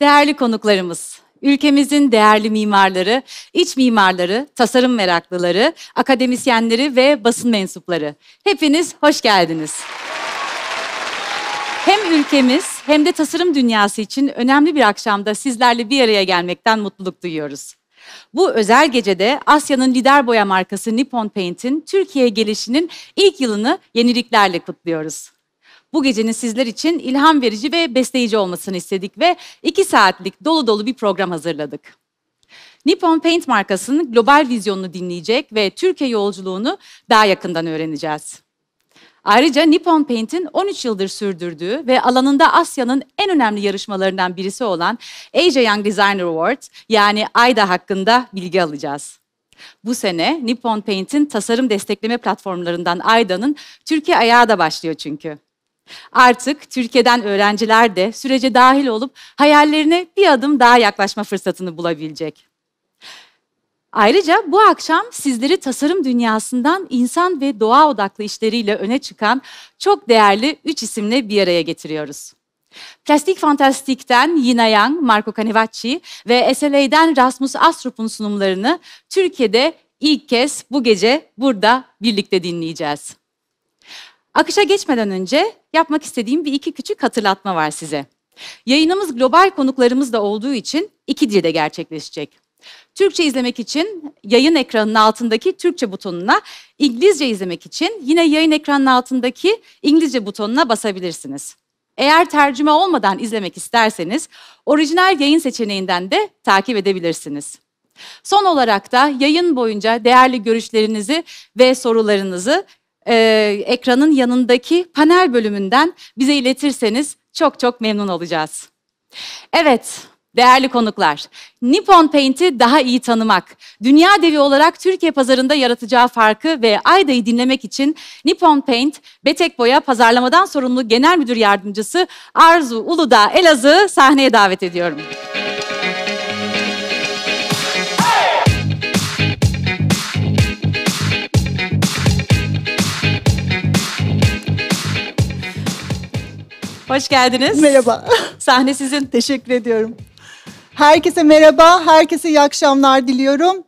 Değerli konuklarımız, ülkemizin değerli mimarları, iç mimarları, tasarım meraklıları, akademisyenleri ve basın mensupları. Hepiniz hoş geldiniz. Hem ülkemiz hem de tasarım dünyası için önemli bir akşamda sizlerle bir araya gelmekten mutluluk duyuyoruz. Bu özel gecede Asya'nın lider boya markası Nippon Paint'in Türkiye'ye gelişinin ilk yılını yeniliklerle kutluyoruz. Bu gecenin sizler için ilham verici ve besleyici olmasını istedik ve 2 saatlik dolu dolu bir program hazırladık. Nippon Paint markasının global vizyonunu dinleyecek ve Türkiye yolculuğunu daha yakından öğreneceğiz. Ayrıca Nippon Paint'in 13 yıldır sürdürdüğü ve alanında Asya'nın en önemli yarışmalarından birisi olan Asia Young Designer Award yani AYDA hakkında bilgi alacağız. Bu sene Nippon Paint'in tasarım destekleme platformlarından AYDA'nın Türkiye ayağı da başlıyor çünkü. Artık Türkiye'den öğrenciler de sürece dahil olup hayallerine bir adım daha yaklaşma fırsatını bulabilecek. Ayrıca bu akşam sizleri tasarım dünyasından insan ve doğa odaklı işleriyle öne çıkan çok değerli 3 isimle bir araya getiriyoruz. Plastique Fantastique'den Yinayang, Marco Canevacci ve SLA'den Rasmus Astrup'un sunumlarını Türkiye'de ilk kez bu gece burada birlikte dinleyeceğiz. Akışa geçmeden önce yapmak istediğim bir iki küçük hatırlatma var size. Yayınımız global konuklarımız da olduğu için 2 dilde gerçekleşecek. Türkçe izlemek için yayın ekranının altındaki Türkçe butonuna, İngilizce izlemek için yine yayın ekranının altındaki İngilizce butonuna basabilirsiniz. Eğer tercüme olmadan izlemek isterseniz orijinal yayın seçeneğinden de takip edebilirsiniz. Son olarak da yayın boyunca değerli görüşlerinizi ve sorularınızı ekranın yanındaki panel bölümünden bize iletirseniz çok memnun olacağız. Evet, değerli konuklar, Nippon Paint'i daha iyi tanımak, dünya devi olarak Türkiye pazarında yaratacağı farkı ve AYDA'yı dinlemek için Nippon Paint, Betek Boya Pazarlamadan Sorumlu Genel Müdür Yardımcısı Arzu Uludağ Elazığ'ı sahneye davet ediyorum. Hoş geldiniz. Merhaba. Sahne sizin. Teşekkür ediyorum. Herkese merhaba, herkese iyi akşamlar diliyorum.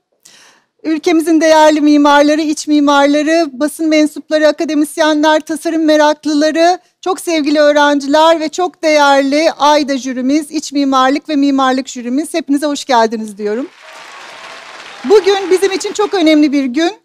Ülkemizin değerli mimarları, iç mimarları, basın mensupları, akademisyenler, tasarım meraklıları, çok sevgili öğrenciler ve çok değerli AYDA jürimiz, iç mimarlık ve mimarlık jürimiz. Hepinize hoş geldiniz diyorum. Bugün bizim için çok önemli bir gün.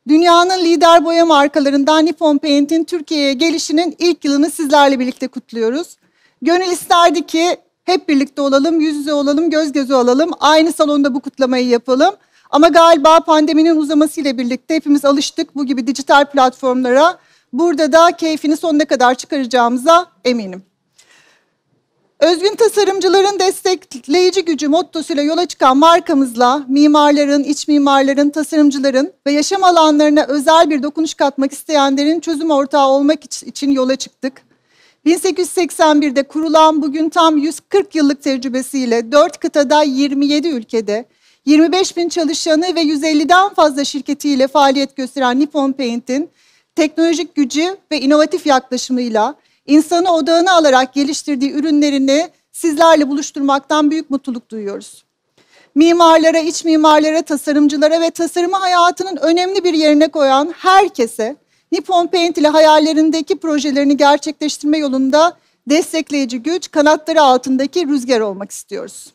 Dünyanın lider boya markalarından Nippon Paint'in Türkiye'ye gelişinin ilk yılını sizlerle birlikte kutluyoruz. Gönül isterdi ki hep birlikte olalım, yüz yüze olalım, göz göze olalım, aynı salonda bu kutlamayı yapalım. Ama galiba pandeminin uzamasıyla birlikte hepimiz alıştık bu gibi dijital platformlara. Burada da keyfini sonuna kadar çıkaracağımıza eminim. Özgün tasarımcıların destekleyici gücü mottosuyla yola çıkan markamızla mimarların, iç mimarların, tasarımcıların ve yaşam alanlarına özel bir dokunuş katmak isteyenlerin çözüm ortağı olmak için yola çıktık. 1881'de kurulan bugün tam 140 yıllık tecrübesiyle 4 kıtada 27 ülkede 25.000 çalışanı ve 150'den fazla şirketiyle faaliyet gösteren Nippon Paint'in teknolojik gücü ve inovatif yaklaşımıyla insanı odağına alarak geliştirdiği ürünlerini sizlerle buluşturmaktan büyük mutluluk duyuyoruz. Mimarlara, iç mimarlara, tasarımcılara ve tasarımı hayatının önemli bir yerine koyan herkese Nippon Paint ile hayallerindeki projelerini gerçekleştirme yolunda destekleyici güç, kanatları altındaki rüzgar olmak istiyoruz.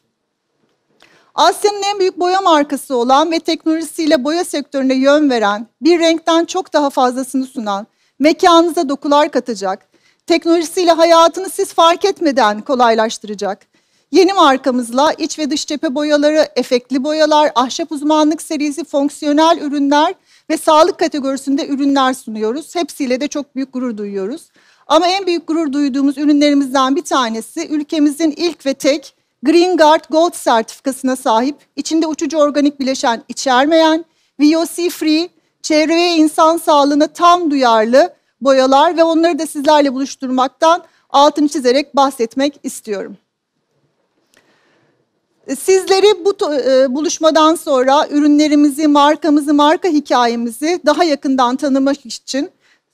Asya'nın en büyük boya markası olan ve teknolojisiyle boya sektörüne yön veren, bir renkten çok daha fazlasını sunan, mekanınıza dokular katacak, teknolojisiyle hayatını siz fark etmeden kolaylaştıracak. Yeni markamızla iç ve dış cephe boyaları, efektli boyalar, ahşap uzmanlık serisi, fonksiyonel ürünler ve sağlık kategorisinde ürünler sunuyoruz. Hepsiyle de çok büyük gurur duyuyoruz. Ama en büyük gurur duyduğumuz ürünlerimizden bir tanesi ülkemizin ilk ve tek Green Guard Gold sertifikasına sahip, içinde uçucu organik bileşen içermeyen, VOC free, çevre ve insan sağlığına tam duyarlı boyalar ve onları da sizlerle buluşturmaktan altını çizerek bahsetmek istiyorum. Sizleri bu buluşmadan sonra ürünlerimizi, markamızı, marka hikayemizi daha yakından tanımak için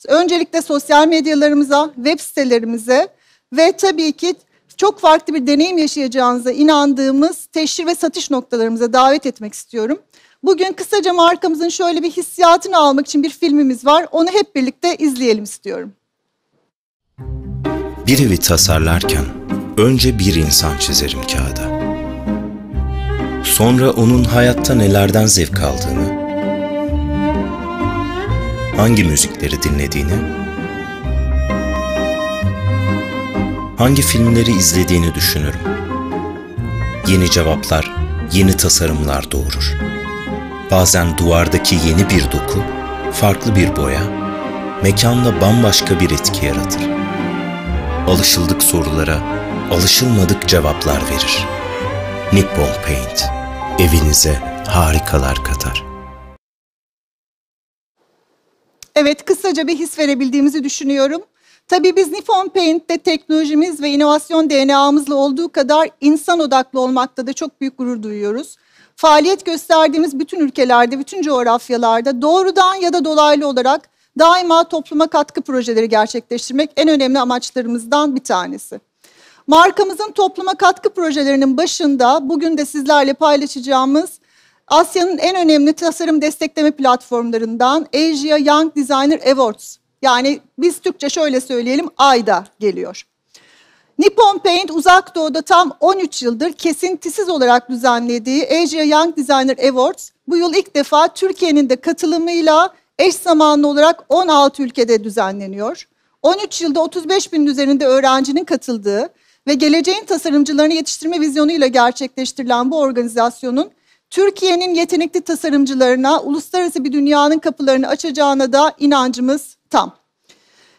öncelikle sosyal medyalarımıza, web sitelerimize ve tabii ki çok farklı bir deneyim yaşayacağınıza inandığımız teşhir ve satış noktalarımıza davet etmek istiyorum. Bugün kısaca markamızın şöyle bir hissiyatını almak için bir filmimiz var. Onu hep birlikte izleyelim istiyorum. Bir evi tasarlarken önce bir insan çizerim kağıda. Sonra onun hayatta nelerden zevk aldığını, hangi müzikleri dinlediğini, hangi filmleri izlediğini düşünürüm. Yeni cevaplar, yeni tasarımlar doğurur. Bazen duvardaki yeni bir doku, farklı bir boya, mekanda bambaşka bir etki yaratır. Alışıldık sorulara, alışılmadık cevaplar verir. Nippon Paint, evinize harikalar katar. Evet, kısaca bir his verebildiğimizi düşünüyorum. Tabii biz Nippon Paint'te teknolojimiz ve inovasyon DNA'mızla olduğu kadar insan odaklı olmakta da çok büyük gurur duyuyoruz. Faaliyet gösterdiğimiz bütün ülkelerde, bütün coğrafyalarda doğrudan ya da dolaylı olarak daima topluma katkı projeleri gerçekleştirmek en önemli amaçlarımızdan bir tanesi. Markamızın topluma katkı projelerinin başında bugün de sizlerle paylaşacağımız Asya'nın en önemli tasarım destekleme platformlarından Asia Young Designer Awards, yani biz Türkçe şöyle söyleyelim, AYDA geliyor. Nippon Paint Uzak Doğu'da tam 13 yıldır kesintisiz olarak düzenlediği Asia Young Designer Awards bu yıl ilk defa Türkiye'nin de katılımıyla eş zamanlı olarak 16 ülkede düzenleniyor. 13 yılda 35 bin üzerinde öğrencinin katıldığı ve geleceğin tasarımcılarını yetiştirme vizyonuyla gerçekleştirilen bu organizasyonun Türkiye'nin yetenekli tasarımcılarına uluslararası bir dünyanın kapılarını açacağına da inancımız tam.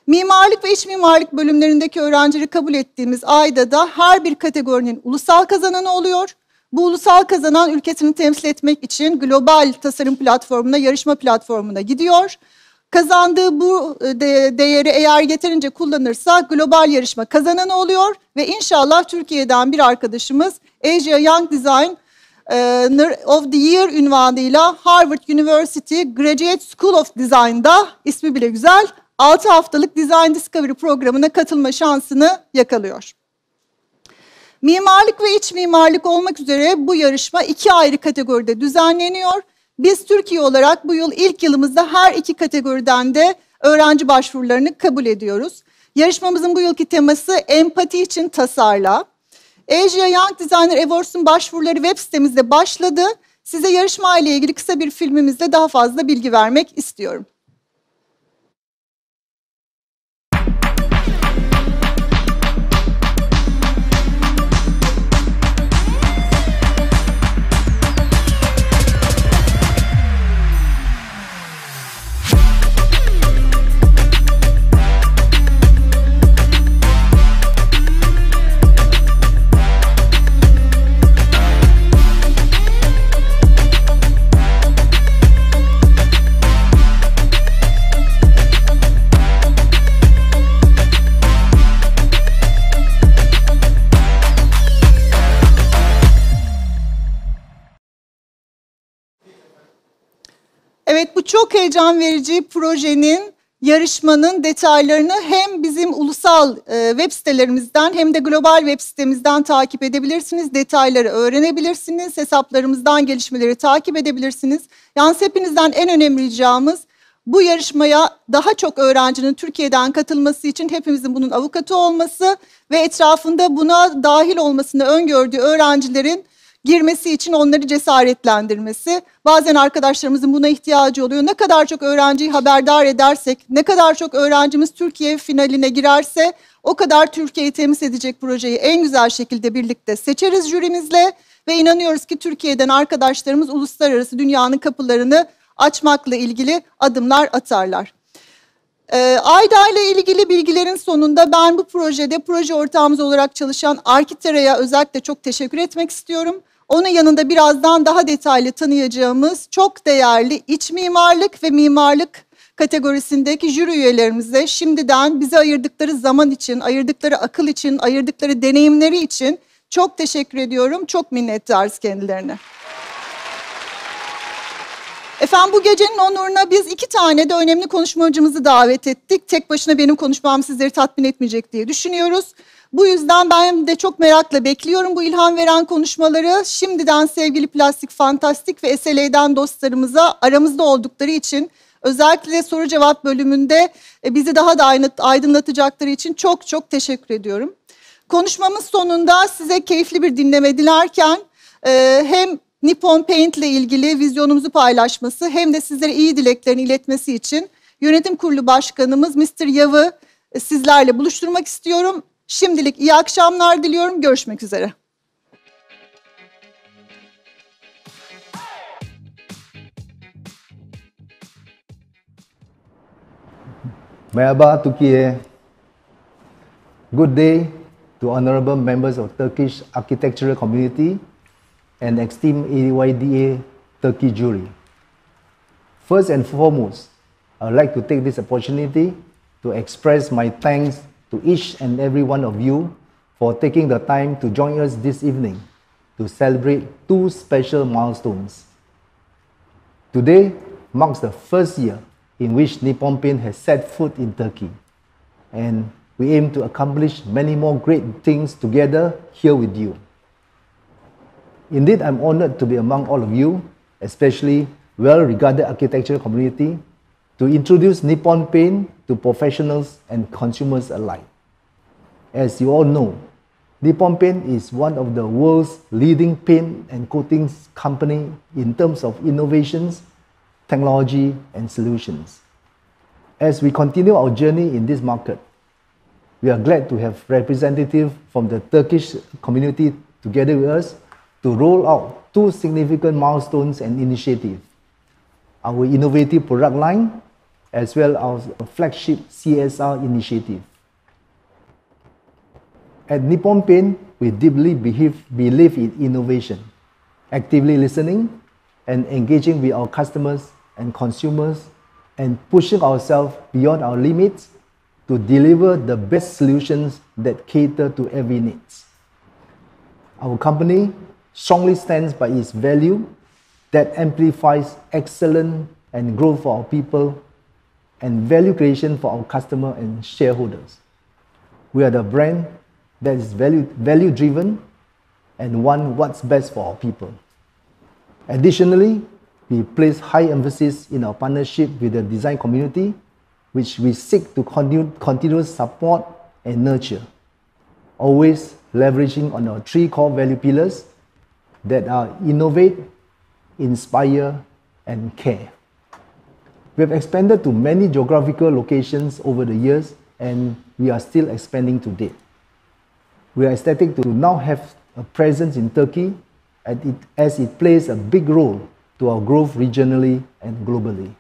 Mimarlık ve iç mimarlık bölümlerindeki öğrencileri kabul ettiğimiz AYDA'da her bir kategorinin ulusal kazananı oluyor. Bu ulusal kazanan ülkesini temsil etmek için global tasarım platformuna, yarışma platformuna gidiyor. Kazandığı bu değeri eğer yeterince kullanırsa global yarışma kazananı oluyor ve inşallah Türkiye'den bir arkadaşımız Asia Young Designer of the Year ünvanıyla Harvard University Graduate School of Design'da, ismi bile güzel, 6 haftalık Design Discovery programına katılma şansını yakalıyor. Mimarlık ve iç mimarlık olmak üzere bu yarışma 2 ayrı kategoride düzenleniyor. Biz Türkiye olarak bu yıl ilk yılımızda her 2 kategoriden de öğrenci başvurularını kabul ediyoruz. Yarışmamızın bu yılki teması empati için tasarla. Asia Young Designer Awards'un başvuruları web sitemizde başladı. Size yarışma ile ilgili kısa bir filmimizle daha fazla bilgi vermek istiyorum. Evet, bu çok heyecan verici projenin, yarışmanın detaylarını hem bizim ulusal web sitelerimizden hem de global web sitemizden takip edebilirsiniz. Detayları öğrenebilirsiniz, hesaplarımızdan gelişmeleri takip edebilirsiniz. Yalnız hepinizden en önemli ricamız bu yarışmaya daha çok öğrencinin Türkiye'den katılması için hepimizin bunun avukatı olması ve etrafında buna dahil olmasını öngördüğü öğrencilerin girmesi için onları cesaretlendirmesi. Bazen arkadaşlarımızın buna ihtiyacı oluyor. Ne kadar çok öğrenciyi haberdar edersek, ne kadar çok öğrencimiz Türkiye finaline girerse o kadar Türkiye'yi temsil edecek projeyi en güzel şekilde birlikte seçeriz jürimizle ve inanıyoruz ki Türkiye'den arkadaşlarımız uluslararası dünyanın kapılarını açmakla ilgili adımlar atarlar. AYDA ile ilgili bilgilerin sonunda ben bu projede proje ortağımız olarak çalışan Arkitera'ya özellikle çok teşekkür etmek istiyorum. Onun yanında birazdan daha detaylı tanıyacağımız çok değerli iç mimarlık ve mimarlık kategorisindeki jüri üyelerimize şimdiden bize ayırdıkları zaman için, ayırdıkları akıl için, ayırdıkları deneyimleri için çok teşekkür ediyorum. Çok minnettarız kendilerine. Efendim bu gecenin onuruna biz 2 tane de önemli konuşmacımızı davet ettik. Tek başına benim konuşmam sizleri tatmin etmeyecek diye düşünüyoruz. Bu yüzden ben de çok merakla bekliyorum bu ilham veren konuşmaları. Şimdiden sevgili Plastique Fantastique ve SLA'den dostlarımıza aramızda oldukları için, özellikle soru cevap bölümünde bizi daha da aydınlatacakları için çok çok teşekkür ediyorum. Konuşmamız sonunda size keyifli bir dinleme dilerken hem Nippon Paint ile ilgili vizyonumuzu paylaşması hem de sizlere iyi dileklerini iletmesi için Yönetim Kurulu Başkanımız Mr. Yav'ı sizlerle buluşturmak istiyorum. Şimdilik iyi akşamlar diliyorum. Görüşmek üzere. Merhaba Türkiye. Good day to honorable members of Turkish architectural community and esteemed AYDA Turkey jury. First and foremost, I would like to take this opportunity to express my thanks to each and every one of you for taking the time to join us this evening to celebrate 2 special milestones. Today marks the first year in which Nippon Paint has set foot in Turkey, and we aim to accomplish many more great things together here with you. Indeed, I'm honored to be among all of you, especially well-regarded architectural community, to introduce Nippon Paint to professionals and consumers alike. As you all know, Nippon Paint is one of the world's leading paint and coatings company in terms of innovations, technology, and solutions. As we continue our journey in this market, we are glad to have representatives from the Turkish community together with us to roll out 2 significant milestones and initiatives: our innovative product line, as well as a flagship CSR initiative. At Nippon Paint, we deeply believe in innovation, actively listening and engaging with our customers and consumers, and pushing ourselves beyond our limits to deliver the best solutions that cater to every need. Our company strongly stands by its value that amplifies excellence and growth for our people and value creation for our customers and shareholders. We are the brand that is value driven and want what's best for our people. Additionally, we place high emphasis in our partnership with the design community, which we seek to continue support and nurture, always leveraging on our 3 core value pillars that are innovate, inspire, and care. We have expanded to many geographical locations over the years, and we are still expanding to date. We are ecstatic to now have a presence in Turkey as it plays a big role to our growth regionally and globally.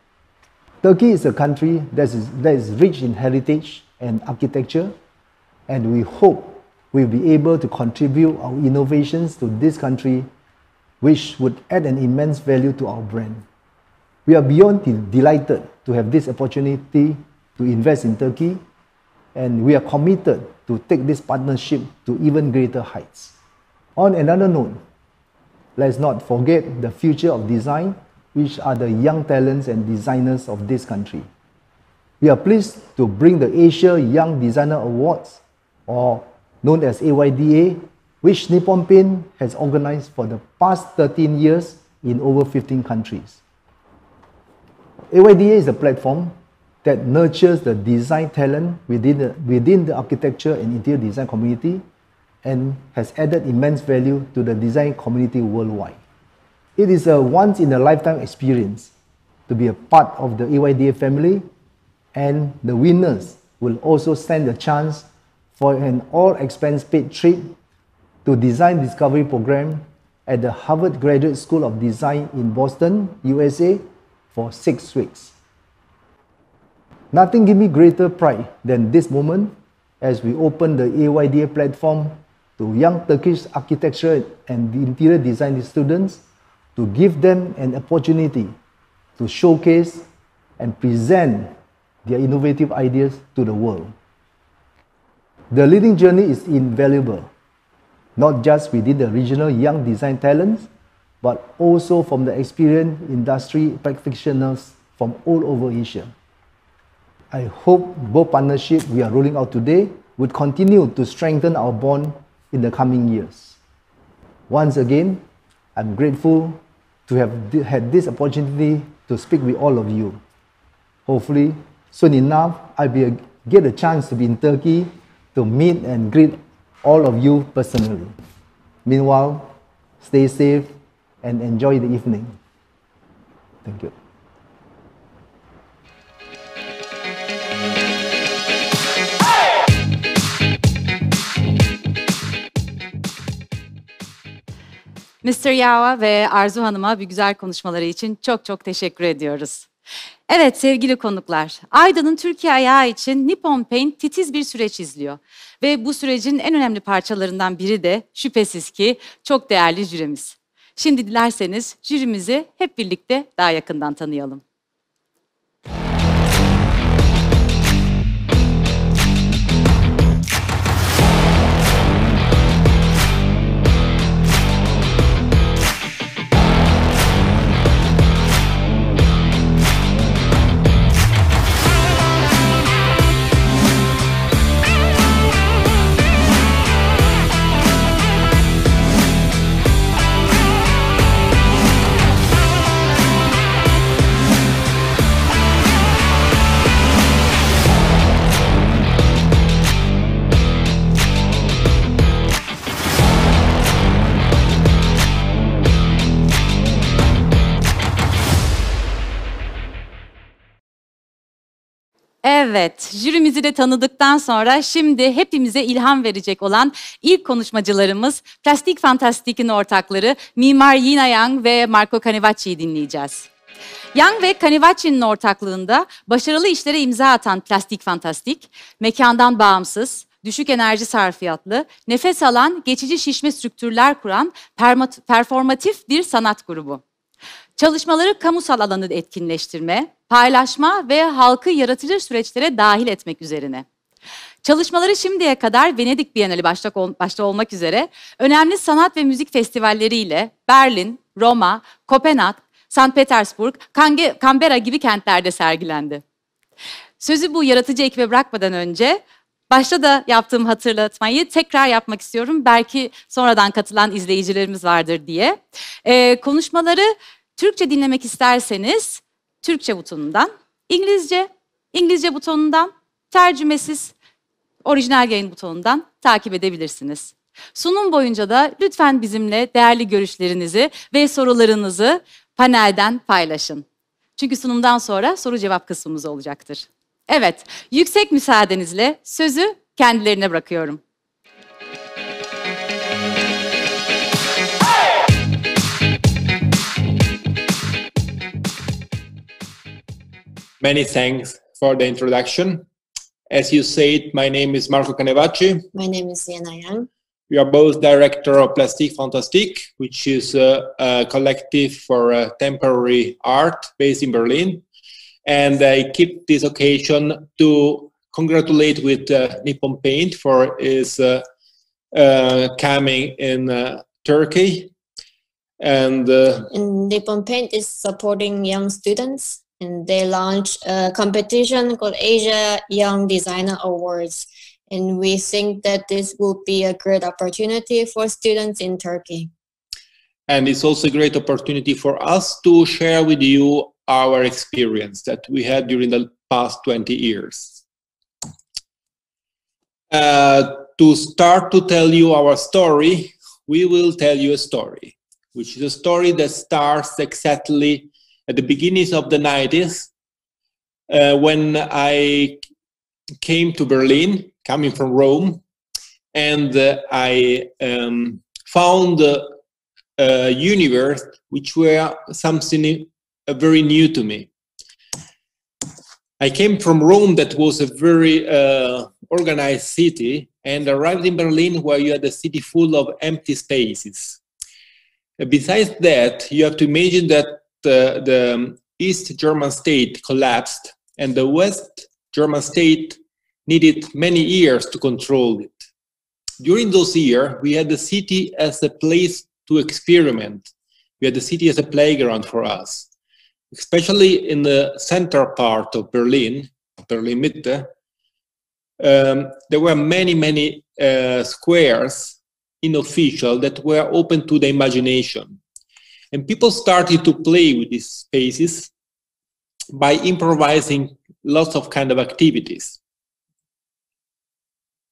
Turkey is a country that is rich in heritage and architecture, and we hope we'll be able to contribute our innovations to this country, which would add an immense value to our brand. We are beyond delighted to have this opportunity to invest in Turkey, and we are committed to take this partnership to even greater heights. On another note, let's not forget the future of design, which are the young talents and designers of this country. We are pleased to bring the Asia Young Designer Awards, or known as AYDA, which Nippon Paint has organized for the past 13 years in over 15 countries. AYDA is a platform that nurtures the design talent within the architecture and interior design community and has added immense value to the design community worldwide. It is a once-in-a-lifetime experience to be a part of the AYDA family, and the winners will also stand a chance for an all-expense-paid trip to Design Discovery Program at the Harvard Graduate School of Design in Boston, USA for 6 weeks. Nothing gives me greater pride than this moment as we open the AYDA platform to young Turkish architecture and interior design students to give them an opportunity to showcase and present their innovative ideas to the world. The leading journey is invaluable, not just within the regional young design talents, but also from the experienced industry practitioners from all over Asia. I hope both partnerships we are rolling out today will continue to strengthen our bond in the coming years. Once again, I'm grateful to have had this opportunity to speak with all of you. Hopefully, soon enough, I'll get a chance to be in Turkey to meet and greet all of you personally. Meanwhile, stay safe and enjoy the evening. Thank you. Mr. Yao ve Arzu Hanım'a bir güzel konuşmaları için çok çok teşekkür ediyoruz. Evet sevgili konuklar, AYDA'nın Türkiye ayağı için Nippon Paint titiz bir süreç izliyor. Ve bu sürecin en önemli parçalarından biri de şüphesiz ki çok değerli jürimiz. Şimdi dilerseniz jürimizi hep birlikte daha yakından tanıyalım. Evet, jürimizi de tanıdıktan sonra şimdi hepimize ilham verecek olan ilk konuşmacılarımız Plastique Fantastique'in ortakları mimar Yina Yang ve Marco Canavacci'yi dinleyeceğiz. Yang ve Canavacci'nin ortaklığında başarılı işlere imza atan Plastique Fantastique, mekandan bağımsız, düşük enerji sarfiyatlı, nefes alan, geçici şişme strüktürler kuran performatif bir sanat grubu. Çalışmaları kamusal alanı etkinleştirme, paylaşma ve halkı yaratıcı süreçlere dahil etmek üzerine. Çalışmaları şimdiye kadar Venedik Bienali başta olmak üzere önemli sanat ve müzik festivalleriyle Berlin, Roma, Kopenhag, St. Petersburg, Canberra gibi kentlerde sergilendi. Sözü bu yaratıcı ekibe bırakmadan önce başta da yaptığım hatırlatmayı tekrar yapmak istiyorum. Belki sonradan katılan izleyicilerimiz vardır diye. Konuşmaları Türkçe dinlemek isterseniz Türkçe butonundan, İngilizce butonundan, tercümesiz orijinal yayın butonundan takip edebilirsiniz. Sunum boyunca da lütfen bizimle değerli görüşlerinizi ve sorularınızı panelden paylaşın. Çünkü sunumdan sonra soru cevap kısmımız olacaktır. Evet, yüksek müsaadenizle sözü kendilerine bırakıyorum. Many thanks for the introduction. As you said, my name is Marco Canavacci. My name is Yana Yang. We are both director of Plastique Fantastique, which is a collective for temporary art based in Berlin. And I keep this occasion to congratulate with Nippon Paint for its coming in Turkey. And Nippon Paint is supporting young students, and they launched a competition called Asia Young Designer Awards. And we think that this will be a great opportunity for students in Turkey. And it's also a great opportunity for us to share with you our experience that we had during the past 20 years. To start to tell you our story, we will tell you a story, which is a story that starts exactly at the beginnings of the 90s, when I came to Berlin, coming from Rome, and I found a universe which were something very new to me. I came from Rome, that was a very organized city, and arrived in Berlin, where you had a city full of empty spaces. Besides that, you have to imagine that the East German state collapsed, and the West German state needed many years to control it. During those years, we had the city as a place to experiment, We had the city as a playground for us, especially in the center part of Berlin, Berlin Mitte. There were many squares, unofficial, that were open to the imagination. And people started to play with these spaces by improvising lots of kind of activities.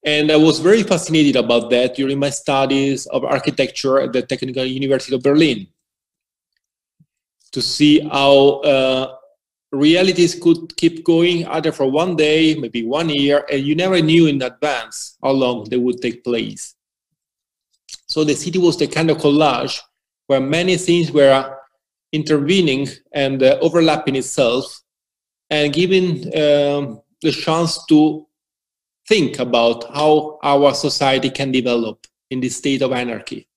And I was very fascinated about that during my studies of architecture at the Technical University of Berlin, to see how realities could keep going either for one day, maybe 1 year, and you never knew in advance how long they would take place. So the city was the kind of collage where many things were intervening and overlapping itself, and giving the chance to think about how our society can develop in this state of anarchy.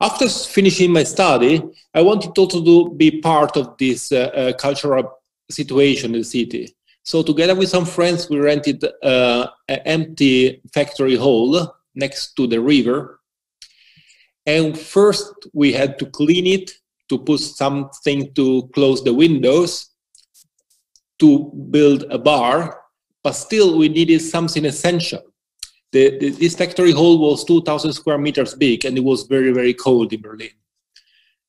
After finishing my study, I wanted also to be part of this cultural situation in the city. So together with some friends, we rented an empty factory hall next to the river. And first we had to clean it, to put something to close the windows, to build a bar, but still we needed something essential. This factory hall was 2,000 square meters big, and it was very cold in Berlin.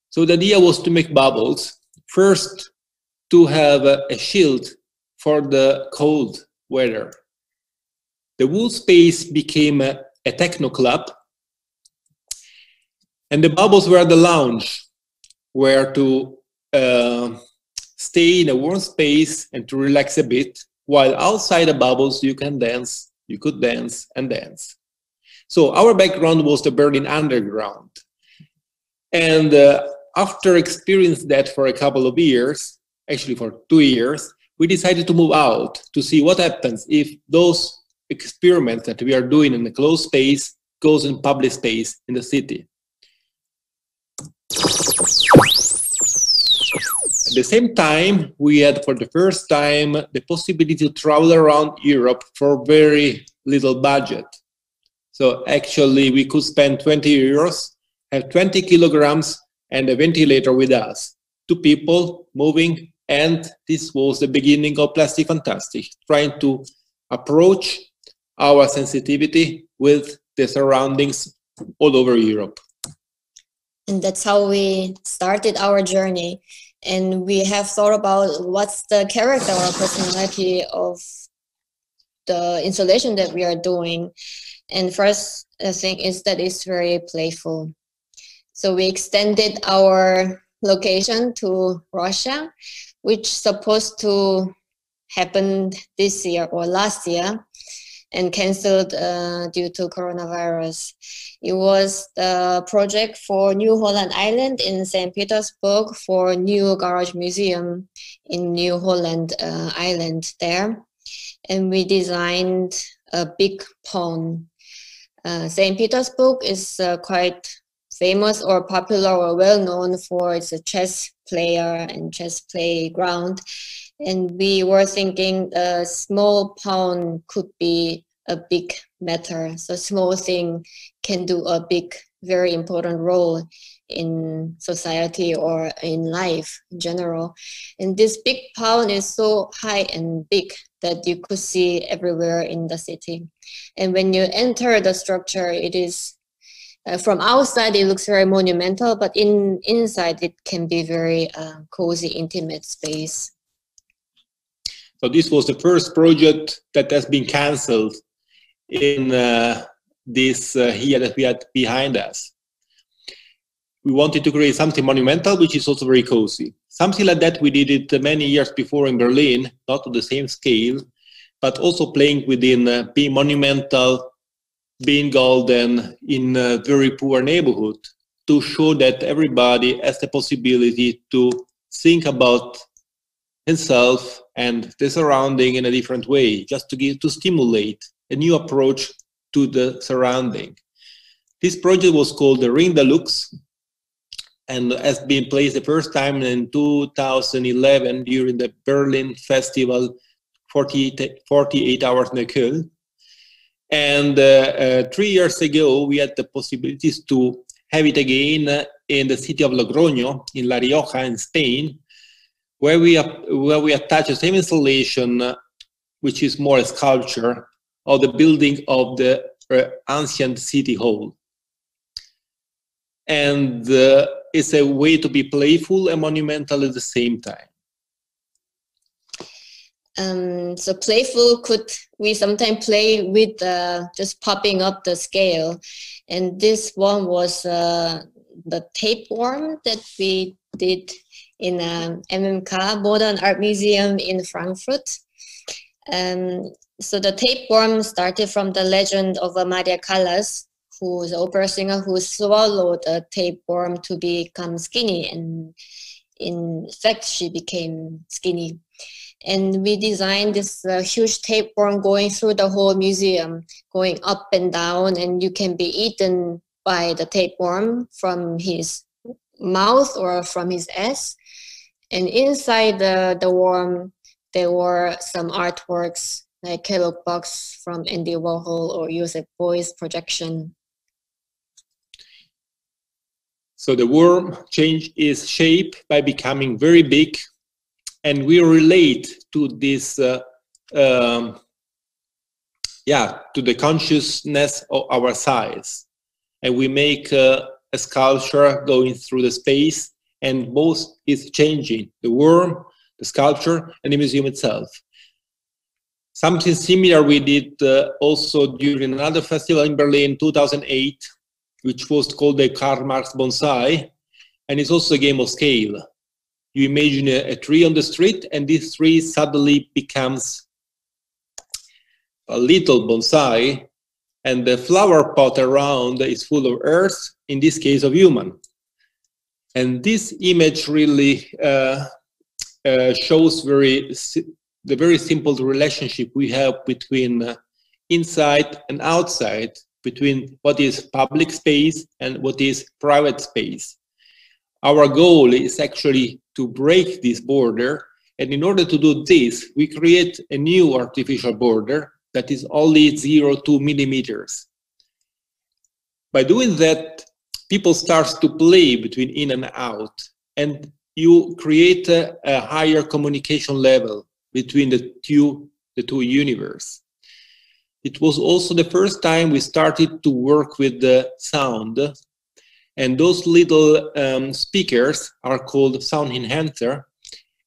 So the idea was to make bubbles. First, to have a shield for the cold weather. The wool space became a techno club, and the bubbles were the lounge, where to stay in a warm space and to relax a bit, while outside the bubbles you can dance. You could dance and dance. So our background was the Berlin underground. And after experiencing that for a couple of years, actually for 2 years, we decided to move out to see what happens if those experiments that we are doing in the closed space goes in public space in the city. At the same time, we had for the first time the possibility to travel around Europe for very little budget. So actually we could spend 20 euros, have 20 kilograms and a ventilator with us. 2 people moving, and this was the beginning of Plastique Fantastique, trying to approach our sensitivity with the surroundings all over Europe. And that's how we started our journey. And we have thought about what's the character or personality of the installation that we are doing. And first thing is that it's very playful. So we extended our location to Russia, which supposed to happen this year or last year, and canceled due to coronavirus. It was the project for New Holland Island in St. Petersburg for new garage museum in New Holland Island there. And we designed a big pond. St. Petersburg is quite famous or popular or well known for its chess player and chess playground. And we were thinking a small pond could be a big matter. So small thing can do a big, very important role in society or in life in general. And this big pond is so high and big that you could see everywhere in the city. And when you enter the structure, it is, from outside it looks very monumental, but inside it can be very cozy, intimate space. So this was the first project that has been cancelled in this here that we had behind us. We wanted to create something monumental, which is also very cozy. Something like that we did it many years before in Berlin, not on the same scale, but also playing within being monumental, being golden in a very poor neighborhood, to show that everybody has the possibility to think about himself and the surrounding in a different way, just to stimulate a new approach to the surrounding. This project was called the Ring Deluxe, and has been placed the first time in 2011 during the Berlin Festival, 48 hours in Köln. And 3 years ago, we had the possibilities to have it again in the city of Logroño, in La Rioja, in Spain, where we attach the same installation, which is more a sculpture of the building of the ancient city hall. And it's a way to be playful and monumental at the same time. So playful, we sometimes play with just popping up the scale. And this one was the tapeworm that we did in MMK, Modern Art Museum in Frankfurt. So the tapeworm started from the legend of Maria Callas, who is an opera singer who swallowed a tapeworm to become skinny. And in fact, she became skinny. And we designed this huge tapeworm going through the whole museum, going up and down, and you can be eaten by the tapeworm from his mouth or from his ass. And inside the worm, there were some artworks like Kellogg Box from Andy Warhol or Joseph Beuys' projection. So the worm changed its shape by becoming very big, and we relate to this, to the consciousness of our size. And we make a sculpture going through the space, and both is changing, the worm, the sculpture, and the museum itself. Something similar we did also during another festival in Berlin in 2008, which was called the Karl Marx Bonsai, and it's also a game of scale. You imagine a tree on the street, and this tree suddenly becomes a little bonsai, and the flower pot around is full of earth, in this case of human. And this image really shows the very simple relationship we have between inside and outside, between what is public space and what is private space. Our goal is actually to break this border, and in order to do this, we create a new artificial border that is only 0.2 millimeters. By doing that, people start to play between in and out, and you create a higher communication level between the two universes. It was also the first time we started to work with the sound, and those little speakers are called sound enhancer.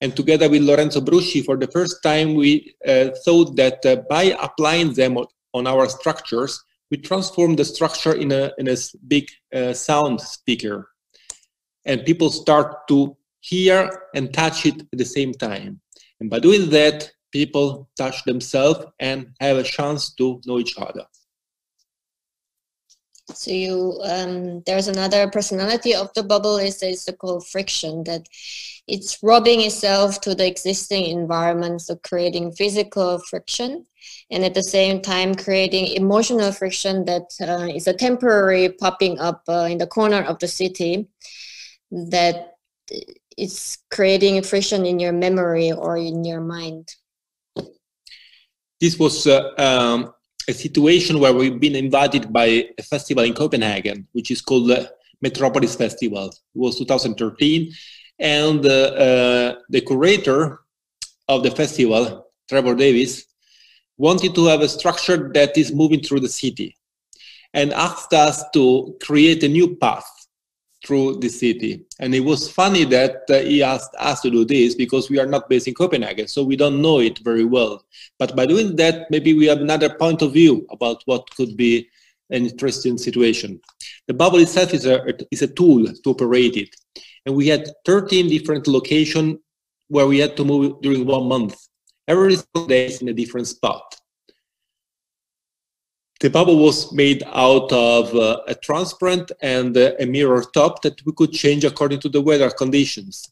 And together with Lorenzo Brusci, for the first time, we thought that by applying them on our structures, we transform the structure in a big sound speaker. And people start to hear and touch it at the same time. And by doing that, people touch themselves and have a chance to know each other. So there's another personality of the bubble is called friction, that it's rubbing itself to the existing environment, so creating physical friction, and at the same time creating emotional friction that is a temporary popping up in the corner of the city, that it's creating friction in your memory or in your mind. This was a situation where we've been invited by a festival in Copenhagen, which is called the Metropolis Festival. It was 2013, and the curator of the festival, Trevor Davis, wanted to have a structure that is moving through the city, and asked us to create a new path through the city. And it was funny that he asked us to do this because we are not based in Copenhagen, so we don't know it very well. But by doing that, maybe we have another point of view about what could be an interesting situation. The bubble itself is a tool to operate it. And we had 13 different locations where we had to move during 1 month. Every single day is in a different spot. The bubble was made out of a transparent and a mirror top that we could change according to the weather conditions.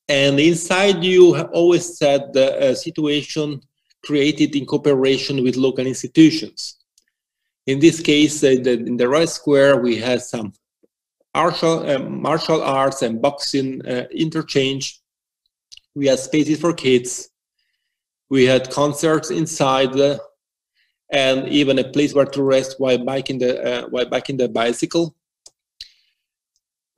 And inside you have always said the situation created in cooperation with local institutions. In this case, in the right square, we had some martial arts and boxing interchange. We had spaces for kids. We had concerts inside, and even a place where to rest while biking the bicycle.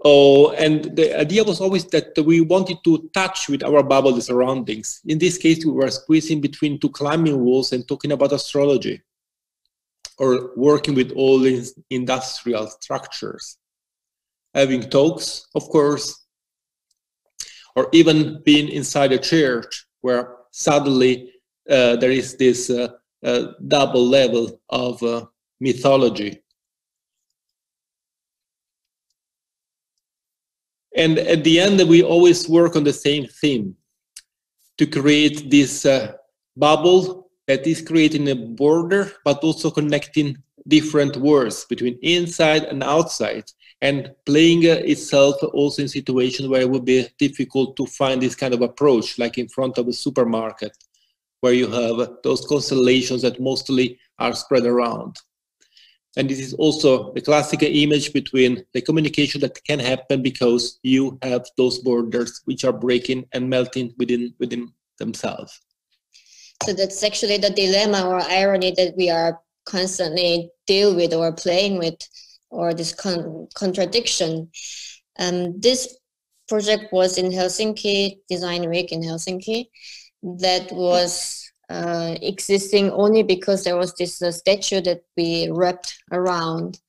Oh, and the idea was always that we wanted to touch with our bubble the surroundings. In this case, we were squeezing between two climbing walls and talking about astrology, or working with all these industrial structures, having talks, of course, or even being inside a church where suddenly there is this double level of mythology. And at the end, we always work on the same theme, to create this bubble that is creating a border, but also connecting different worlds between inside and outside, and playing itself also in situations where it would be difficult to find this kind of approach, like in front of a supermarket, where you have those constellations that mostly are spread around. And this is also the classic image between the communication that can happen because you have those borders which are breaking and melting within themselves. So that's actually the dilemma or irony that we are constantly deal with or playing with, or this contradiction. This project was in Helsinki, Design Week in Helsinki, that was existing only because there was this statue that we wrapped around.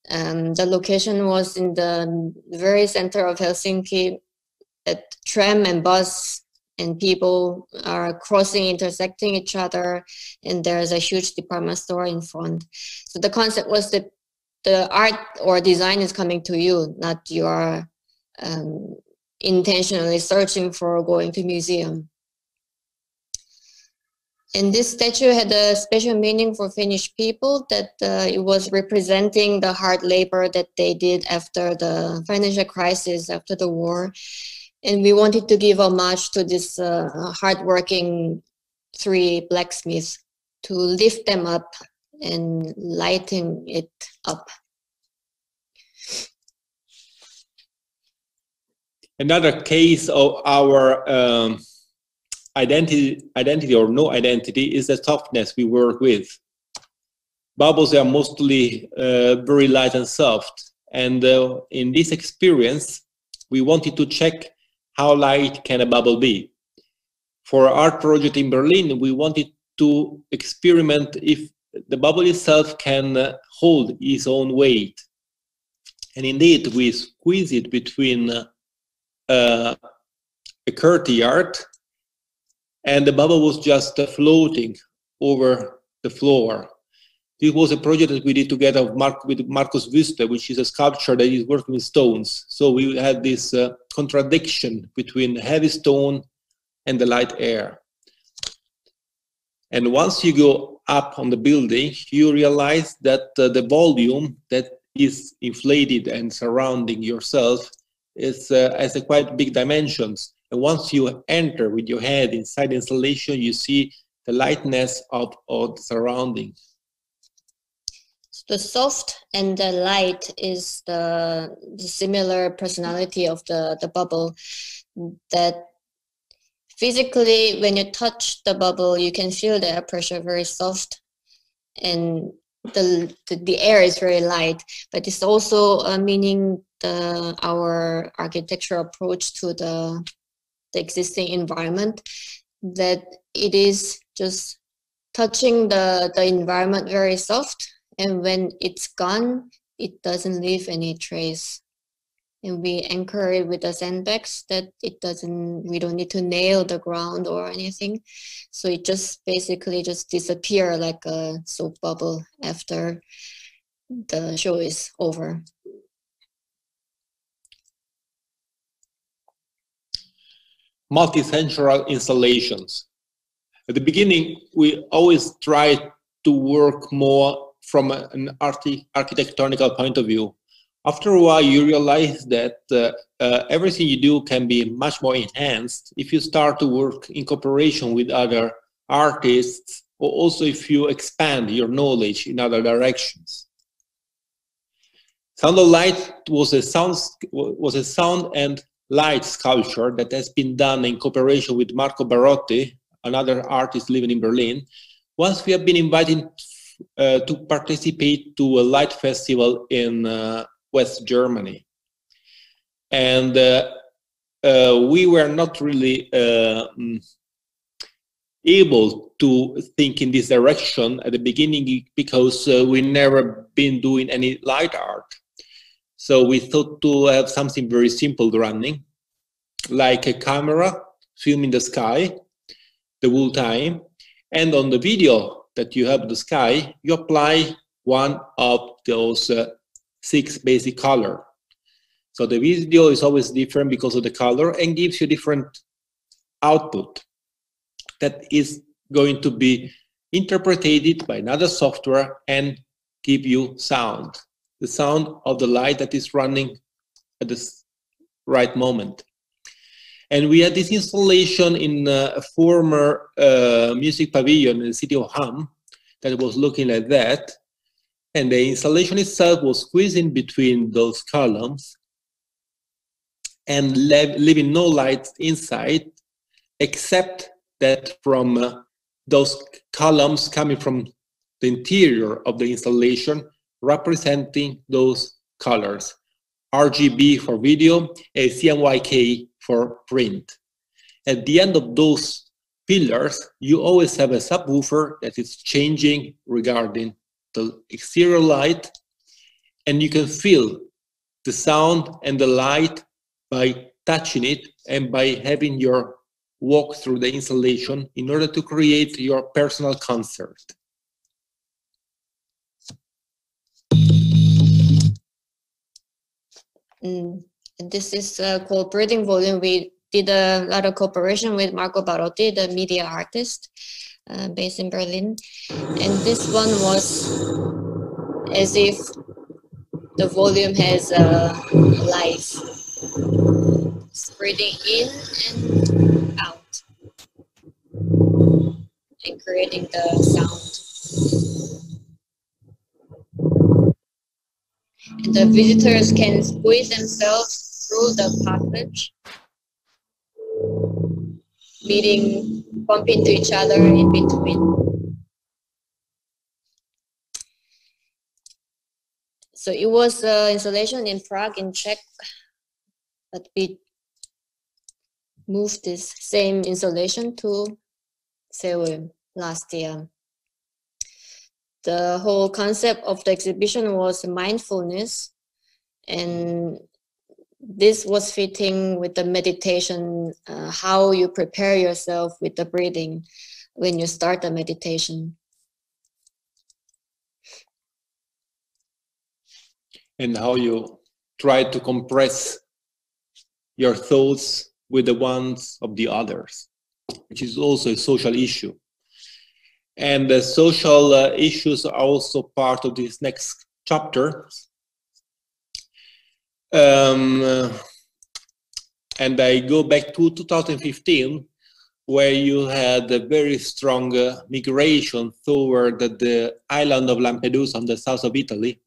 The location was in the very center of Helsinki. That tram and bus and people are crossing, intersecting each other, and there's a huge department store in front. So the concept was that the art or design is coming to you, not you are intentionally searching for going to museum. And this statue had a special meaning for Finnish people, that it was representing the hard labor that they did after the financial crisis, after the war. And we wanted to give homage to this hardworking three blacksmiths, to lift them up and lighten it up. Another case of our identity or no identity is the softness we work with. Bubbles are mostly very light and soft. And in this experience, we wanted to check how light can a bubble be. For our art project in Berlin, we wanted to experiment if the bubble itself can hold its own weight. And indeed, we squeeze it between a courtyard, and the bubble was just floating over the floor. This was a project that we did together with Markus Wüste, which is a sculptor that is working with stones. So we had this contradiction between heavy stone and the light air. And once you go up on the building, you realize that the volume that is inflated and surrounding yourself has a quite big dimensions. And once you enter with your head inside the installation, you see the lightness of the surrounding. The soft and the light is the similar personality of the bubble, that physically when you touch the bubble, you can feel the air pressure very soft, and the air is very light, but it's also meaning our architectural approach to the existing environment, that it is just touching the environment very soft, and when it's gone, it doesn't leave any trace. And we anchor it with the sandbags that we don't need to nail the ground or anything. So it just basically just disappear like a soap bubble after the show is over. Multi-sensual installations. At the beginning, we always try to work more from an architectonical point of view. After a while, you realize that everything you do can be much more enhanced if you start to work in cooperation with other artists, or also if you expand your knowledge in other directions. Sunderlight was a sound and light sculpture that has been done in cooperation with Marco Barotti, another artist living in Berlin. Once we have been invited to participate to a light festival in West Germany. And we were not really able to think in this direction at the beginning because we never been doing any light art. So we thought to have something very simple running, like a camera filming the sky the whole time. And on the video that you have the sky, you apply one of those 6 basic colors. So the video is always different because of the color and gives you different output that is going to be interpreted by another software and give you sound, the sound of the light that is running at the right moment. And we had this installation in a former music pavilion in the city of Ham that was looking like that. And the installation itself was squeezed in between those columns and leaving no light inside, except that from those columns coming from the interior of the installation, representing those colors, RGB for video and CMYK for print. At the end of those pillars, you always have a subwoofer that is changing regarding the exterior light, and you can feel the sound and the light by touching it and by having your walk through the installation in order to create your personal concert. This is a cooperating volume. We did a lot of cooperation with Marco Barotti, the media artist based in Berlin. And this one was as if the volume has a life spreading in and out and creating the sound. And the visitors can squeeze themselves through the passage, bumping to each other in between. So it was an installation in Prague, in Czech, but we moved this same installation to Seoul last year. The whole concept of the exhibition was mindfulness, and this was fitting with the meditation, how you prepare yourself with the breathing when you start the meditation. And how you try to compress your thoughts with the ones of the others, which is also a social issue. And the social issues are also part of this next chapter. And I go back to 2015, where you had a very strong migration toward the island of Lampedusa on the south of Italy.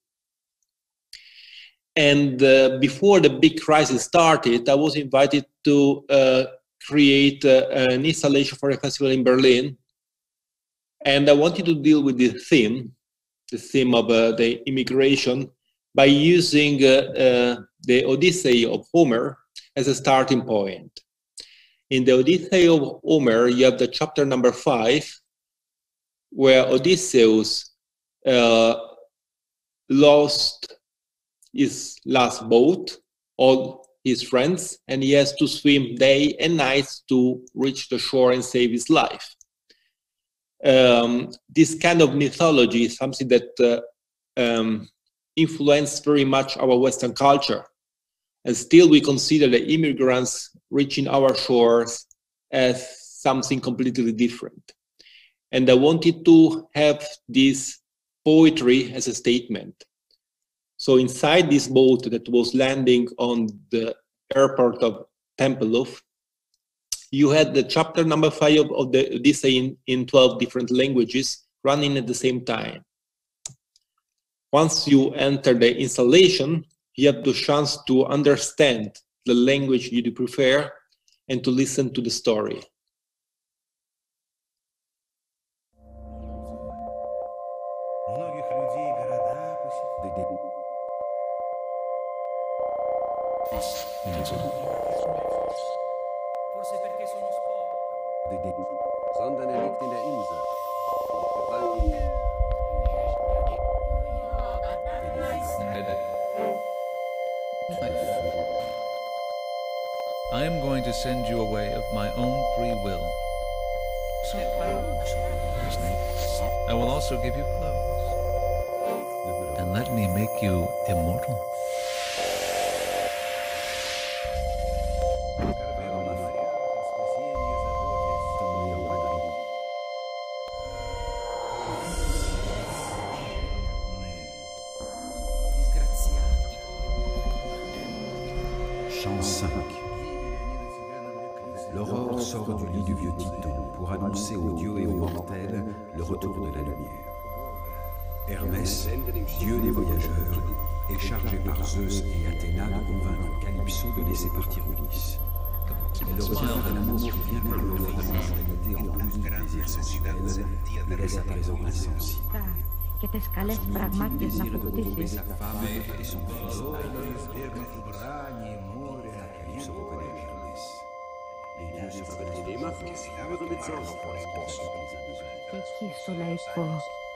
And before the big crisis started, I was invited to create an installation for a festival in Berlin. And I wanted to deal with the theme of the immigration, by using the Odyssey of Homer as a starting point. In the Odyssey of Homer, you have the chapter number 5, where Odysseus lost his last boat, all his friends, and he has to swim day and night to reach the shore and save his life. This kind of mythology is something that influenced very much our Western culture. And still we consider the immigrants reaching our shores as something completely different. And I wanted to have this poetry as a statement. So inside this boat that was landing on the airport of Tempelhof, you had the chapter number 5 of the Odyssey in 12 different languages running at the same time. Once you enter the installation, you have the chance to understand the language you prefer and to listen to the story. I am going to send you away of my own free will. I will also give you clothes. And let me make you immortal. Chant 5. L'aurore sort du lit du vieux Titan pour annoncer aux dieux et aux mortels le retour de la lumière. Hermès, dieu des voyageurs, est chargé par Zeus et Athéna de convaincre Calypso de laisser partir Ulysse. Elle le retient d'un amour qui vient de lui offrir l'immortalité en plus du plaisir sensuel, mais laisse à présent insensé. Και τις καλές πραγμάτιες να αποκτήσεις. Sa femme et son fils Calypso reconnaît Hermès. Les dieux se reconnaissent. Και εκεί στο λαϊκό,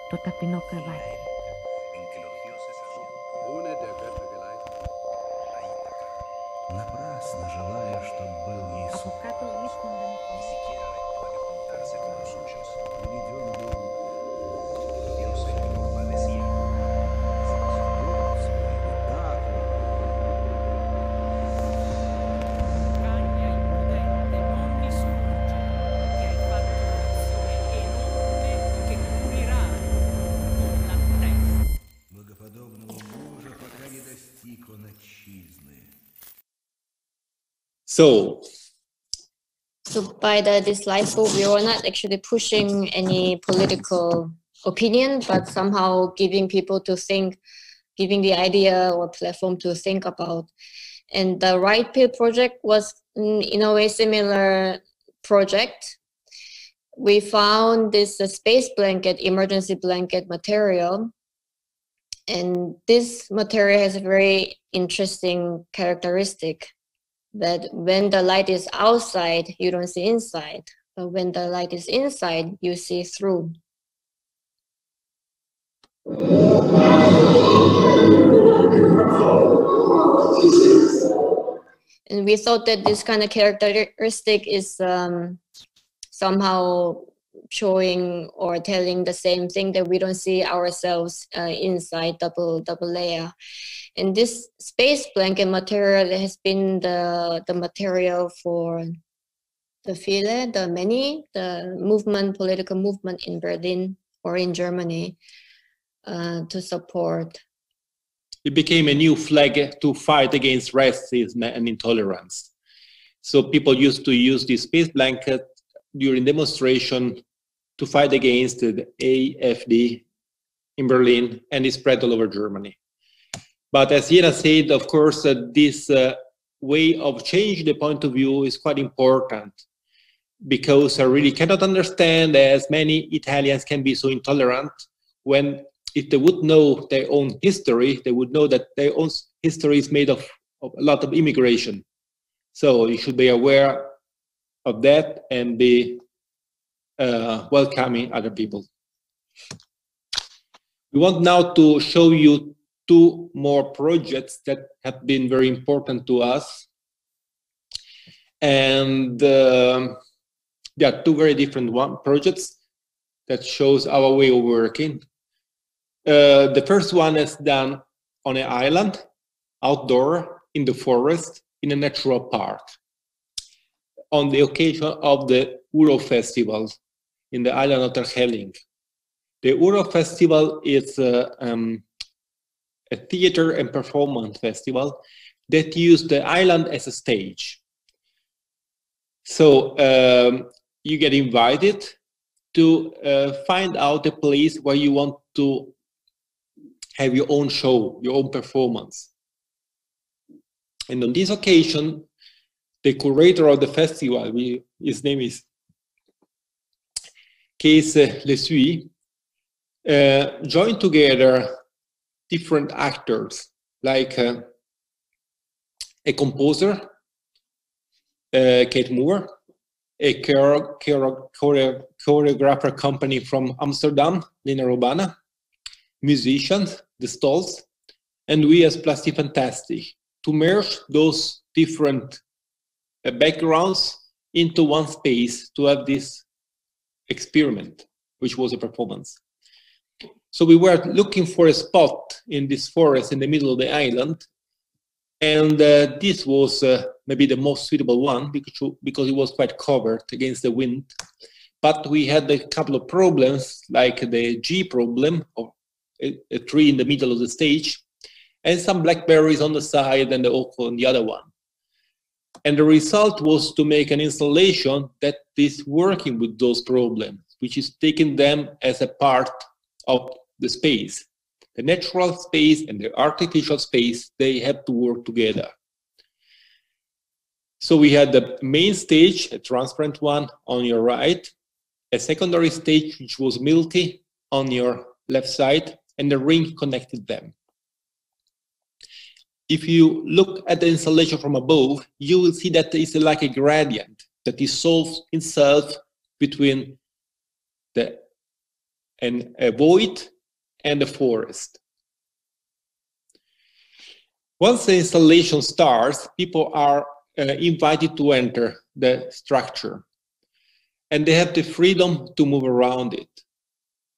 το ταπεινό κρεβάτι. Από κάτω βρίσκονται So by this slideshow, we were not actually pushing any political opinion, but somehow giving people to think, giving the idea or platform to think about. And the Right Pill project was in a way similar project. We found this space blanket, emergency blanket material. And this material has a very interesting characteristic that when the light is outside, you don't see inside. But when the light is inside, you see through. And we thought that this kind of characteristic is somehow showing or telling the same thing, that we don't see ourselves inside, double layer. And this space blanket material has been the material for the Viele, the many, the movement, political movement in Berlin or in Germany to support. It became a new flag to fight against racism and intolerance. So people used to use this space blanket during demonstration to fight against the AfD in Berlin, and it spread all over Germany. But as Jena said, of course, this way of changing the point of view is quite important, because I really cannot understand as many Italians can be so intolerant when, if they would know their own history, they would know that their own history is made of a lot of immigration. So you should be aware of that and be welcoming other people. We want now to show you two more projects that have been very important to us. And there are two very different projects that shows our way of working. The first one is done on an island, outdoor, in the forest, in a natural park, on the occasion of the Uro Festival in the island of Terschelling. The Uro Festival is a theater and performance festival that used the island as a stage. So you get invited to find out a place where you want to have your own show, your own performance. And on this occasion, the curator of the festival, his name is Kees Lesui, joined together different actors, like a composer Kate Moore, a choreographer company from Amsterdam, Lina Robana, musicians, the Stolz, and we as Plastique Fantastique, to merge those different backgrounds into one space to have this experiment, which was a performance. So we were looking for a spot in this forest in the middle of the island, and this was maybe the most suitable one because it was quite covered against the wind. But we had a couple of problems, like the G problem of a tree in the middle of the stage, and some blackberries on the side and the oak on the other one. And the result was to make an installation that is working with those problems, which is taking them as a part of the space. The natural space and the artificial space, they have to work together. So we had the main stage, a transparent one on your right, a secondary stage which was milky on your left side, and the ring connected them. If you look at the installation from above, you will see that it's like a gradient that dissolves itself between a void and the forest. Once the installation starts, people are invited to enter the structure, and they have the freedom to move around it.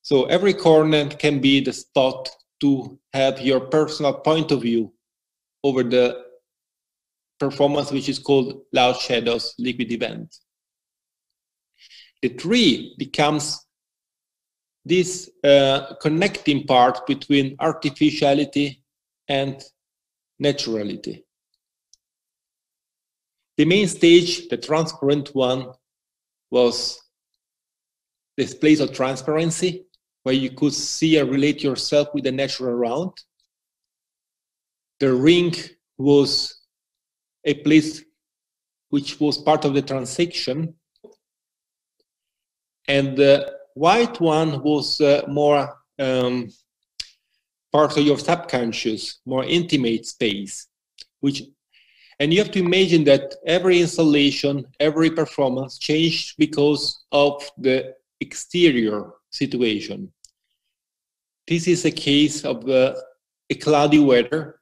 So every corner can be the spot to have your personal point of view over the performance, which is called Loud Shadows Liquid Event. The tree becomes this connecting part between artificiality and naturality. The main stage, the transparent one, was this place of transparency where you could see and relate yourself with the nature around. The ring was a place which was part of the transaction, and the white one was more part of your subconscious, more intimate space, and you have to imagine that every installation, every performance changed because of the exterior situation. This is a case of a cloudy weather.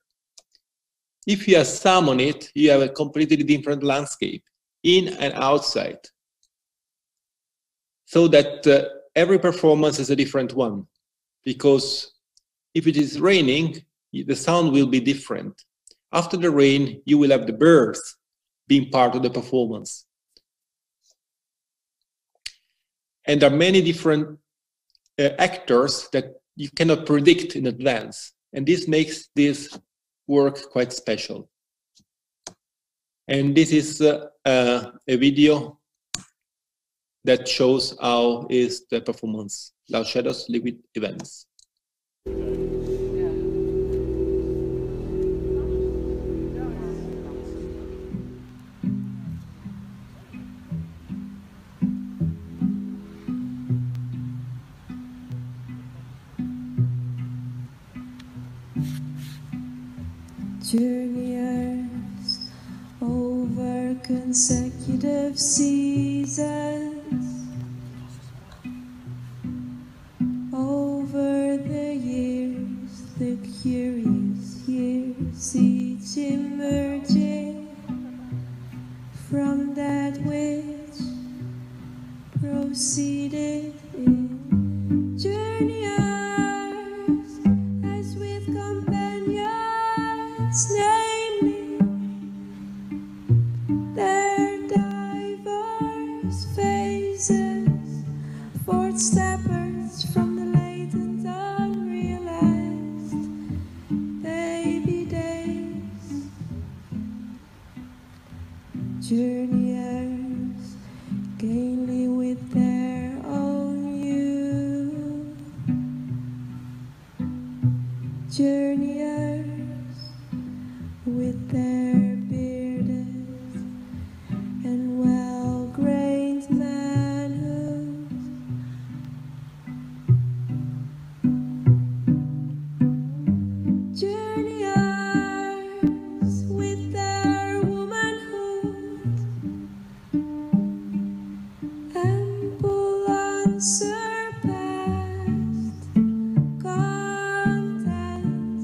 If you summon it, you have a completely different landscape, in and outside. So that every performance is a different one, because if it is raining, the sound will be different. After the rain, you will have the birds being part of the performance. And there are many different actors that you cannot predict in advance. And this makes this work quite special. And this is a video that shows how is the performance, Loud Shadows Liquid Events. Journeyers over consecutive seasons, over the years, the curious years, each emerging from that which proceeded in. Journeyers as with companions, namely their diverse phases, forth steppers from the latent unrealized baby days. Journeyers gainly with their own youth. Journeyers with their bearded and well-grained manhood, unsurpassed content,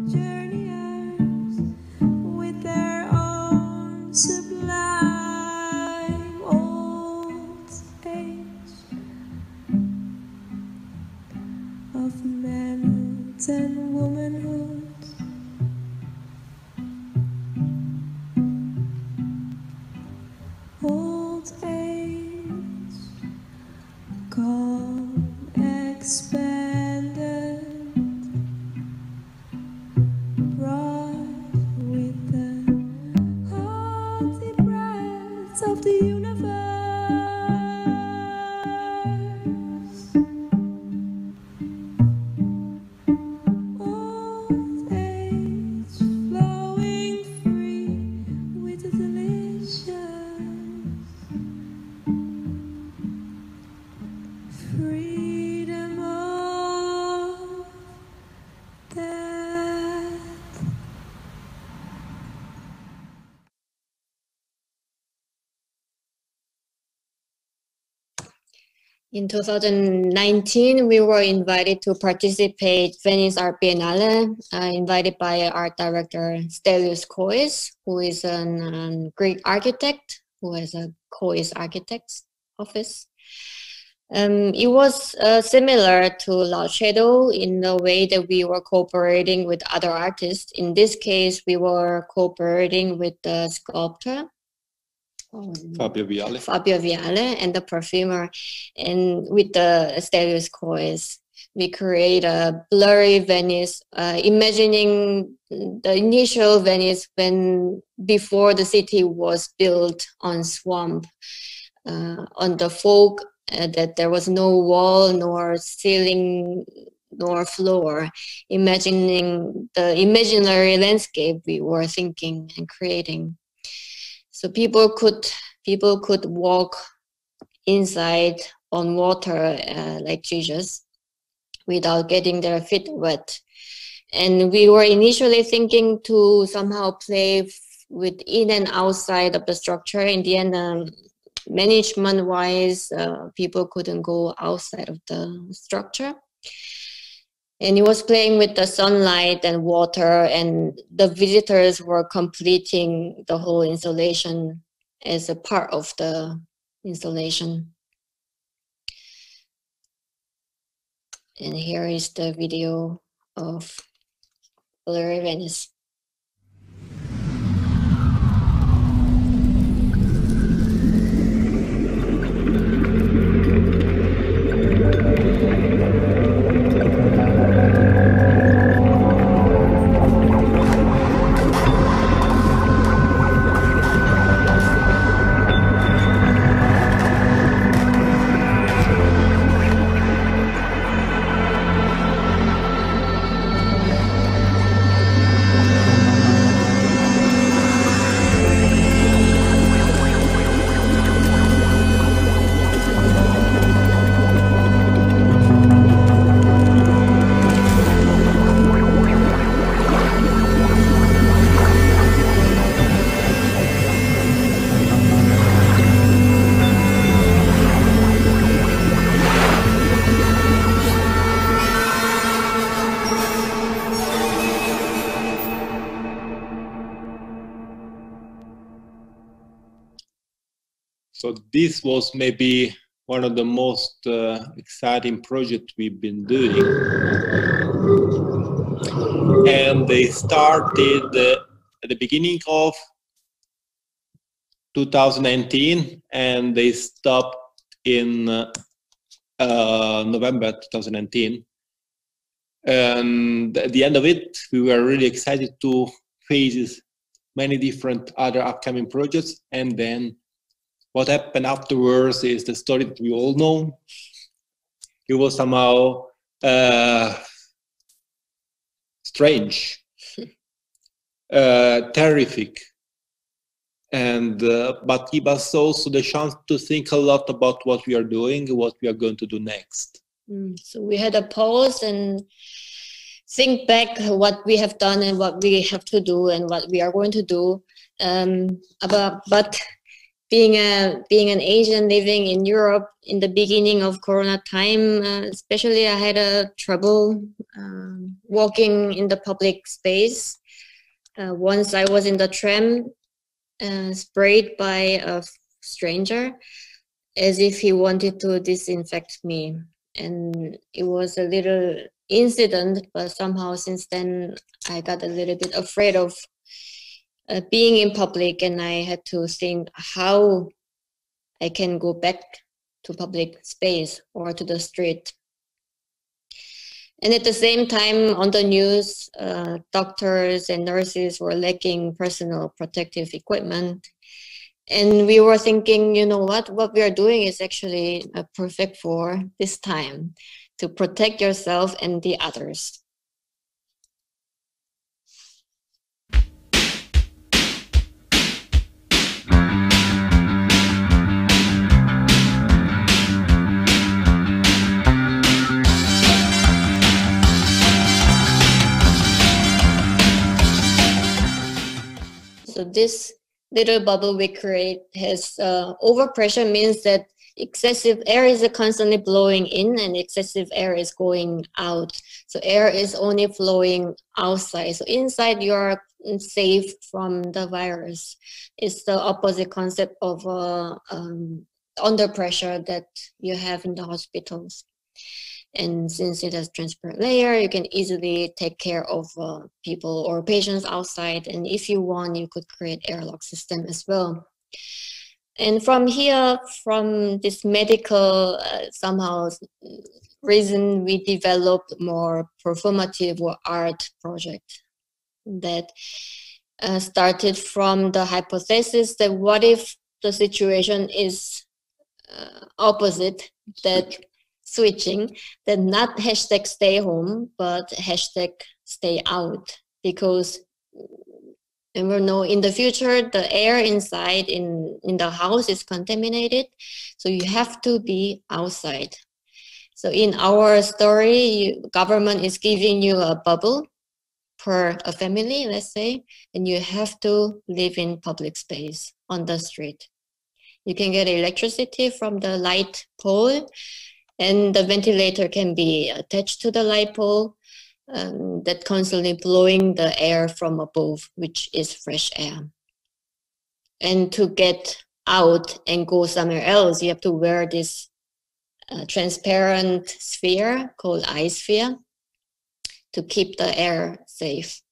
journeyers with their own sublime old age of manhood and womanhood. Old age, calm, expanded, brought with the hearty breaths of the universe. Old age, flowing free with the delicious. Freedom of death. In 2019, we were invited to participate Venice Art Biennale, invited by art director Stelios Kois, who is a Greek architect, who has a Kois Architects office. It was similar to Loud Shadow in the way that we were cooperating with other artists. In this case, we were cooperating with the sculptor, Fabio Viale, and the perfumer, and with the Stelios Kois. We create a blurry Venice, imagining the initial Venice before the city was built on swamp, on the fog, that there was no wall, nor ceiling, nor floor, imagining the imaginary landscape we were thinking and creating. So people could walk inside on water like Jesus without getting their feet wet. And we were initially thinking to somehow play with in and outside of the structure. In the end, management-wise, people couldn't go outside of the structure. And he was playing with the sunlight and water, and the visitors were completing the whole installation as a part of the installation. And here is the video of Blurry Venice. So this was maybe one of the most exciting projects we've been doing. And they started at the beginning of 2019, and they stopped in November 2019. And at the end of it, we were really excited to face many different other upcoming projects. And then what happened afterwards is the story that we all know. It was somehow strange, terrific, and but give us also the chance to think a lot about what we are doing, what we are going to do next. So we had a pause and think back what we have done and what we have to do and what we are going to do. But being an Asian living in Europe in the beginning of Corona time, especially I had a trouble walking in the public space. Once I was in the tram, sprayed by a stranger as if he wanted to disinfect me. And it was a little incident, but somehow since then I got a little bit afraid of being in public, and I had to think how I can go back to public space or to the street. And at the same time, on the news, doctors and nurses were lacking personal protective equipment. And we were thinking, you know what we are doing is actually perfect for this time, to protect yourself and the others. So this little bubble we create has overpressure, means that excessive air is constantly blowing in and excessive air is going out. So air is only flowing outside. So inside you are safe from the virus. It's the opposite concept of under pressure that you have in the hospitals. And since it has transparent layer, you can easily take care of people or patients outside. And if you want, you could create airlock system as well. And from here, from this medical somehow reason, we developed more performative or art project that started from the hypothesis that what if the situation is opposite, that switching, that not hashtag stay home, but hashtag stay out, because we know in the future the air inside in the house is contaminated, so you have to be outside. So in our story, government is giving you a bubble per a family, let's say, and you have to live in public space on the street. You can get electricity from the light pole, and the ventilator can be attached to the light pole that constantly blowing the air from above, which is fresh air. And to get out and go somewhere else, you have to wear this transparent sphere called eye sphere to keep the air safe.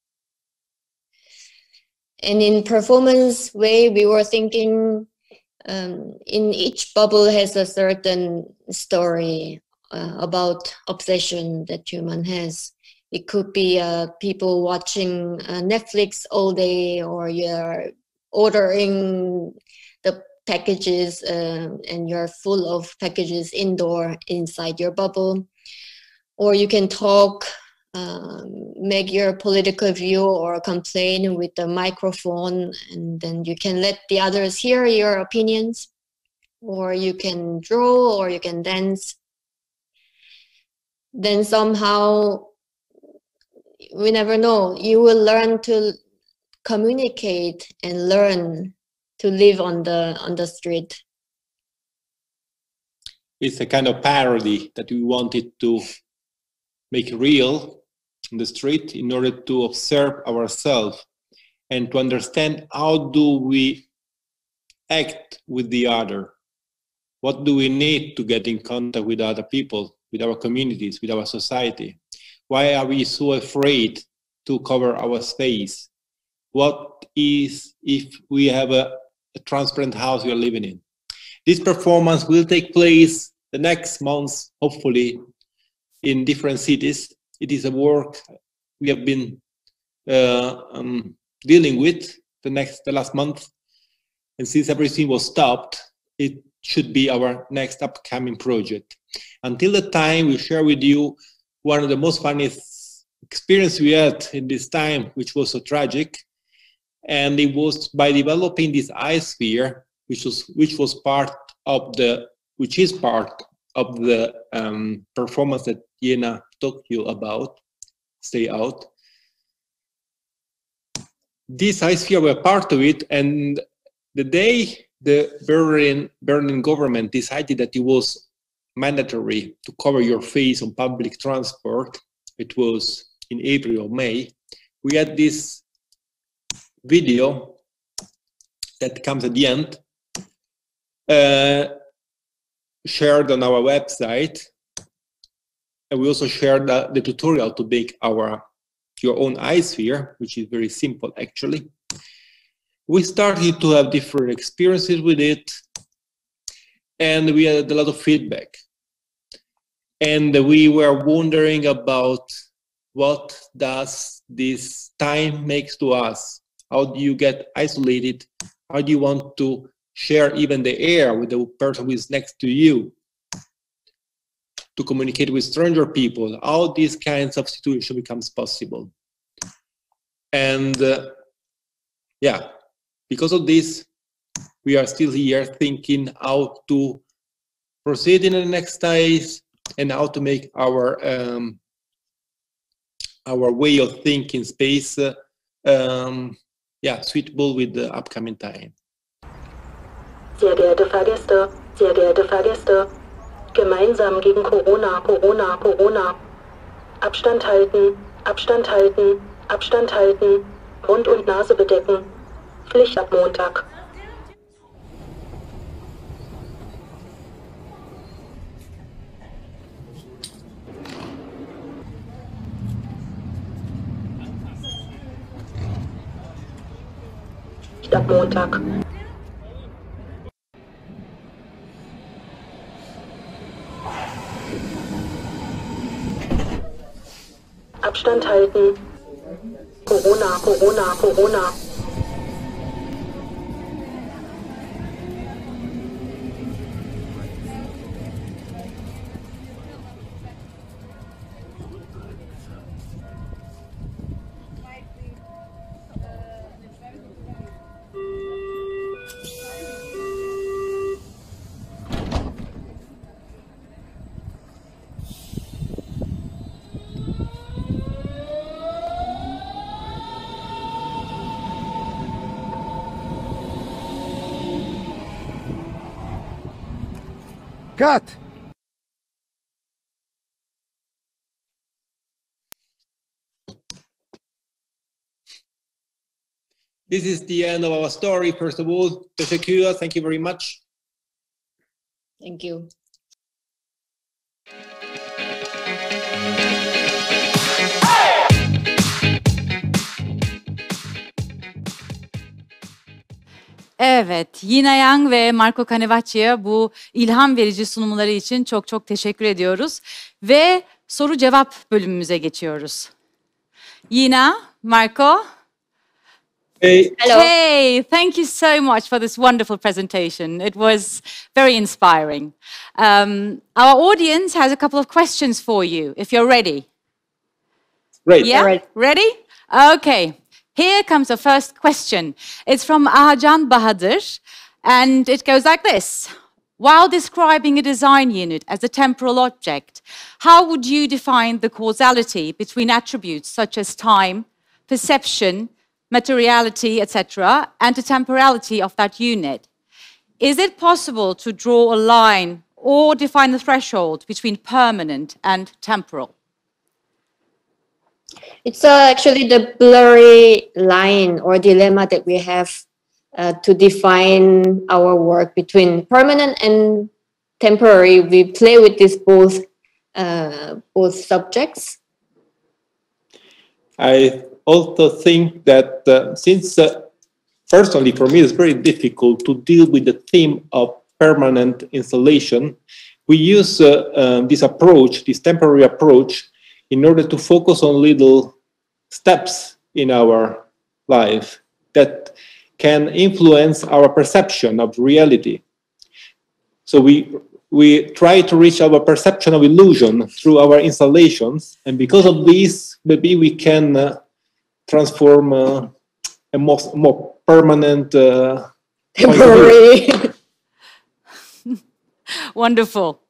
And in performance way, we were thinking in each bubble has a certain story about obsession that human has. It could be people watching Netflix all day, or you're ordering the packages and you're full of packages indoor inside your bubble. Or you can talk, make your political view or complain with the microphone, and then you can let the others hear your opinions. Or you can draw, or you can dance. Then somehow, we never know, you will learn to communicate and learn to live on the street. It's a kind of parody that we wanted to make real in the street in order to observe ourselves and to understand how do we act with the other. What do we need to get in contact with other people, with our communities, with our society? Why are we so afraid to cover our space? What is if we have a transparent house we are living in? This performance will take place the next months, hopefully, in different cities. It is a work we have been dealing with the last month. And since everything was stopped, it should be our next upcoming project. Until the time, we share with you one of the most funniest experiences we had in this time, which was so tragic. And it was by developing this eye sphere, which is part of the performance that Jena talked to you about, Stay Out. This eye sphere were part of it, and the day the Berlin government decided that it was mandatory to cover your face on public transport, it was in April or May, we had this video that comes at the end, shared on our website, and we also shared the tutorial to make your own eye sphere, which is very simple actually. We started to have different experiences with it, and we had a lot of feedback. And we were wondering about what does this time makes to us? How do you get isolated? How do you want to share even the air with the person who is next to you? To communicate with stranger people, how these kinds of situations becomes possible. And yeah, because of this, we are still here thinking how to proceed in the next stage and how to make our way of thinking space suitable with the upcoming time. Sehr geehrte Fahrgäste, sehr geehrte Fahrgäste, gemeinsam gegen Corona, Corona, Corona. Abstand halten, Abstand halten, Abstand halten, Mund und Nase bedecken. Pflicht ab Montag. Pflicht ab Montag. Abstand halten. Corona, Corona, Corona. Cut! This is the end of our story. First of all, teşekkür, thank you very much. Thank you. Evet, Yina Yang ve Marco Canavaccia'ya bu ilham verici sunumları için çok çok teşekkür ediyoruz. Ve soru cevap bölümümüze geçiyoruz. Yina, Marco. Hey. Hello. Hey, thank you so much for this wonderful presentation. It was very inspiring. Our audience has a couple of questions for you, if you're ready. Great. Yeah, Right. ready? Okay. Here comes the first question. It's from Ahacan Bahadır, and it goes like this. While describing a design unit as a temporal object, how would you define the causality between attributes such as time, perception, materiality, etc., and the temporality of that unit? Is it possible to draw a line or define a threshold between permanent and temporal? It's actually the blurry line or dilemma that we have to define our work between permanent and temporary. We play with these both subjects. I also think that since personally for me it's very difficult to deal with the theme of permanent installation, we use this approach, this temporary approach, in order to focus on little steps in our life that can influence our perception of reality. So we try to reach our perception of illusion through our installations, and because of this, maybe we can transform a more permanent Temporary. Wonderful.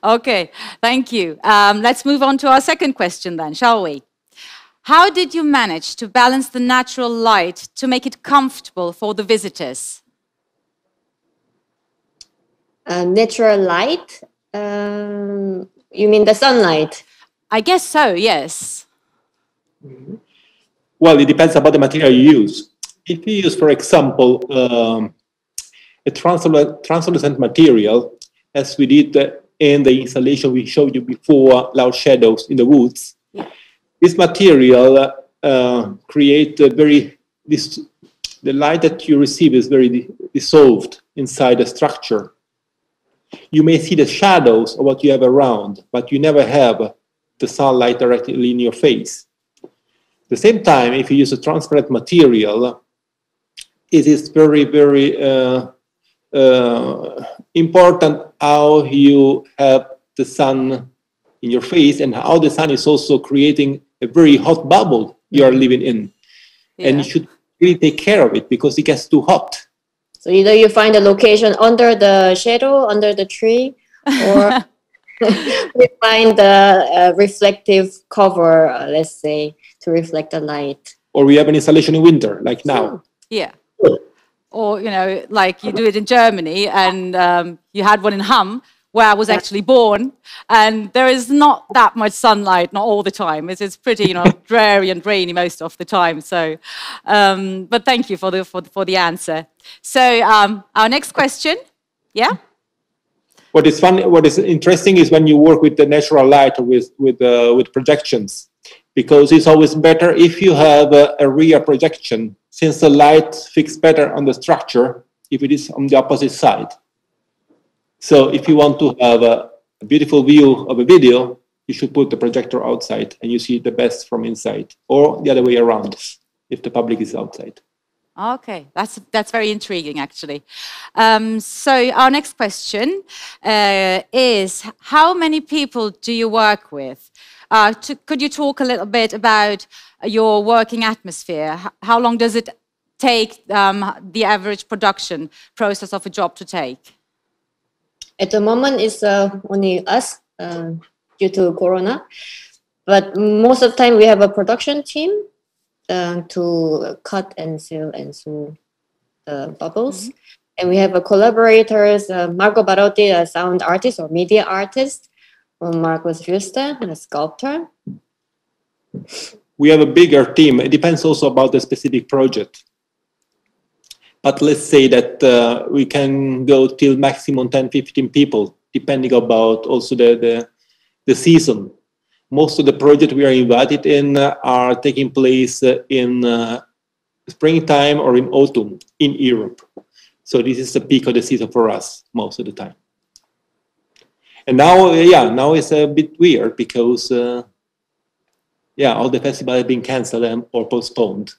Okay, thank you. Let's move on to our second question then, shall we? How did you manage to balance the natural light to make it comfortable for the visitors? Natural light. You mean the sunlight? I guess so, yes. Well, it depends about the material you use. If you use, for example, a translucent material, as we did in the installation we showed you before, Loud Shadows in the Woods, this material create the light that you receive is very dissolved inside the structure. You may see the shadows of what you have around, but you never have the sunlight directly in your face. At the same time, if you use a transparent material, it is very, very important how you have the sun in your face and how the sun is also creating a very hot bubble you are living in. Yeah. And you should really take care of it because it gets too hot. So either you find a location under the shadow, under the tree, or we find the reflective cover, let's say, to reflect the light. Or we have an installation in winter, like now. Yeah. Or, you know, like you do it in Germany, and you had one in Hamm, where I was actually born, and there is not that much sunlight, not all the time. It's pretty, you know, dreary and rainy most of the time. So, but thank you for the answer. So, our next question, yeah. What is fun, what is interesting is when you work with the natural light with projections, because it's always better if you have a rear projection, since the light fits better on the structure if it is on the opposite side. So if you want to have a beautiful view of a video, you should put the projector outside and you see the best from inside, or the other way around if the public is outside. Okay, that's very intriguing, actually. So our next question is, how many people do you work with? Could you talk a little bit about your working atmosphere? How long does it take the average production process of a job to take? At the moment, it's only us due to Corona. But most of the time, we have a production team to cut and seal and sew the bubbles. Mm-hmm. And we have collaborators, Marco Barotti, a sound artist or media artist, or Marcos Juste, a sculptor. We have a bigger team. It depends also about the specific project. But let's say that we can go till maximum 10, 15 people, depending about also the season. Most of the projects we are invited in are taking place in springtime or in autumn in Europe. So this is the peak of the season for us most of the time. And now, now it's a bit weird because, all the festivals have been canceled or postponed.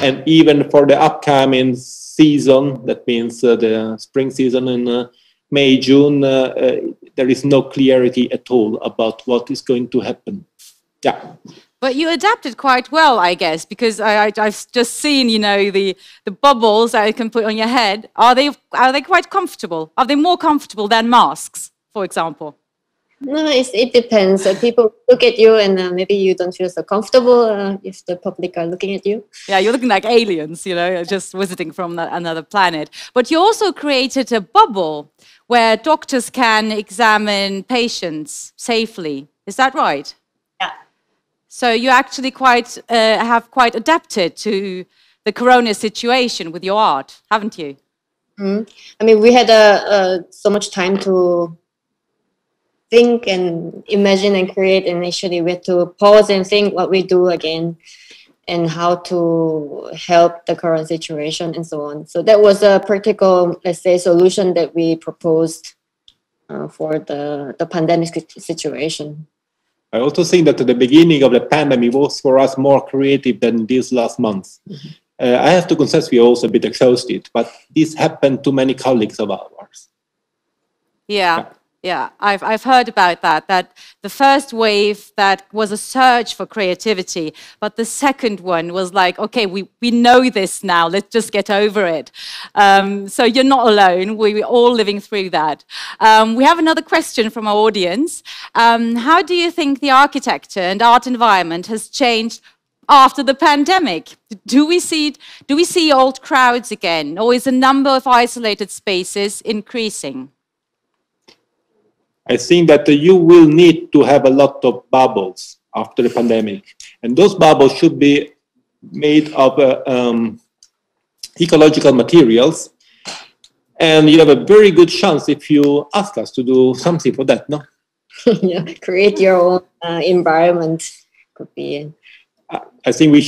And even for the upcoming season, that means the spring season in May, June, there is no clarity at all about what is going to happen. Yeah. But you adapted quite well, I guess, because I've just seen, you know, the bubbles that you can put on your head. Are they quite comfortable? Are they more comfortable than masks, for example? No, it depends. People look at you and maybe you don't feel so comfortable if the public are looking at you. Yeah, you're looking like aliens, you know, just visiting from another planet. But you also created a bubble where doctors can examine patients safely. Is that right? Yeah. So you actually have quite adapted to the corona situation with your art, haven't you? Mm-hmm. I mean, we had so much time to think and imagine and create, and actually we had to pause and think what we do again and how to help the current situation and so on. So that was a practical, let's say, solution that we proposed for the pandemic situation. I also think that at the beginning of the pandemic was for us more creative than these last months. Mm-hmm. I have to confess we are also a bit exhausted, but this happened to many colleagues of ours. Yeah, I've heard about that the first wave that was a surge for creativity, but the second one was like, okay, we know this now, let's just get over it. So you're not alone, we're all living through that. We have another question from our audience. How do you think the architecture and art environment has changed after the pandemic? Do we see old crowds again, or is the number of isolated spaces increasing? I think that you will need to have a lot of bubbles after the pandemic. And those bubbles should be made of ecological materials. And you have a very good chance if you ask us to do something for that, no? Yeah, create your own environment could be. I think we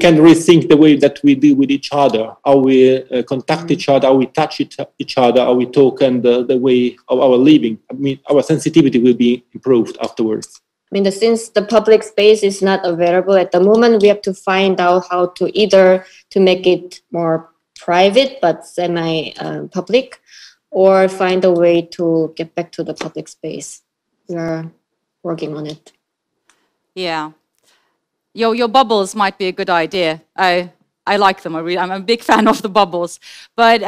can rethink the way that we deal with each other, how we contact each other, how we touch each other, how we talk, and the way of our living. I mean, our sensitivity will be improved afterwards. I mean, since the public space is not available at the moment, we have to find out how to either to make it more private but semi-public, or find a way to get back to the public space. We are working on it. Yeah. Your bubbles might be a good idea. I like them. I'm a big fan of the bubbles. But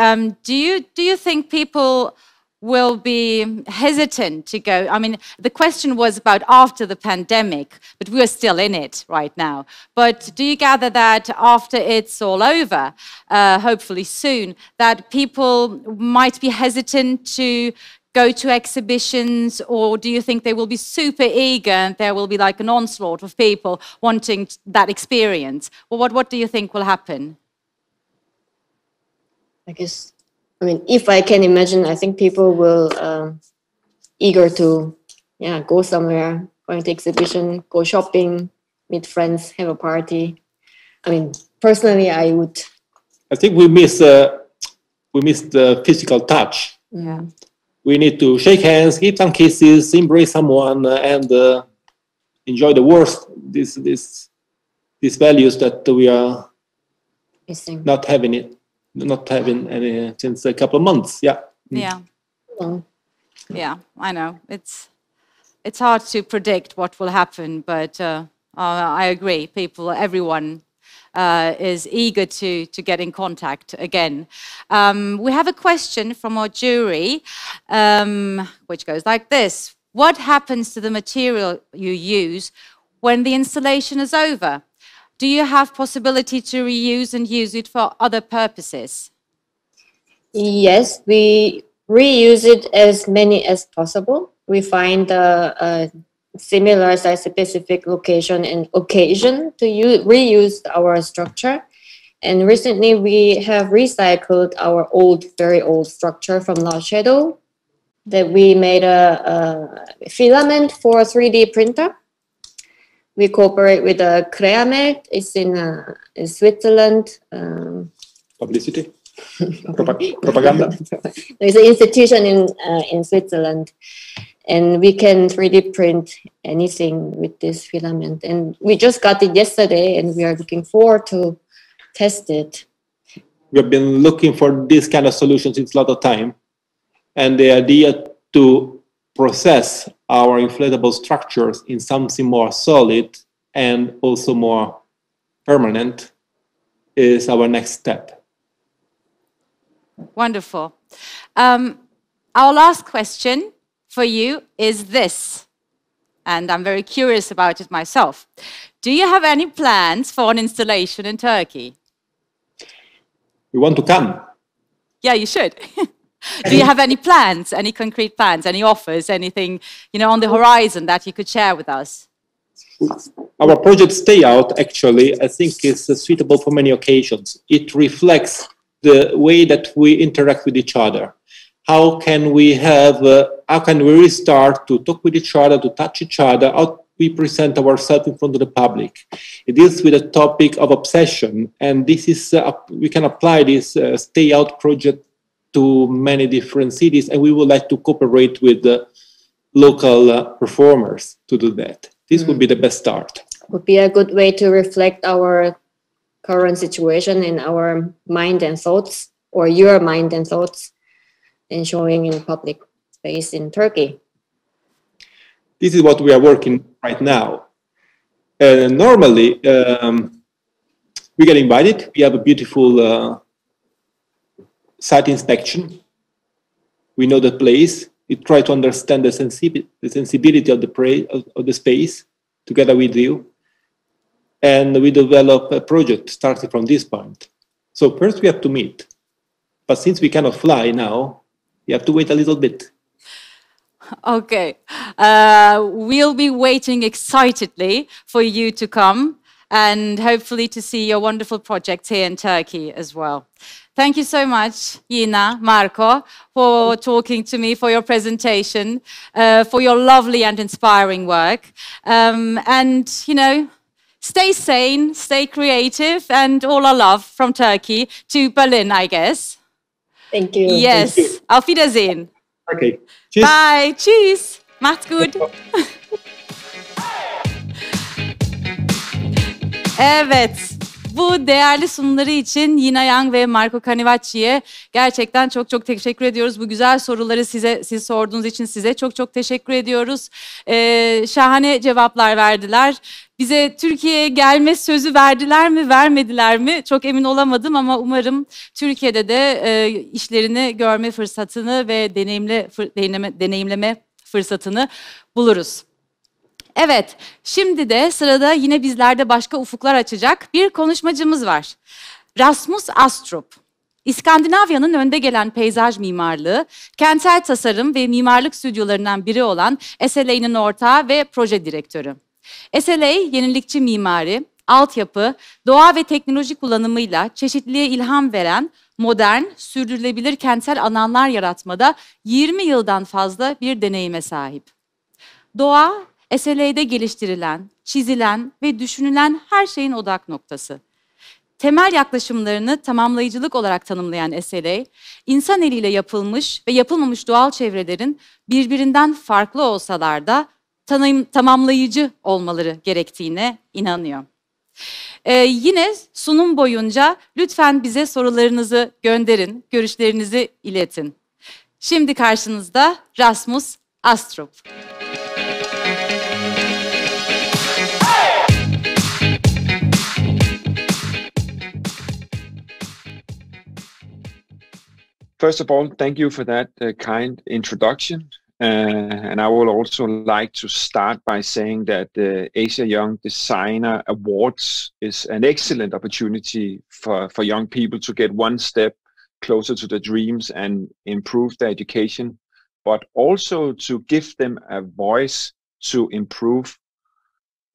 do you think people will be hesitant to go? I mean, the question was about after the pandemic, but we are still in it right now. But do you gather that after it's all over, hopefully soon, that people might be hesitant to go to exhibitions, or do you think they will be super eager and there will be like an onslaught of people wanting that experience? Well, what do you think will happen? I guess, I mean, if I can imagine, I think people will eager to go somewhere, going to exhibition, go shopping, meet friends, have a party. I mean, personally, I would. I think we miss the physical touch. Yeah. We need to shake hands, give some kisses, embrace someone, and enjoy the worst. These values that we are not having any since a couple of months. Yeah. Yeah. Yeah, I know. It's hard to predict what will happen, but I agree. Everyone is eager to get in contact again. We have a question from our jury, which goes like this. What happens to the material you use when the installation is over? Do you have possibility to reuse and use it for other purposes? Yes, we reuse it as many as possible. We find a similar site-specific location and occasion to reuse our structure. And recently we have recycled our very old structure from Lost Shadow that we made a filament for a 3D printer. We cooperate with Creamet. It's in Switzerland. Publicity? Propaganda? There's an institution in Switzerland. And we can 3D print anything with this filament. And we just got it yesterday, and we are looking forward to test it. We have been looking for this kind of solution since a lot of time. And the idea to process our inflatable structures in something more solid and also more permanent is our next step. Wonderful. Our last question for you is this, and I'm very curious about it myself. Do you have any plans for an installation in Turkey? We want to come. Yeah, you should. Do you have any plans, any concrete plans, any offers, anything, on the horizon that you could share with us? Our project Stay Out, actually, I think is suitable for many occasions. It reflects the way that we interact with each other. How can we restart to talk with each other, to touch each other, how we present ourselves in front of the public? It deals with a topic of obsession, and this is we can apply this Stay Out project to many different cities, and we would like to cooperate with the local performers to do that. This would be the best start. Would be a good way to reflect our current situation in our mind and thoughts, or your mind and thoughts, and showing in public space in Turkey. This is what we are working right now. Normally, we get invited. We have a beautiful site inspection. We know the place. We try to understand the sensibility of the space together with you. And we develop a project starting from this point. So first we have to meet. But since we cannot fly now, you have to wait a little bit. Okay. We'll be waiting excitedly for you to come and hopefully to see your wonderful project here in Turkey as well. Thank you so much, Yina, Marco, for talking to me, for your presentation, for your lovely and inspiring work. And, you know, stay sane, stay creative, and all our love from Turkey to Berlin, I guess. Thank you. Yes. Thank you. Auf Wiedersehen. Okay. Cheers. Bye. Tschüss. Macht's gut. Evet. Bu değerli sunumları için Yina Yang ve Marco Canivacci'ye gerçekten çok çok teşekkür ediyoruz. Bu güzel soruları siz sorduğunuz için size çok çok teşekkür ediyoruz. Şahane cevaplar verdiler. Bize Türkiye'ye gelme sözü verdiler mi, vermediler mi? Çok emin olamadım ama umarım Türkiye'de de işlerini görme fırsatını ve deneyimleme fırsatını buluruz. Evet, şimdi de sırada yine bizlerde başka ufuklar açacak bir konuşmacımız var. Rasmus Astrup. İskandinavya'nın önde gelen peyzaj mimarlığı, kentsel tasarım ve mimarlık stüdyolarından biri olan SLA'nın ortağı ve proje direktörü. SLA, yenilikçi mimari, altyapı, doğa ve teknoloji kullanımıyla çeşitliliğe ilham veren, modern, sürdürülebilir kentsel alanlar yaratmada 20 yıldan fazla bir deneyime sahip. Doğa, SLA'de geliştirilen, çizilen ve düşünülen her şeyin odak noktası. Temel yaklaşımlarını tamamlayıcılık olarak tanımlayan SLA, insan eliyle yapılmış ve yapılmamış doğal çevrelerin birbirinden farklı olsalar da tamamlayıcı olmaları gerektiğine inanıyor. Yine sunum boyunca lütfen bize sorularınızı gönderin, görüşlerinizi iletin. Şimdi karşınızda Rasmus Astrup. First of all, thank you for that kind introduction. And I would also like to start by saying that the Asia Young Designer Awards is an excellent opportunity for young people to get one step closer to their dreams and improve their education, but also to give them a voice to improve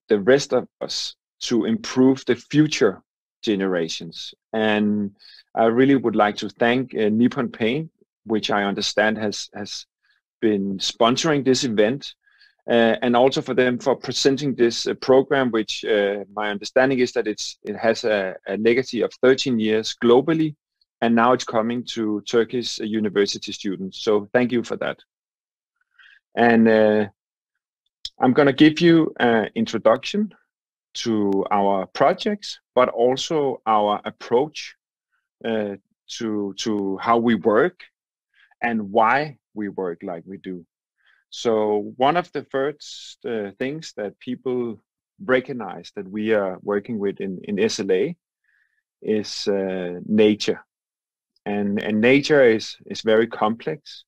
the rest of us, to improve the future generations. And I really would like to thank Nippon Paint, which I understand has been sponsoring this event, and also for them for presenting this program, which my understanding is that it has a legacy of 13 years globally, and now it's coming to Turkish university students. So thank you for that. And I'm going to give you an introduction to our projects, but also our approach to how we work and why we work like we do. So one of the first things that people recognize that we are working with in SLA is nature. And nature is very complex.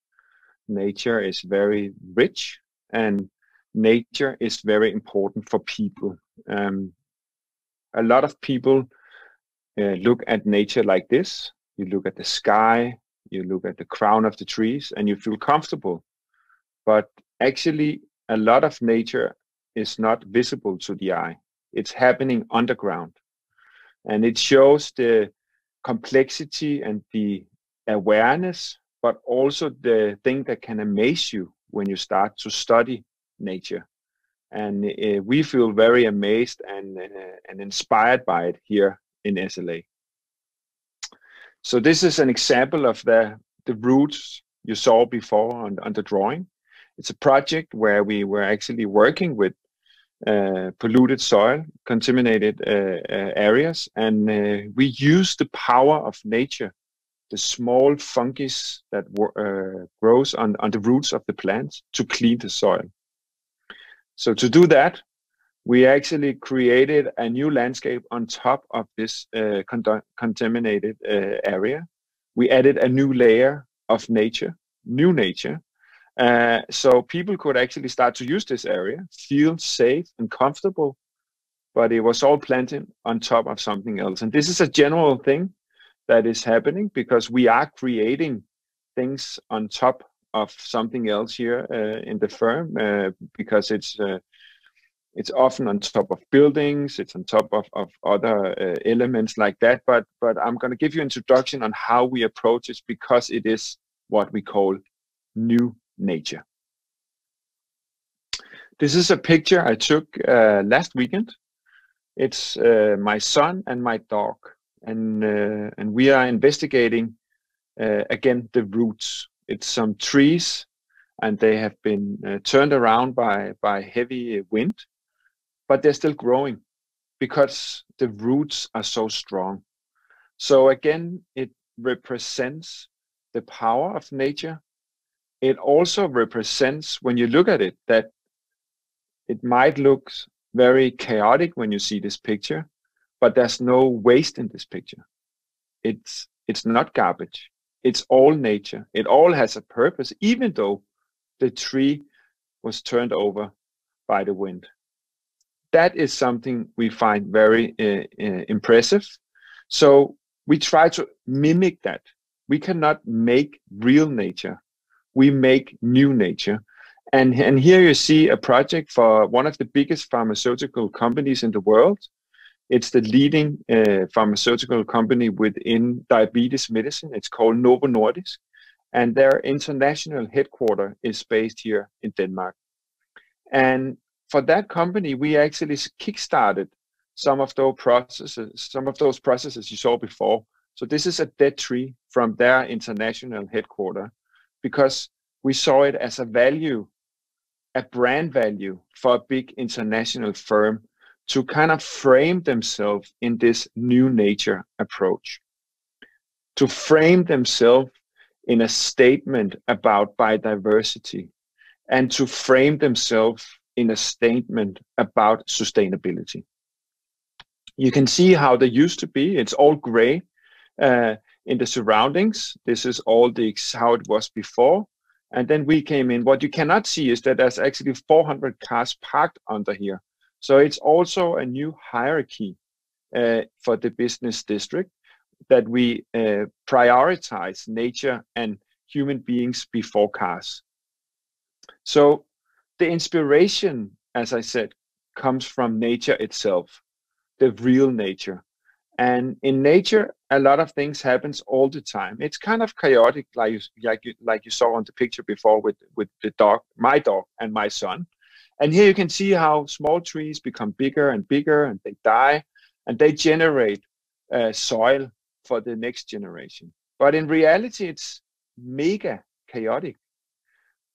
Nature is very rich, and nature is very important for people. A lot of people look at nature like this. You look at the sky, you look at the crown of the trees, and you feel comfortable. But actually, a lot of nature is not visible to the eye. It's happening underground. And it shows the complexity and the awareness, but also the thing that can amaze you when you start to study nature. And we feel very amazed and inspired by it here in SLA. So this is an example of the roots you saw before on the drawing. It's a project where we were actually working with polluted soil, contaminated areas, and we use the power of nature, the small fungus that grows on the roots of the plants, to clean the soil. So to do that, we actually created a new landscape on top of this contaminated area. We added a new layer of nature, new nature, so people could actually start to use this area, feel safe and comfortable, but it was all planted on top of something else. And this is a general thing that is happening because we are creating things on top of something else here in the firm because it's often on top of buildings, it's on top of other elements like that. But I'm going to give you an introduction on how we approach it because it is what we call new nature. This is a picture I took last weekend. It's my son and my dog, and we are investigating again the roots. It's some trees, and they have been turned around by heavy wind, but they're still growing because the roots are so strong. So again, it represents the power of nature. It also represents, when you look at it, that it might look very chaotic when you see this picture, but there's no waste in this picture. It's not garbage. It's all nature. It all has a purpose, even though the tree was turned over by the wind. That is something we find very impressive. So we try to mimic that. We cannot make real nature. We make new nature. And here you see a project for one of the biggest pharmaceutical companies in the world. It's the leading pharmaceutical company within diabetes medicine. It's called Novo Nordisk. And their international headquarters is based here in Denmark. And for that company, we actually kickstarted some of those processes you saw before. So this is a dead tree from their international headquarters because we saw it as a value, a brand value for a big international firm to kind of frame themselves in this new nature approach, to frame themselves in a statement about biodiversity, and to frame themselves in a statement about sustainability. You can see how they used to be. It's all gray in the surroundings. This is all how it was before. And then we came in. What you cannot see is that there's actually 400 cars parked under here. So it's also a new hierarchy for the business district, that we prioritize nature and human beings before cars. So the inspiration, as I said, comes from nature itself, the real nature. And in nature, a lot of things happens all the time. It's kind of chaotic, like you saw on the picture before with the dog, my dog and my son. And here you can see how small trees become bigger and bigger, and they die, and they generate soil for the next generation. But in reality, it's mega chaotic.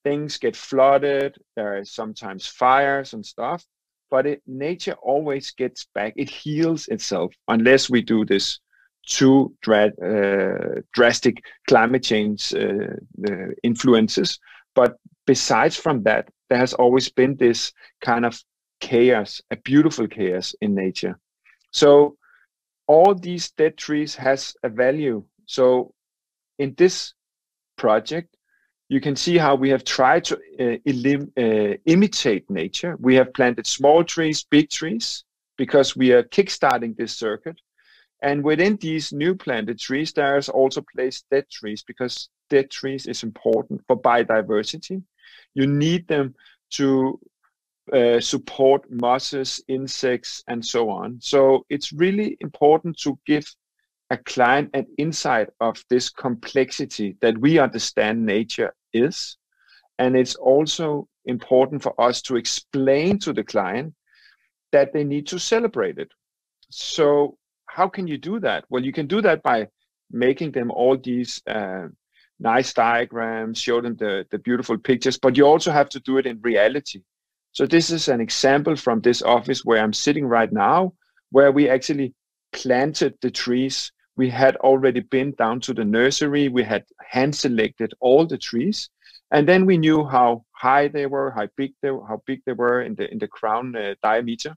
Things get flooded, there are sometimes fires and stuff, but nature always gets back. It heals itself, unless we do this too drastic climate change influences. But besides from that, there has always been this kind of chaos, a beautiful chaos in nature. So all these dead trees has a value. So in this project, you can see how we have tried to imitate nature. We have planted small trees, big trees, because we are kickstarting this circuit. And within these new planted trees, there is also placed dead trees, because dead trees is important for biodiversity. You need them to support mosses, insects, and so on. So it's really important to give a client an insight of this complexity that we understand nature is. And it's also important for us to explain to the client that they need to celebrate it. So how can you do that? Well, you can do that by making them all these nice diagrams, show them the beautiful pictures, but you also have to do it in reality. So this is an example from this office where I'm sitting right now, where we actually planted the trees. We had already been down to the nursery. We had hand selected all the trees, and then we knew how high they were, how big they were in the crown diameter.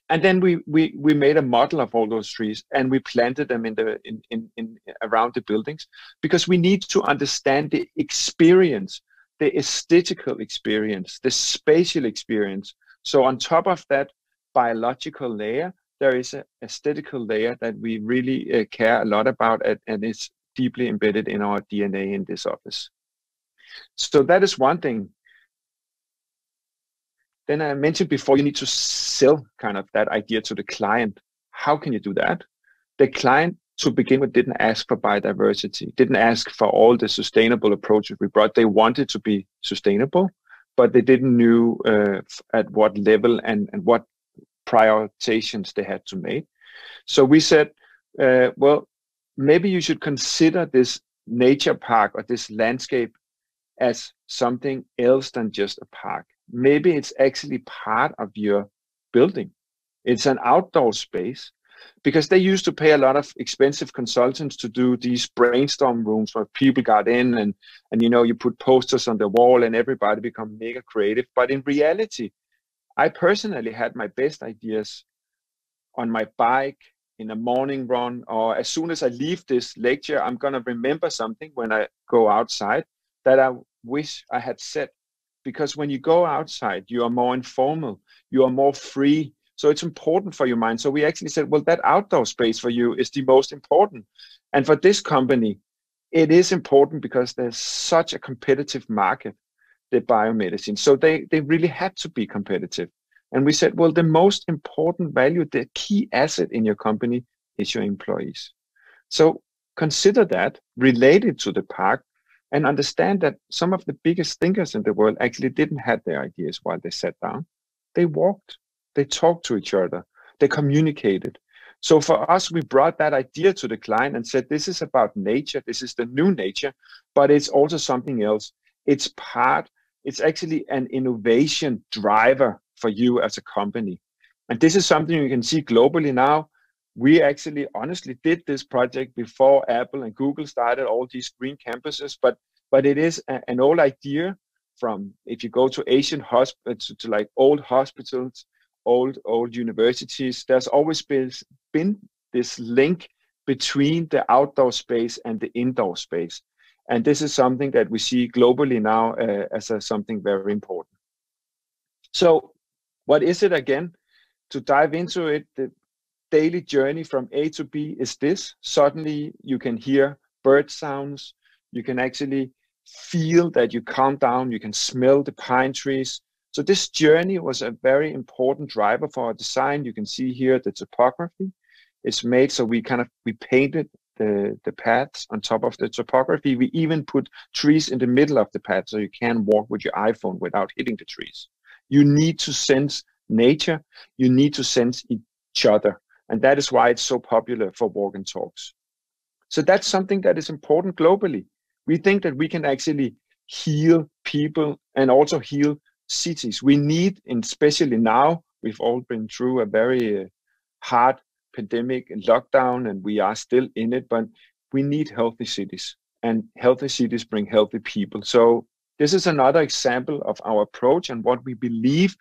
And then we made a model of all those trees, and we planted them in around the buildings, because we need to understand the experience, the aesthetical experience, the spatial experience. So on top of that biological layer, there is an aesthetical layer that we really care a lot about, and it's deeply embedded in our DNA in this office. So that is one thing. Then I mentioned before, you need to sell kind of that idea to the client. How can you do that? The client, to begin with, didn't ask for biodiversity, didn't ask for all the sustainable approaches we brought. They wanted to be sustainable, but they didn't know at what level and what prioritizations they had to make. So we said, well, maybe you should consider this nature park or this landscape as something else than just a park. Maybe it's actually part of your building. It's an outdoor space, because they used to pay a lot of expensive consultants to do these brainstorm rooms where people got in and you know, you put posters on the wall and everybody become mega creative. But in reality, I personally had my best ideas on my bike, in a morning run, or as soon as I leave this lecture, I'm going to remember something when I go outside that I wish I had said. Because when you go outside, you are more informal, you are more free. So it's important for your mind. So we actually said, well, that outdoor space for you is the most important. And for this company, it is important because there's such a competitive market, the biomedicine. So they really had to be competitive. And we said, well, the most important value, the key asset in your company is your employees. So consider that related to the park, and understand that some of the biggest thinkers in the world actually didn't have their ideas while they sat down. They walked, they talked to each other, they communicated. So for us, we brought that idea to the client and said, this is about nature, this is the new nature, but it's also something else. It's actually an innovation driver for you as a company. And this is something you can see globally now. We actually honestly did this project before Apple and Google started all these green campuses, but it is an old idea from, if you go to Asian hospitals, to like old hospitals, old universities, there's always been this link between the outdoor space and the indoor space. And this is something that we see globally now as something very important. So what is it again? To dive into it, the daily journey from A to B is this. Suddenly you can hear bird sounds. You can actually feel that you calm down. You can smell the pine trees. So this journey was a very important driver for our design. You can see here the topography is made. So we painted the paths on top of the topography. We even put trees in the middle of the path so you can walk with your iPhone without hitting the trees. You need to sense nature. You need to sense each other. And that is why it's so popular for walk and talks. So that's something that is important globally. We think that we can actually heal people and also heal cities. We need, and especially now, we've all been through a very hard pandemic and lockdown, and we are still in it, but we need healthy cities, and healthy cities bring healthy people. So this is another example of our approach and what we believe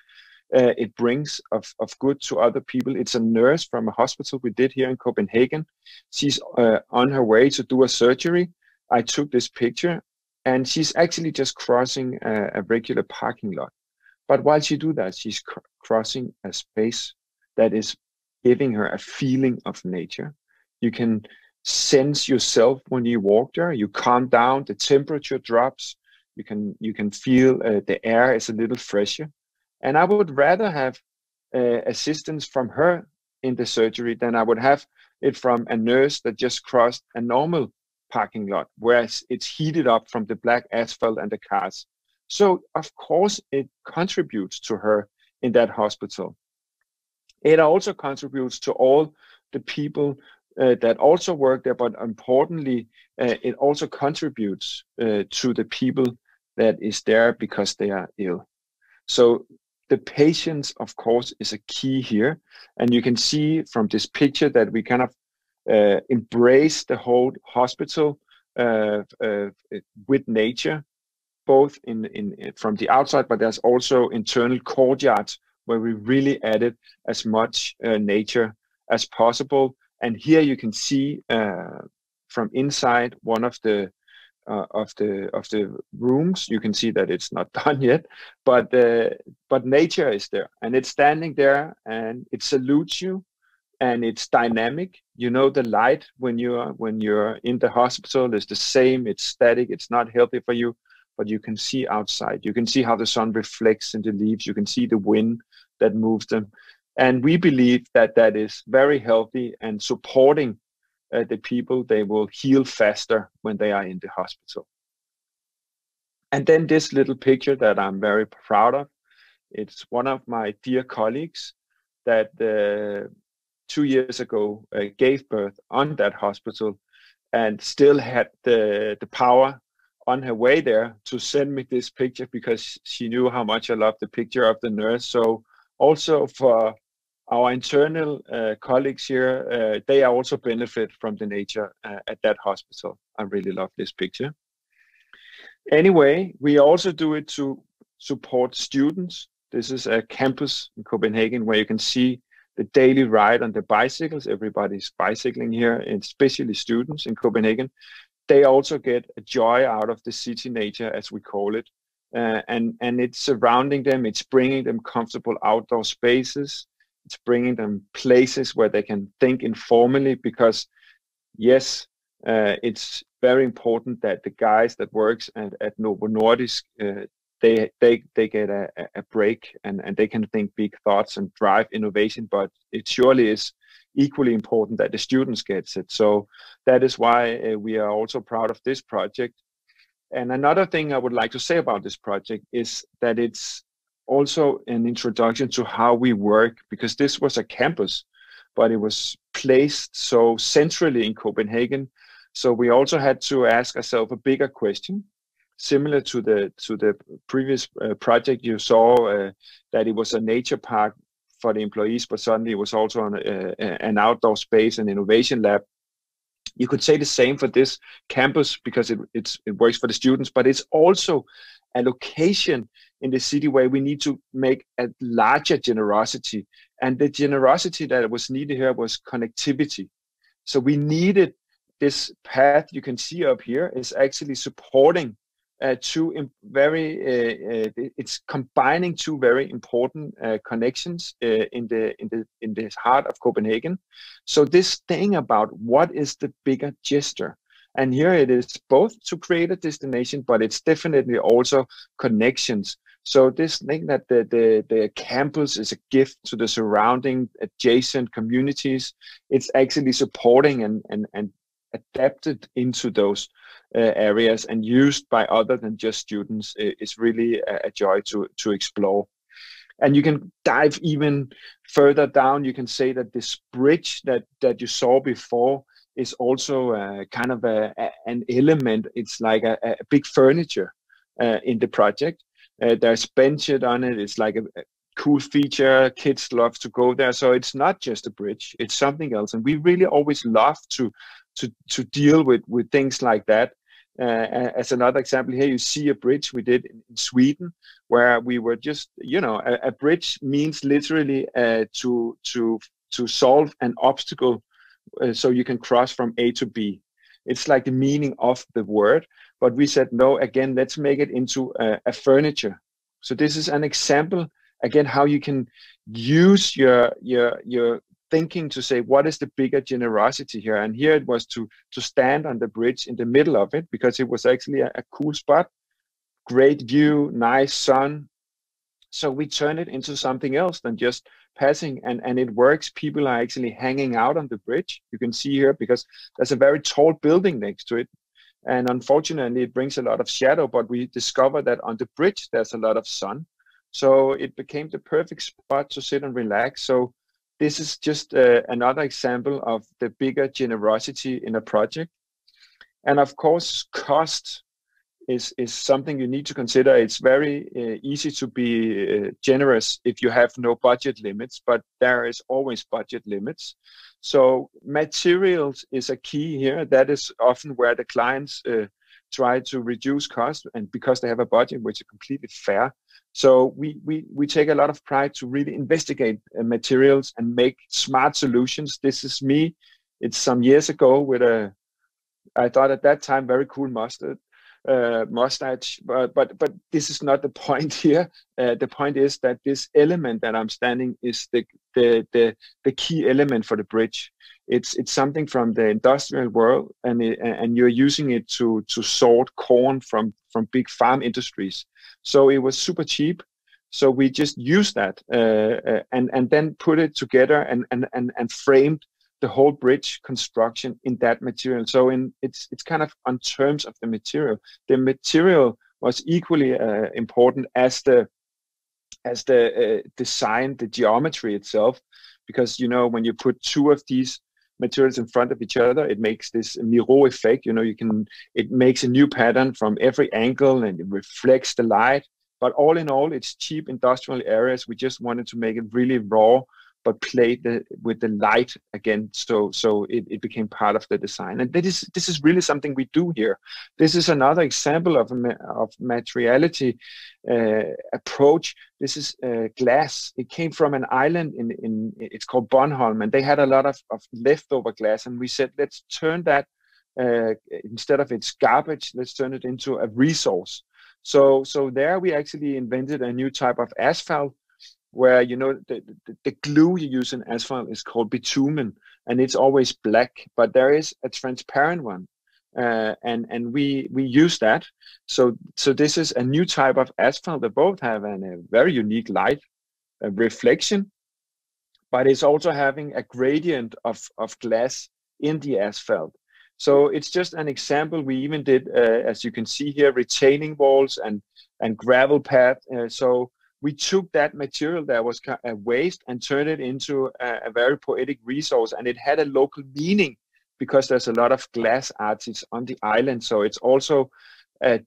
it brings of good to other people. It's a nurse from a hospital we did here in Copenhagen. She's on her way to do a surgery. I took this picture, and she's actually just crossing a regular parking lot. But while she do that, she's crossing a space that is giving her a feeling of nature. You can sense yourself when you walk there. You calm down, the temperature drops. You can feel the air is a little fresher. And I would rather have assistance from her in the surgery than I would have it from a nurse that just crossed a normal parking lot, where it's heated up from the black asphalt and the cars. So of course it contributes to her in that hospital. It also contributes to all the people that also work there, but importantly, it also contributes to the people that is there because they are ill. So the patients, of course, is a key here. And you can see from this picture that we kind of embrace the whole hospital with nature, both from the outside, but there's also internal courtyards where we really added as much nature as possible. And here you can see from inside one of the rooms, you can see that it's not done yet, but nature is there, and it's standing there, and it salutes you, and it's dynamic. You know, the light when you're in the hospital is the same. It's static. It's not healthy for you. but you can see outside. You can see how the sun reflects in the leaves. You can see the wind that moves them. And we believe that that is very healthy and supporting the people. They will heal faster when they are in the hospital. And then this little picture that I'm very proud of, it's one of my dear colleagues that 2 years ago gave birth on that hospital and still had the power on her way there to send me this picture because she knew how much I love the picture of the nurse. So also for our internal colleagues here, they also benefit from the nature at that hospital. I really love this picture. Anyway, we also do it to support students. This is a campus in Copenhagen where you can see the daily ride on the bicycles. Everybody's bicycling here, and especially students in Copenhagen. They also get a joy out of the city nature, as we call it. And it's surrounding them. It's bringing them comfortable outdoor spaces. It's bringing them places where they can think informally because, yes, it's very important that the guys that works at Novo Nordisk, they get a break and they can think big thoughts and drive innovation, but it surely is equally important that the students gets it. So that is why we are also proud of this project. And another thing I would like to say about this project is that it's also an introduction to how we work, because this was a campus, but it was placed so centrally in Copenhagen. So we also had to ask ourselves a bigger question, similar to the previous project you saw, that it was a nature park for the employees, but suddenly it was also an outdoor space and innovation lab. You could say the same for this campus because it works for the students, but it's also a location in the city where we need to make a larger generosity. And the generosity that was needed here was connectivity. So we needed this path you can see up here is actually supporting it's combining two very important connections in the heart of Copenhagen. So this thing about what is the bigger gesture, and here it is both to create a destination, but it's definitely also connections. So this thing that the campus is a gift to the surrounding adjacent communities, it's actually supporting and adapted into those areas and used by other than just students is really a joy to explore. And you can dive even further down. You can say that this bridge that you saw before is also kind of an element. It's like a big furniture in the project. There's benches on it. It's like a cool feature. Kids love to go there. So it's not just a bridge, it's something else. And we really always love to deal with things like that. As another example, here you see a bridge we did in Sweden, where we were just, a bridge means literally to solve an obstacle so you can cross from A to B. It's like the meaning of the word, but we said, no, again, let's make it into a furniture. So this is an example, again, how you can use your thinking to say, what is the bigger generosity here? And here it was to stand on the bridge in the middle of it, because it was actually a cool spot, great view, nice sun. So we turn it into something else than just passing, and it works. People are actually hanging out on the bridge. You can see here, because there's a very tall building next to it. And unfortunately, it brings a lot of shadow, but we discovered that on the bridge, there's a lot of sun. So it became the perfect spot to sit and relax. So this is just another example of the bigger generosity in a project. And of course, cost is something you need to consider. It's very easy to be generous if you have no budget limits, but there is always budget limits. So materials is a key here. That is often where the clients try to reduce cost, and because they have a budget, which is completely fair. So we take a lot of pride to really investigate materials and make smart solutions. This is me. It's some years ago with I thought at that time, very cool mustache, but this is not the point here. The point is that this element that I'm standing is the the key element for the bridge. It's something from the industrial world, and you're using it to sort corn from big farm industries. So it was super cheap. So we just used that and then put it together and framed the whole bridge construction in that material. So it's kind of on terms of the material. The material was equally important as the design, the geometry itself, because when you put two of these materials in front of each other, it makes this mirror effect. It makes a new pattern from every angle, and it reflects the light. But all in all, it's cheap industrial areas. We just wanted to make it really raw, but play with the light again, so it became part of the design. And this is really something we do here. This is another example of materiality approach. This is glass. It came from an island it's called Bornholm, and they had a lot of leftover glass. And we said, let's turn that instead of it's garbage, let's turn it into a resource. So there we actually invented a new type of asphalt, where the glue you use in asphalt is called bitumen, and it's always black, but there is a transparent one, and we use that. So this is a new type of asphalt that both have a very unique light reflection, but it's also having a gradient of glass in the asphalt. So it's just an example. We even did, as you can see here, retaining walls and gravel path. So we took that material that was a waste and turned it into a very poetic resource, and it had a local meaning because there's a lot of glass artists on the island. So it's also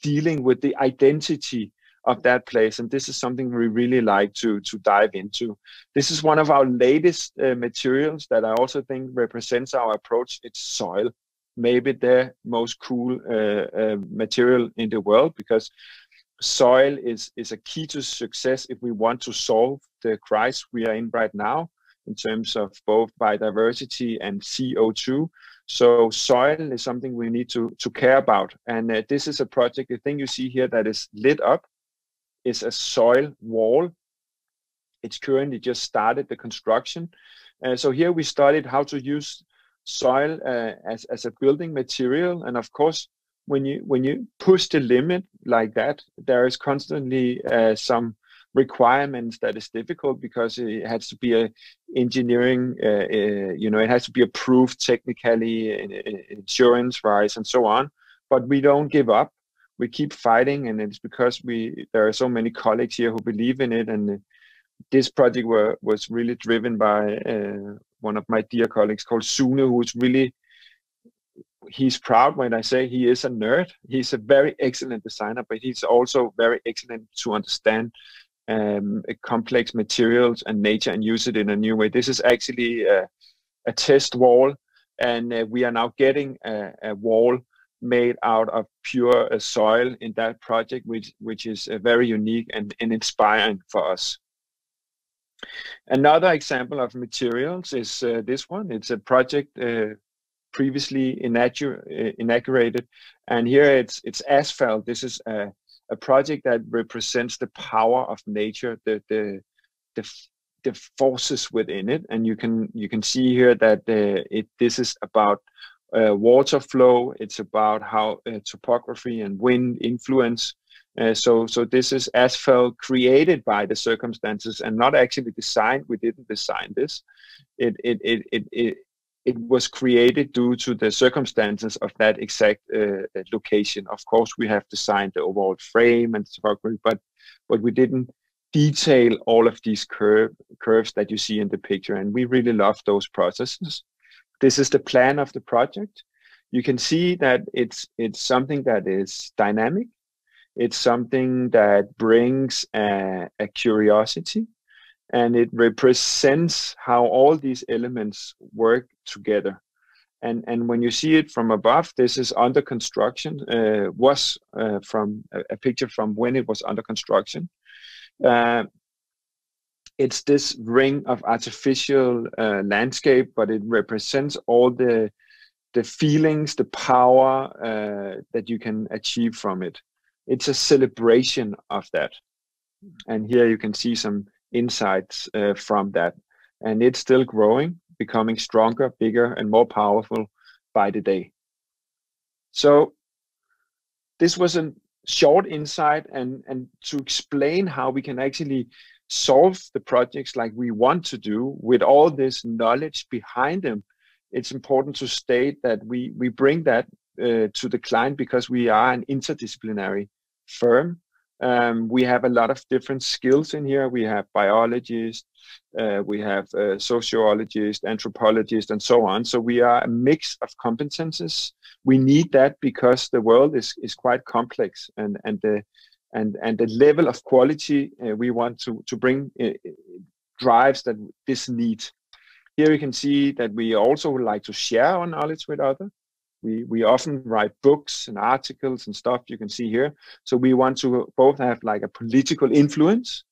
dealing with the identity of that place, and this is something we really like to dive into. This is one of our latest materials that I also think represents our approach. It's soil, maybe the most cool material in the world, because soil is a key to success if we want to solve the crisis we are in right now in terms of both biodiversity and CO2. So soil is something we need to care about. And this is a project, the thing you see here that is lit up is a soil wall. It's currently just started the construction. So here we studied how to use soil as a building material. And of course, when you push the limit like that, there is constantly some requirements that is difficult, because it has to be a engineering, it has to be approved technically, insurance wise, and so on. But we don't give up. We keep fighting, and it's because there are so many colleagues here who believe in it. And this project was really driven by one of my dear colleagues called Sune, who's really, he's proud when I say he is a nerd. He's a very excellent designer, but he's also very excellent to understand complex materials and nature and use it in a new way. This is actually a test wall, and we are now getting a wall made out of pure soil in that project, which is very unique and inspiring for us. Another example of materials is this one. It's a project previously inaugurated, and here it's asphalt. This is a project that represents the power of nature, the forces within it, and you can see here that this is about water flow. It's about how topography and wind influence. So this is asphalt created by the circumstances and not actually designed. We didn't design this. It was created due to the circumstances of that exact location. Of course, we have designed the overall frame and topography, but we didn't detail all of these curves that you see in the picture, and we really love those processes. This is the plan of the project. You can see that it's something that is dynamic. It's something that brings a curiosity, and it represents how all these elements work together. And when you see it from above, this is under construction, was from a picture from when it was under construction. It's this ring of artificial landscape, but it represents all the feelings, the power that you can achieve from it. It's a celebration of that. And here you can see some insights from that. and it's still growing, becoming stronger, bigger, and more powerful by the day. So this was a short insight, and to explain how we can actually solve the projects like we want to do with all this knowledge behind them. It's important to state that we bring that to the client because we are an interdisciplinary firm. We have a lot of different skills in here. We have biologists, we have sociologists, anthropologists, and so on. So we are a mix of competences. We need that because the world is quite complex, and the level of quality we want to bring drives this need. Here you can see that we also would like to share our knowledge with others. We often write books and articles and stuff you can see here. So we want to both have like a political influence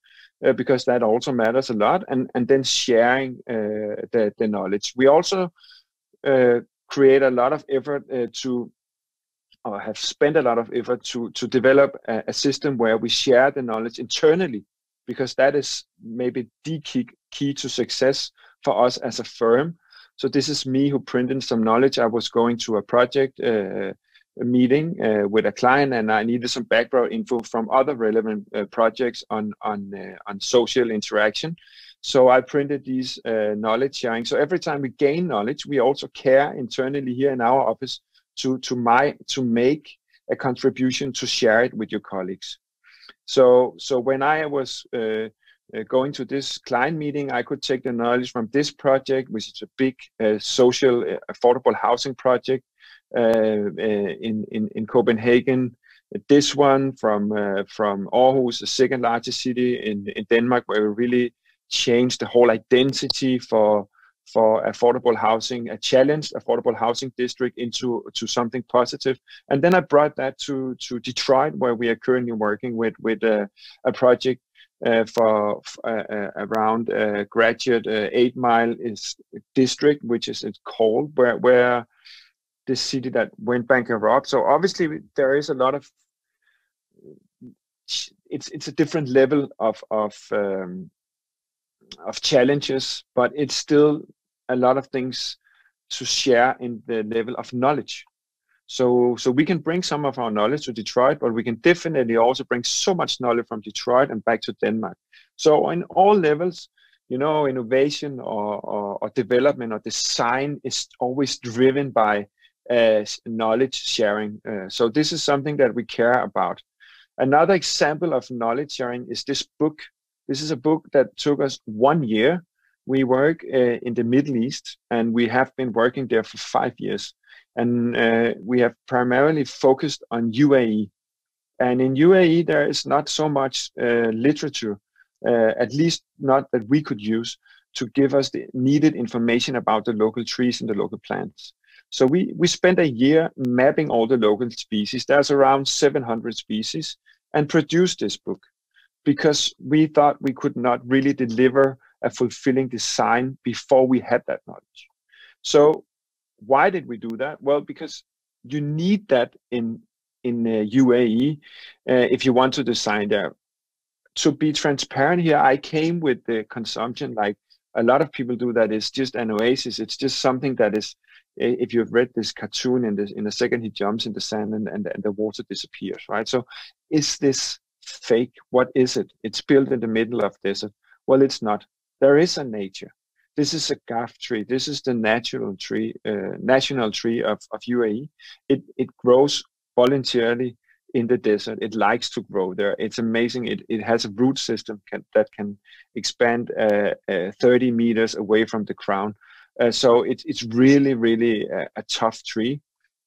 because that also matters a lot, and then sharing the knowledge. We also create a lot of effort or have spent a lot of effort to develop a system where we share the knowledge internally, because that is maybe the key to success for us as a firm. So this is me who printed some knowledge. I was going to a project a meeting with a client, and I needed some background info from other relevant projects on social interaction. So I printed these knowledge sharing. So every time we gain knowledge, we also care internally here in our office to make a contribution to share it with your colleagues. So when I was going to this client meeting, I could take the knowledge from this project, which is a big social affordable housing project in Copenhagen. This one from Aarhus, the second largest city in Denmark, where we really changed the whole identity for affordable housing, a challenged affordable housing district into something positive. And then I brought that to Detroit, where we are currently working with a project for around graduate 8 Mile district, which is it's called, where this city that went bankrupt. So obviously there is a lot of it's a different level of challenges, but it's still a lot of things to share in the level of knowledge. So we can bring some of our knowledge to Detroit, but we can definitely also bring so much knowledge from Detroit and back to Denmark. So in all levels, innovation or development or design is always driven by knowledge sharing. So this is something that we care about. Another example of knowledge sharing is this book. This is a book that took us 1 year. We work in the Middle East, and we have been working there for 5 years. And we have primarily focused on UAE. And in UAE, there is not so much literature, at least not that we could use, to give us the needed information about the local trees and the local plants. So we spent a year mapping all the local species. There's around 700 species, and produced this book, because we thought we could not really deliver a fulfilling design before we had that knowledge. So why did we do that? Well, because you need that in UAE if you want to design there. To be transparent here, I came with the consumption like a lot of people do, that is just an oasis. It's just something that is, if you've read this cartoon, in a second he jumps in the sand and the water disappears, right? So is this fake? What is it? It's built in the middle of desert. Well, it's not. There is a nature. This is a gaff tree. This is the national tree of UAE. It grows voluntarily in the desert. It likes to grow there. It's amazing. It has a root system that can expand 30 meters away from the ground. So it's really, really a tough tree,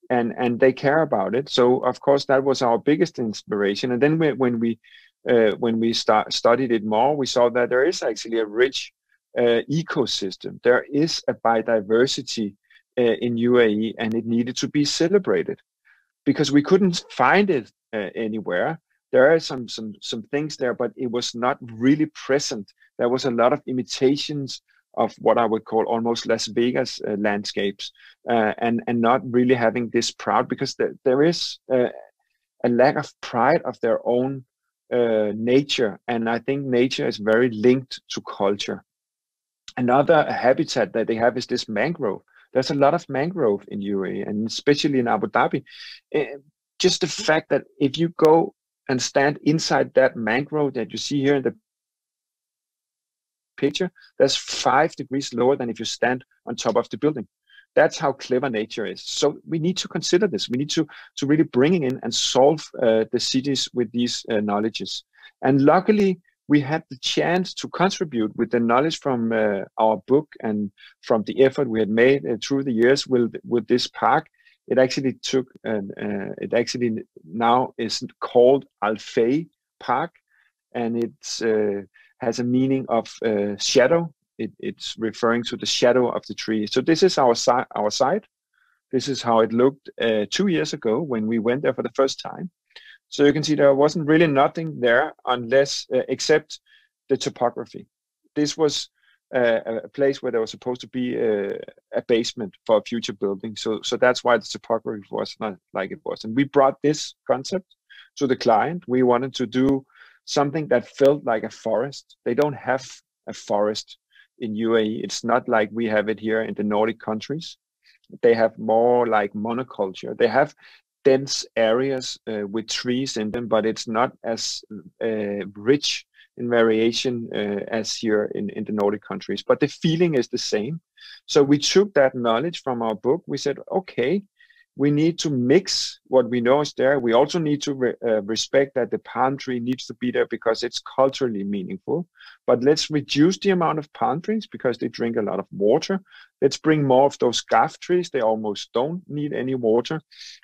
and they care about it. So of course that was our biggest inspiration. And then when we studied it more, we saw that there is actually a rich ecosystem. There is a biodiversity in UAE, and it needed to be celebrated because we couldn't find it anywhere. There are some things there, but it was not really present. There was a lot of imitations of what I would call almost Las Vegas landscapes, and not really having this proud, because there is a lack of pride of their own nature. And I think nature is very linked to culture. Another habitat that they have is this mangrove. There's a lot of mangrove in UAE, and especially in Abu Dhabi. Just the fact that if you go and stand inside that mangrove that you see here in the picture, that's 5 degrees lower than if you stand on top of the building. That's how clever nature is. So we need to consider this. We need to really bring in and solve the cities with these knowledges. And luckily, we had the chance to contribute with the knowledge from our book and from the effort we had made through the years with this park. It actually took, it actually now is called Al-Fay Park, and it has a meaning of shadow. It's referring to the shadow of the tree. So this is our site. This is how it looked 2 years ago when we went there for the first time. So you can see there wasn't really nothing there unless except the topography. This was a place where there was supposed to be a basement for a future building. So that's why the topography was not like it was. And we brought this concept to the client. We wanted to do something that felt like a forest. They don't have a forest in UAE. It's not like we have it here in the Nordic countries. They have more like monoculture. They have dense areas with trees in them, but it's not as rich in variation as here in the Nordic countries. But the feeling is the same. So we took that knowledge from our book. We said, okay, we need to mix what we know is there. We also need to respect that the palm tree needs to be there because it's culturally meaningful. But let's reduce the amount of palm trees because they drink a lot of water. Let's bring more of those gaff trees. They almost don't need any water.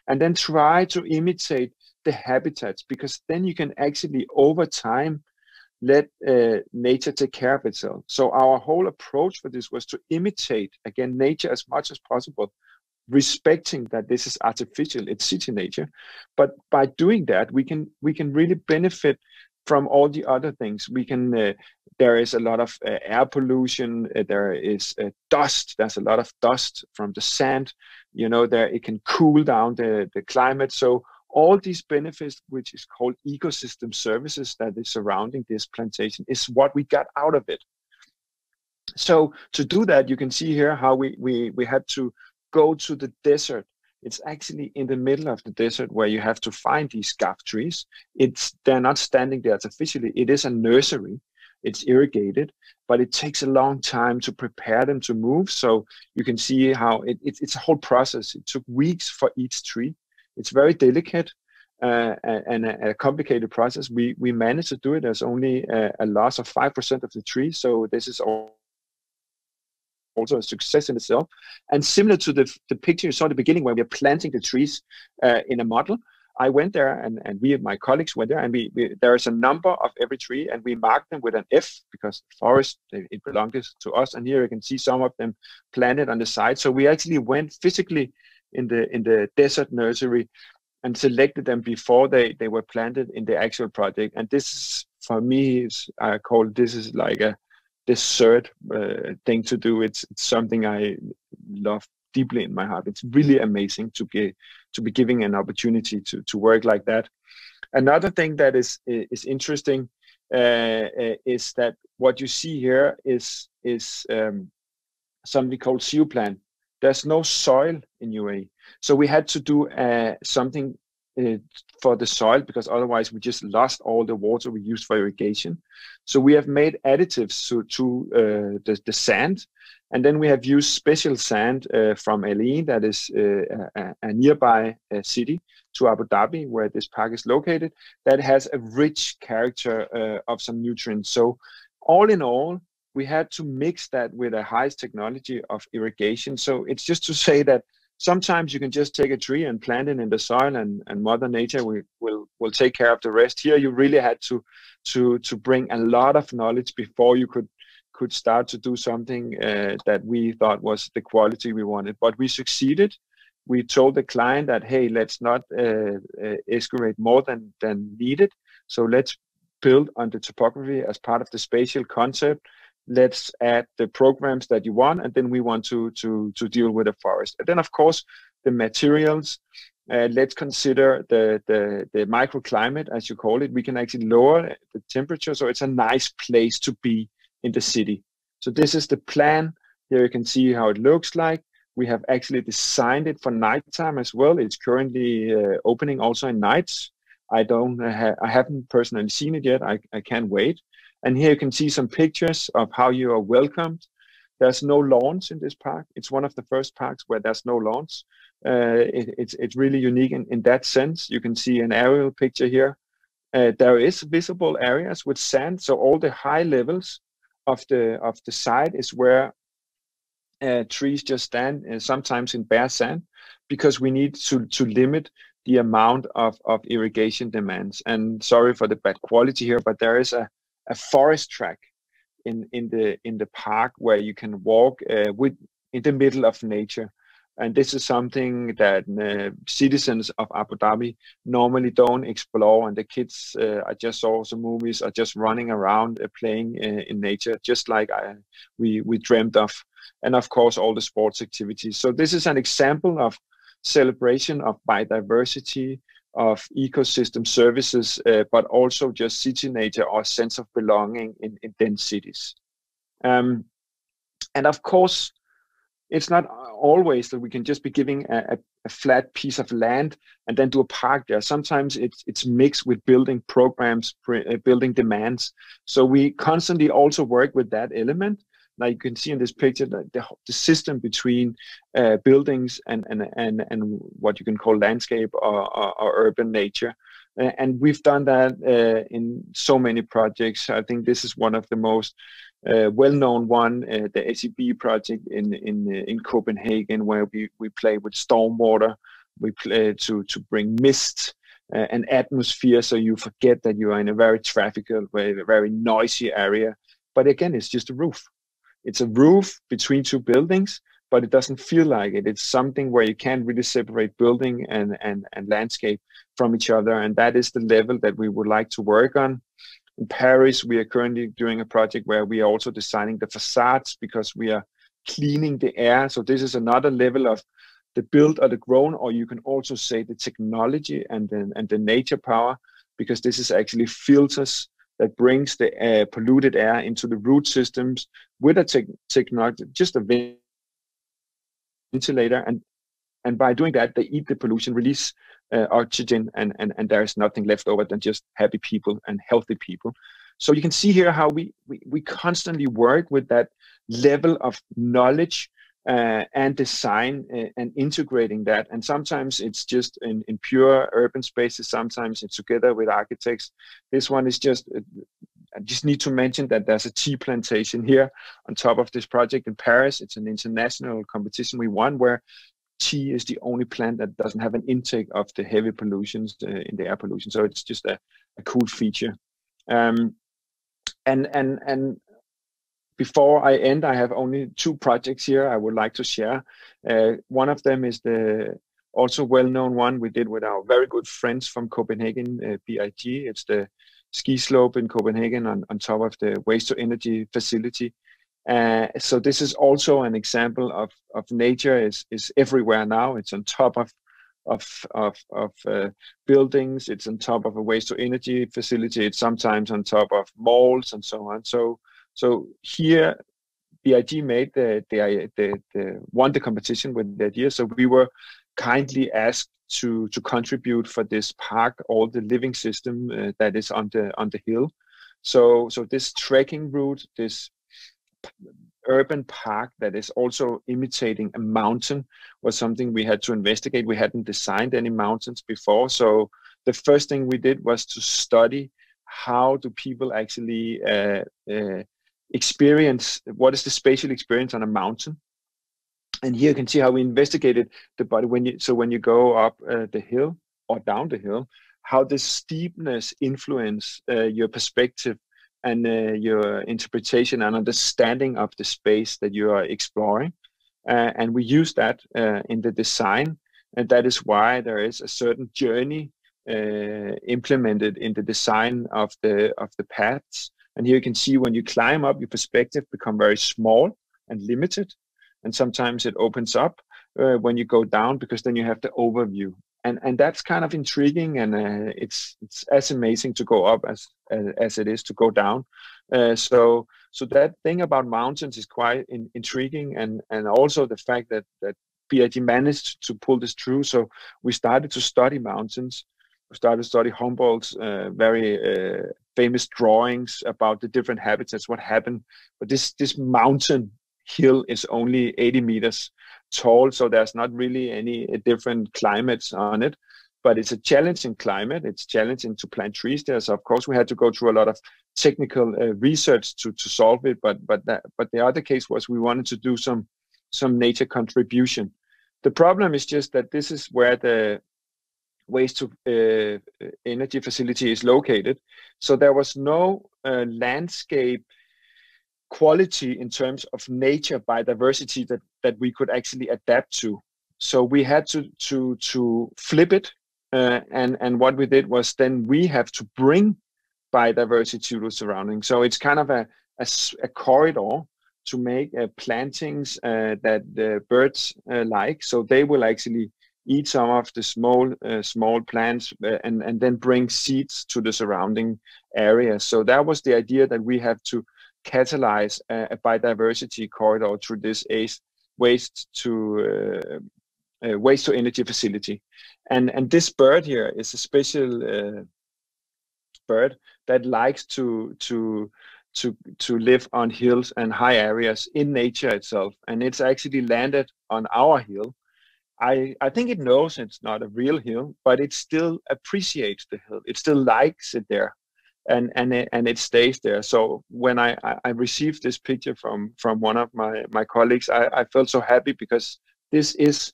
And then try to imitate the habitats, because then you can actually, over time, let nature take care of itself. So our whole approach for this was to imitate, again, nature as much as possible, respecting that this is artificial, it's city nature. But by doing that, we can really benefit from all the other things. We can, there is a lot of air pollution, there is dust, there's a lot of dust from the sand, you know, there it can cool down the climate. So all these benefits, which is called ecosystem services that is surrounding this plantation, is what we got out of it. So to do that, you can see here how we had to go to the desert. It's actually in the middle of the desert where you have to find these gaff trees. They're not standing there artificially. It is a nursery. It's irrigated, but it takes a long time to prepare them to move. So you can see how it's a whole process. It took weeks for each tree. It's very delicate and a complicated process. We managed to do it. There's only a loss of 5% of the trees. So this is also a success in itself. And similar to the picture you saw at the beginning where we are planting the trees in a model, I went there and we and my colleagues went there, and there is a number of every tree, and we marked them with an F because the forest, it belongs to us. And here you can see some of them planted on the side. So we actually went physically in the desert nursery and selected them before they were planted in the actual project. And this is, for me, I call this is like a dessert thing to do. It's something I love deeply in my heart. It's really amazing to be giving an opportunity to work like that. Another thing that is interesting is that what you see here is something called seal plan. There's no soil in UAE, so we had to do something for the soil, because otherwise we just lost all the water we used for irrigation. So we have made additives to the sand, and then we have used special sand from Al-Ain, that is a nearby city to Abu Dhabi, where this park is located, that has a rich character of some nutrients. So all in all, we had to mix that with the highest technology of irrigation. So it's just to say that sometimes you can just take a tree and plant it in the soil, and Mother Nature will take care of the rest. Here you really had to bring a lot of knowledge before you could start to do something that we thought was the quality we wanted. But we succeeded. We told the client that, hey, let's not excavate more than needed. So let's build on the topography as part of the spatial concept. Let's add the programs that you want, and then we want to deal with the forest. And then, of course, the materials. Let's consider the microclimate, as you call it. We can actually lower the temperature, so it's a nice place to be in the city. So this is the plan. Here you can see how it looks like. We have actually designed it for nighttime as well. It's currently opening also in nights. I haven't personally seen it yet. I can't wait. And here you can see some pictures of how you are welcomed. There's no lawns in this park. It's one of the first parks where there's no lawns. It's really unique in that sense. You can see an aerial picture here. There is visible areas with sand, so all the high levels of the side is where trees just stand, sometimes in bare sand, because we need to limit the amount of irrigation demands. And sorry for the bad quality here, but there is a forest track in the park where you can walk in the middle of nature. And this is something that citizens of Abu Dhabi normally don't explore. And the kids, I just saw some movies, are just running around playing in nature, just like we dreamt of. And of course, all the sports activities. So this is an example of celebration of biodiversity, of ecosystem services, but also just city nature or sense of belonging in dense cities. And of course, it's not always that we can just be giving a flat piece of land and then do a park there. Sometimes it's mixed with building programs, building demands. So we constantly also work with that element. Like you can see in this picture, the system between buildings and what you can call landscape or urban nature. And we've done that in so many projects. I think this is one of the most well-known one, the SEB project in Copenhagen, where we play with stormwater. We play to bring mist and atmosphere, so you forget that you are in a very traffical, very noisy area. But again, it's just a roof. It's a roof between two buildings, but it doesn't feel like it. It's something where you can't really separate building and landscape from each other. And that is the level that we would like to work on. In Paris, we are currently doing a project where we are also designing the facades because we are cleaning the air. So this is another level of the built or the grown, or you can also say the technology and the nature power, because this is actually filters that brings the polluted air into the root systems with a technology, just a ventilator. And by doing that, they eat the pollution, release oxygen, and there is nothing left over than just happy people and healthy people. So you can see here how we constantly work with that level of knowledge and design and integrating that. And sometimes it's just in pure urban spaces, sometimes it's together with architects. This one is just, I just need to mention that there's a tea plantation here on top of this project in Paris. It's an international competition we won, where tea is the only plant that doesn't have an intake of the heavy pollutions in the air pollution. So it's just a cool feature. And before I end, I have only 2 projects here I would like to share. One of them is the also well-known one we did with our very good friends from Copenhagen, BIG. It's the ski slope in Copenhagen on top of the waste-to-energy facility. So this is also an example of nature is everywhere now. It's on top of buildings. It's on top of a waste-to-energy facility. It's sometimes on top of malls and so on. So here, BIG made won the competition with the idea. So we were kindly asked to contribute for this park, all the living system that is on the hill. So this trekking route, this urban park that is also imitating a mountain, was something we had to investigate. We hadn't designed any mountains before. So the first thing we did was to study how do people actually experience, what is the spatial experience on a mountain. And here you can see how we investigated the body when you go up the hill or down the hill, how the steepness influence your perspective and your interpretation and understanding of the space that you are exploring. And we use that in the design. And that is why there is a certain journey implemented in the design of the paths. And here you can see when you climb up, your perspective become very small and limited. And sometimes it opens up when you go down, because then you have the overview. And that's kind of intriguing, and it's as amazing to go up as it is to go down. So So that thing about mountains is quite intriguing, and also the fact that PhD managed to pull this through. So we started to study mountains. We started to study Humboldt's very famous drawings about the different habitats, what happened. But this mountain hill is only 80 meters tall, so there's not really any different climates on it. But it's a challenging climate. It's challenging to plant trees there. So of course we had to go through a lot of technical research to solve it. But the other case was we wanted to do some nature contribution. The problem is just that this is where the waste to energy facility is located. So there was no landscape quality in terms of nature biodiversity that we could actually adapt to. So we had to flip it. And what we did was then we have to bring biodiversity to the surroundings. So it's kind of a corridor to make plantings that the birds like. So they will actually eat some of the small plants and then bring seeds to the surrounding area. So that was the idea, that we have to catalyze a biodiversity corridor through this waste to energy facility. And this bird here is a special bird that likes to live on hills and high areas in nature itself. And it's actually landed on our hill. I think it knows it's not a real hill, but it still appreciates the hill. It still likes it there, and it stays there. So when I received this picture from one of my colleagues, I felt so happy, because this is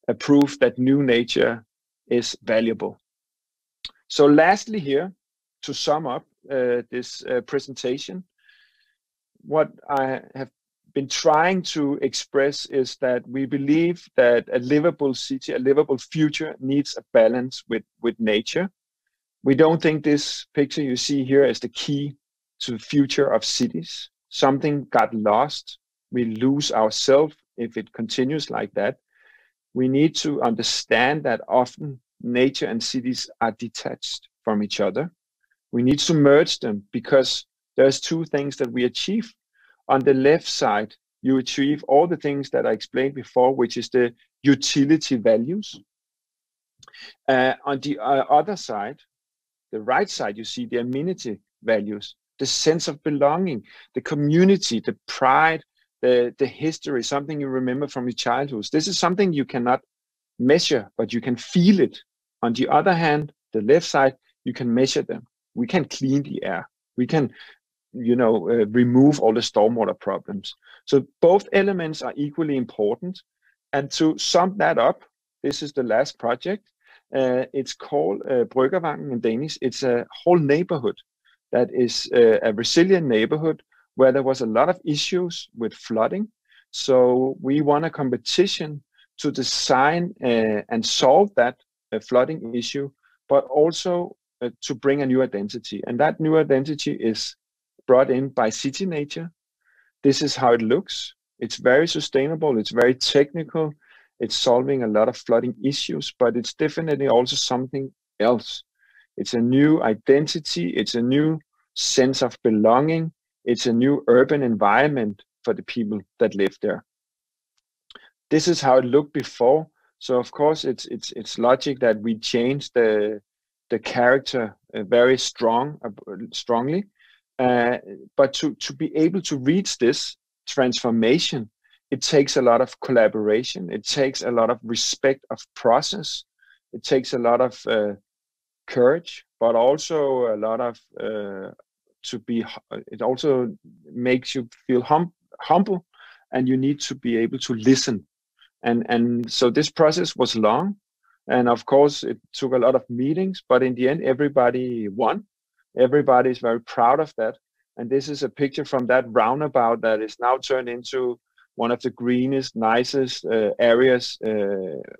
a proof that new nature is valuable. So lastly here, to sum up this presentation, what I have been trying to express is that we believe that a livable city, a livable future, needs a balance with nature. We don't think this picture you see here is the key to the future of cities. Something got lost. We lose ourselves if it continues like that. We need to understand that often nature and cities are detached from each other. We need to merge them, because there's two things that we achieve. On the left side, you achieve all the things that I explained before, which is the utility values. On the other side, the right side, you see the amenity values, the sense of belonging, the community, the pride, the history, something you remember from your childhood. This is something you cannot measure, but you can feel it. On the other hand, the left side, you can measure them. We can clean the air. We can, remove all the stormwater problems. So both elements are equally important. And to sum that up, this is the last project. It's called Bryggervangen in Danish. It's a whole neighborhood that is a resilient neighborhood where there was a lot of issues with flooding. So we won a competition to design and solve that flooding issue, but also to bring a new identity. And that new identity is brought in by city nature. This is how it looks. It's very sustainable. It's very technical. It's solving a lot of flooding issues, but it's definitely also something else. It's a new identity. It's a new sense of belonging. It's a new urban environment for the people that live there. This is how it looked before. So of course, it's logic that we change the character very strongly. But to be able to reach this transformation, it takes a lot of collaboration. It takes a lot of respect of process. It takes a lot of courage, but also a lot of it also makes you feel humble, and you need to be able to listen. And so this process was long, and of course it took a lot of meetings, but in the end everybody won. Everybody is very proud of that. And this is a picture from that roundabout that is now turned into one of the greenest, nicest areas,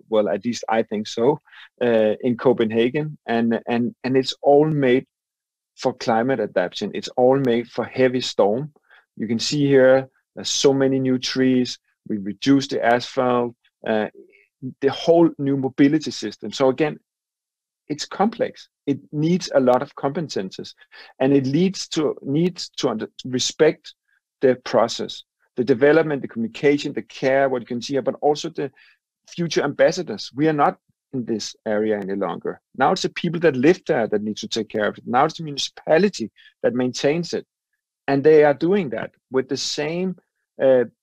well, at least I think so, in Copenhagen. And it's all made for climate adaptation. It's all made for heavy storm. You can see here, there's so many new trees. We reduced the asphalt, the whole new mobility system. So again, it's complex. It needs a lot of competences, and it needs to respect the process, the development, the communication, the care, what you can see here, but also the future ambassadors. We are not in this area any longer. Now it's the people that live there that need to take care of it. Now it's the municipality that maintains it. And they are doing that with the same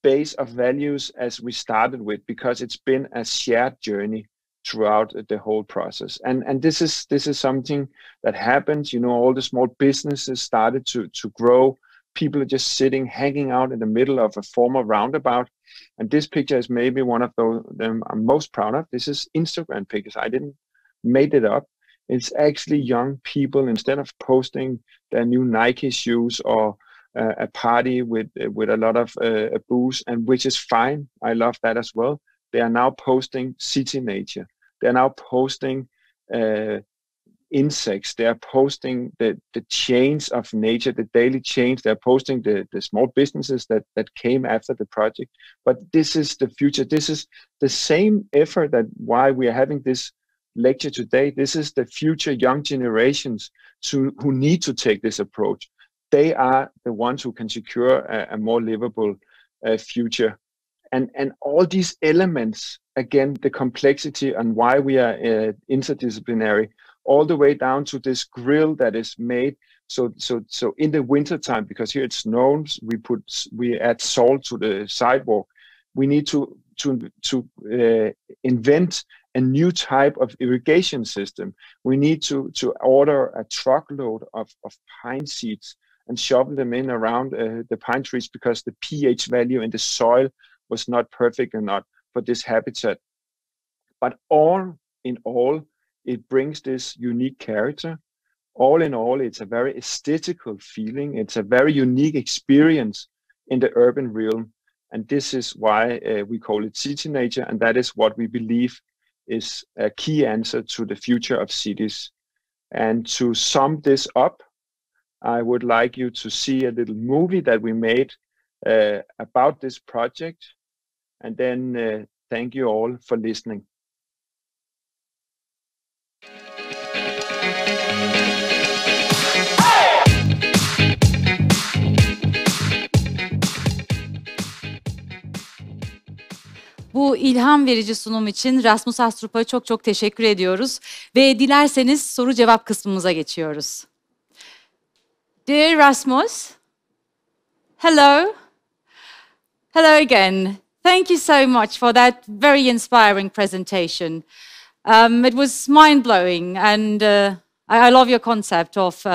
base of values as we started with, because it's been a shared journey throughout the whole process. And this is something that happens. All the small businesses started to grow. People are just sitting, hanging out in the middle of a former roundabout. And this picture is maybe one of them I'm most proud of. This is Instagram pictures. I didn't made it up. It's actually young people, instead of posting their new Nike shoes or a party with a lot of booze, and which is fine. I love that as well. They are now posting city nature. They are now posting insects. They are posting the change of nature, the daily change. They're posting the small businesses that came after the project. But this is the future. This is the same effort that why we are having this lecture today. This is the future young generations who need to take this approach. They are the ones who can secure a more livable future. And all these elements, again, the complexity and why we are interdisciplinary, all the way down to this grill that is made. So in the winter time, because here it snows, we add salt to the sidewalk. We need to invent a new type of irrigation system. We need to order a truckload of pine seeds and shovel them in around the pine trees, because the pH value in the soil was not perfect enough for this habitat. But all in all, it brings this unique character. All in all, it's a very aesthetical feeling. It's a very unique experience in the urban realm. And this is why we call it city nature. And that is what we believe is a key answer to the future of cities. And to sum this up, I would like you to see a little movie that we made about this project. And then thank you all for listening. Bu ilham verici sunum için Rasmus Astrup'a çok çok teşekkür ediyoruz. Ve dilerseniz soru cevap kısmımıza geçiyoruz. Dear Rasmus, hello. Hello again. Thank you so much for that very inspiring presentation. It was mind-blowing, and I love your concept of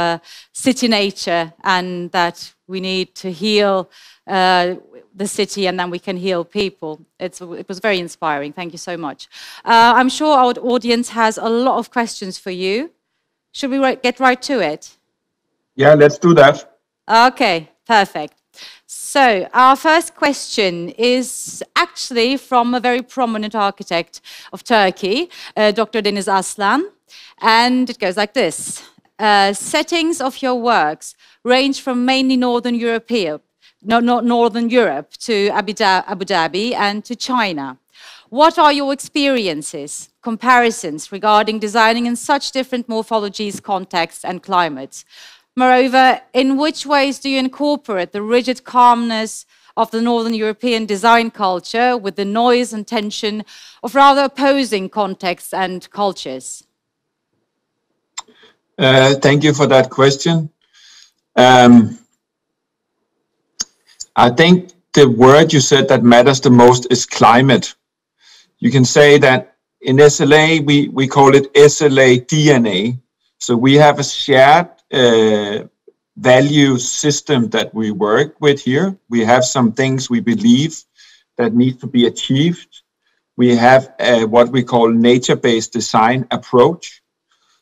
city nature, and that we need to heal the city and then we can heal people. It was very inspiring. Thank you so much. I'm sure our audience has a lot of questions for you. Should we get right to it? Yeah, let's do that. Okay, perfect. So our first question is actually from a very prominent architect of Turkey, Dr. Deniz Aslan, and it goes like this. Settings of your works range from mainly Northern Europe to Abu Dhabi and to China. What are your experiences, comparisons regarding designing in such different morphologies, contexts and climates? Moreover, in which ways do you incorporate the rigid calmness of the Northern European design culture with the noise and tension of rather opposing contexts and cultures? Thank you for that question. I think the word you said that matters the most is climate. You can say that in SLA, we call it SLA DNA. So we have a shared value system that we work with here. We have some things we believe that need to be achieved. We have what we call nature-based design approach.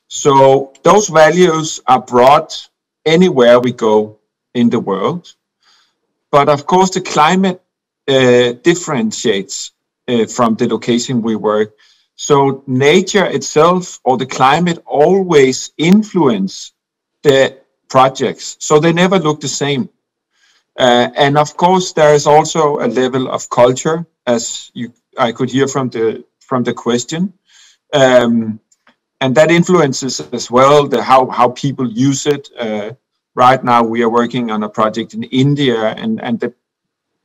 So those values are brought anywhere we go in the world. But of course, the climate differentiates from the location we work. So nature itself or the climate always influence the projects. So they never look the same. And of course, there is also a level of culture, as I could hear from the question. And that influences as well how people use it. Right now, we are working on a project in India, and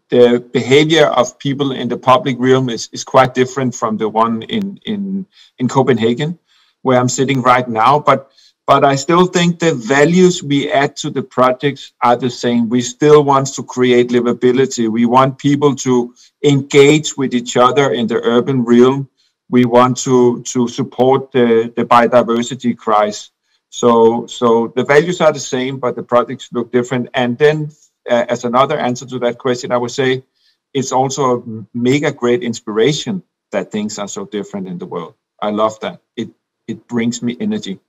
the behavior of people in the public realm is quite different from the one in Copenhagen, where I'm sitting right now. But I still think the values we add to the projects are the same. We still want to create livability. We want people to engage with each other in the urban realm. We want to support the biodiversity crisis. So the values are the same, but the projects look different. And then as another answer to that question, I would say it's also a mega great inspiration that things are so different in the world. I love that. It brings me energy.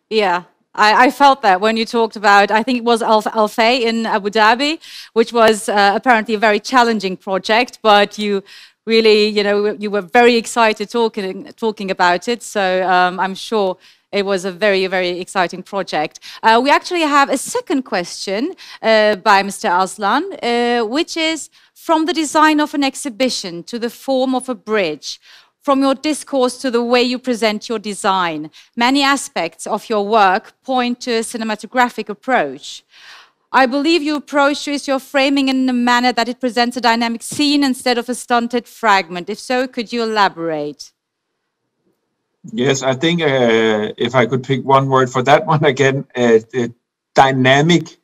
Yeah, I felt that when you talked about, I think it was Al Fay in Abu Dhabi, which was apparently a very challenging project, but you really, you were very excited talking about it. So I'm sure it was a very, very exciting project. We actually have a second question by Mr. Aslan, which is from the design of an exhibition to the form of a bridge, from your discourse to the way you present your design. Many aspects of your work point to a cinematographic approach. I believe you approach your framing in a manner that it presents a dynamic scene instead of a stunted fragment. If so, could you elaborate? Yes, I think if I could pick one word for that one again, dynamic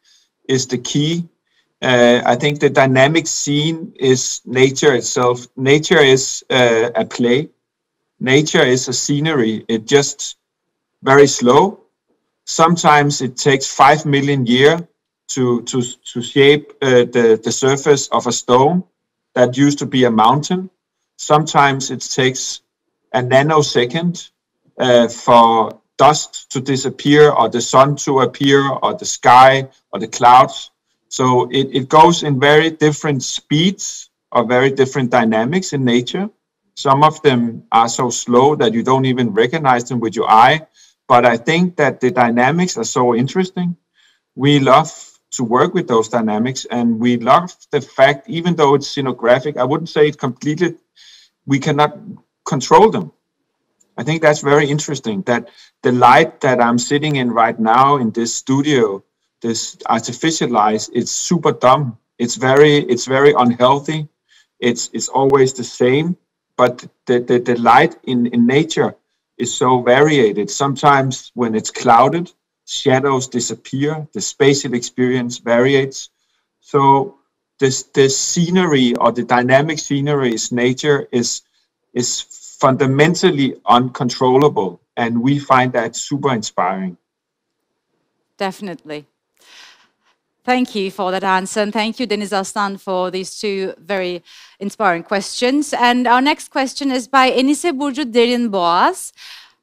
is the key. I think the dynamic scene is nature itself. Nature is a play. Nature is a scenery. It's just very slow. Sometimes it takes 5 million years to shape the surface of a stone that used to be a mountain. Sometimes it takes a nanosecond for dust to disappear, or the sun to appear, or the sky, or the clouds. So it goes in very different speeds or very different dynamics in nature. Some of them are so slow that you don't even recognize them with your eye. But I think that the dynamics are so interesting. We love to work with those dynamics, and we love the fact, even though it's scenographic, I wouldn't say it completely, we cannot control them. I think that's very interesting, that the light that I'm sitting in right now in this studio, this artificial light, it's super dumb. It's very unhealthy. It's always the same, but the light in nature is so varied. Sometimes when it's clouded, shadows disappear, the spatial experience varies. So the scenery, or the dynamic scenery, is nature is fundamentally uncontrollable, and we find that super inspiring. Definitely. Thank you for that answer, and thank you, Deniz Aslan, for these two very inspiring questions. And our next question is by Enise Burcu Derinboğaz.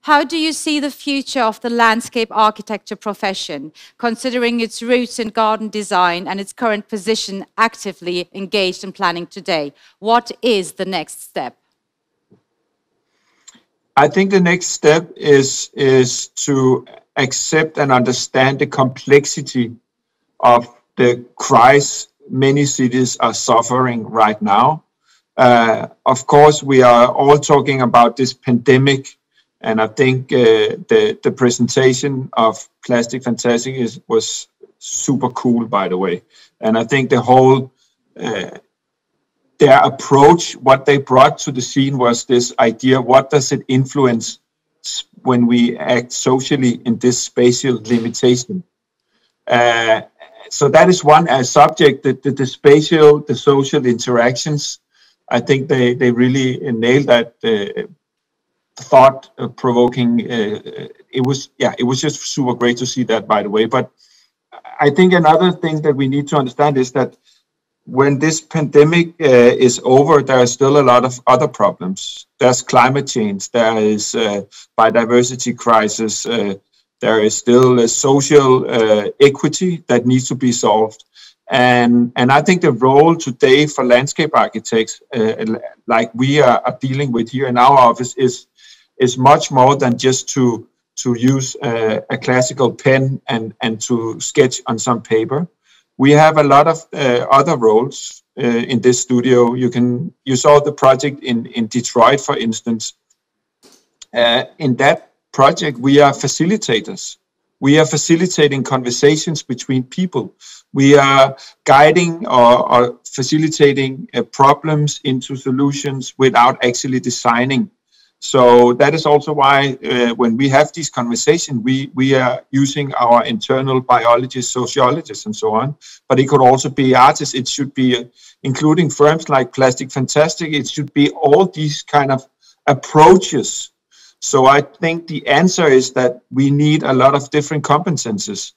How do you see the future of the landscape architecture profession, considering its roots in garden design and its current position actively engaged in planning today? What is the next step? I think the next step is to accept and understand the complexity of the crisis many cities are suffering right now. Of course, we are all talking about this pandemic, and I think the presentation of Plastique Fantastique was super cool, by the way. And I think the whole their approach, what they brought to the scene, was this idea: what does it influence when we act socially in this spatial limitation? So that is one subject, the spatial, the social interactions. I think they really nailed that. Thought-provoking. It was just super great to see that, by the way. But I think another thing that we need to understand is that when this pandemic is over, there are still a lot of other problems. There's climate change, there is biodiversity crisis, there is still a social equity that needs to be solved. And I think the role today for landscape architects, like we are dealing with here in our office, is much more than just to use a classical pen and to sketch on some paper. We have a lot of other roles in this studio. You saw the project in Detroit, for instance. In that project, we are facilitators. We are facilitating conversations between people. We are guiding or facilitating problems into solutions without actually designing. So that is also why when we have these conversations, we are using our internal biologists, sociologists, and so on. But it could also be artists. It should be including firms like Plastique Fantastique. It should be all these kind of approaches. So I think the answer is that we need a lot of different competences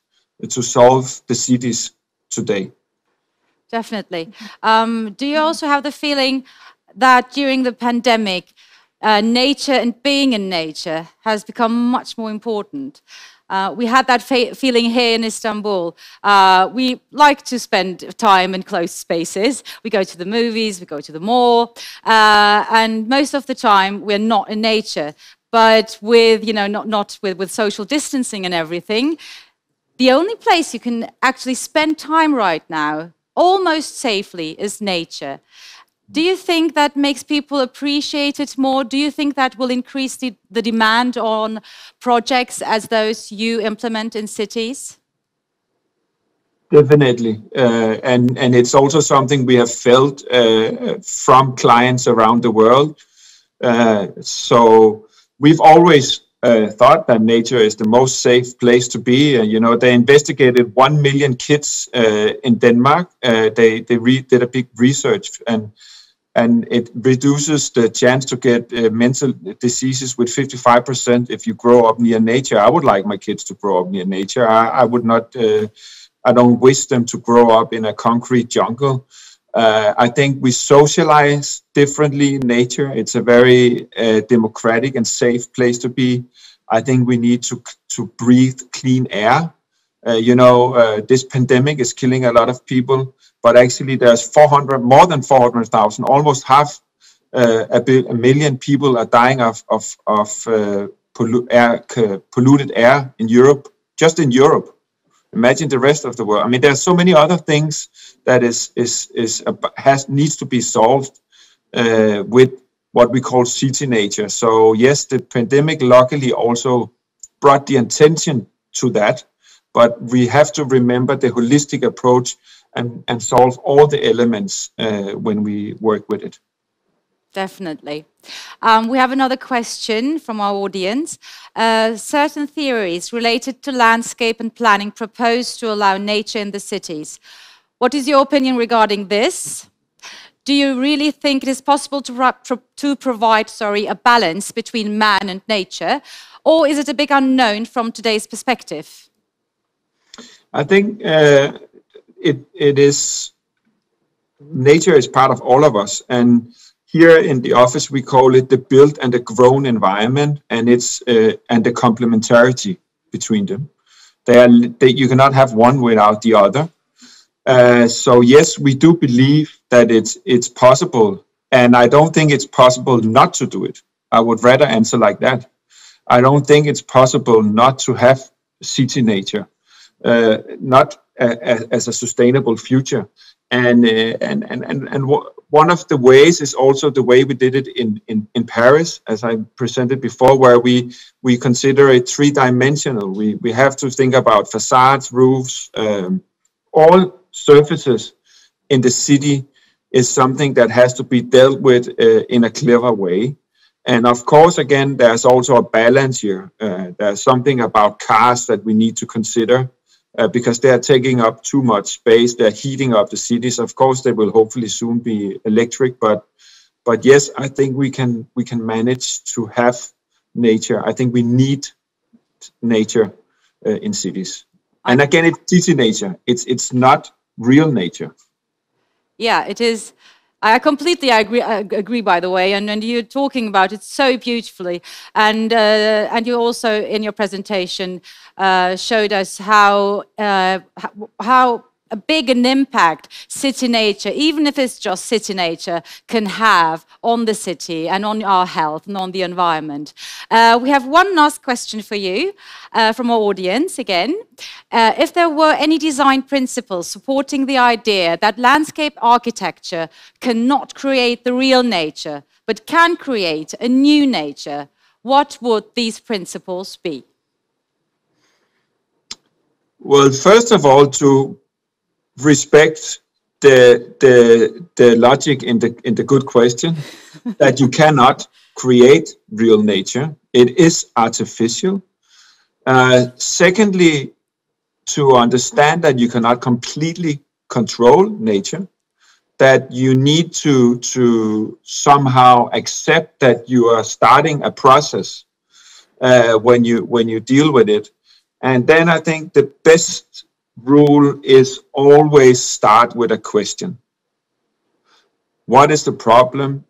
to solve the cities today. Definitely. Do you also have the feeling that during the pandemic, nature and being in nature has become much more important? We had that feeling here in Istanbul. We like to spend time in closed spaces. We go to the movies, we go to the mall, and most of the time we're not in nature. But with, you know, not with social distancing and everything, the only place you can actually spend time right now, almost safely, is nature. Do you think that makes people appreciate it more? Do you think that will increase the demand on projects as those you implement in cities? Definitely. And it's also something we have felt from clients around the world. So we've always thought that nature is the most safe place to be. You know, they investigated 1 million kids in Denmark. They did a big research, and it reduces the chance to get mental diseases with 55% if you grow up near nature. I would like my kids to grow up near nature. I would not. I don't wish them to grow up in a concrete jungle. I think we socialize differently in nature. It's a very democratic and safe place to be. I think we need to breathe clean air. This pandemic is killing a lot of people, but actually there's more than 400,000, almost half a million people are dying of polluted air in Europe, just in Europe. Imagine the rest of the world. I mean, there are so many other things that needs to be solved with what we call city nature. So yes, the pandemic luckily also brought the attention to that, but we have to remember the holistic approach and solve all the elements when we work with it. Definitely. We have another question from our audience. Certain theories related to landscape and planning propose to allow nature in the cities. What is your opinion regarding this? Do you really think it is possible to provide a balance between man and nature, or is it a big unknown from today's perspective? I think it is. Nature is part of all of us, and here in the office we call it the built and the grown environment, and it's and the complementarity between them. You cannot have one without the other. So yes, we do believe that it's possible, and I don't think it's possible not to do it. I would rather answer like that. I don't think it's possible not to have city nature, not as a sustainable future. And one of the ways is also the way we did it in Paris, as I presented before, where we consider it three-dimensional. We have to think about facades, roofs, all surfaces in the city is something that has to be dealt with in a clever way. And of course, again, there's also a balance here. There's something about cars that we need to consider. Because they are taking up too much space, they're heating up the cities. Of course, they will hopefully soon be electric, but yes, I think we can manage to have nature. I think we need nature in cities. And again, it's city nature. It's not real nature. Yeah, it is. I completely agree, by the way, and you're talking about it so beautifully, and you also in your presentation showed us how big an impact city nature, even if it's just city nature, can have on the city and on our health and on the environment. We have one last question for you from our audience again. If there were any design principles supporting the idea that landscape architecture cannot create the real nature, but can create a new nature, what would these principles be? Well, first of all, to respect the logic in the good question that you cannot create real nature. It is artificial. Secondly, to understand that you cannot completely control nature, that you need to somehow accept that you are starting a process when you deal with it. And then I think the best rule is always start with a question. What is the problem?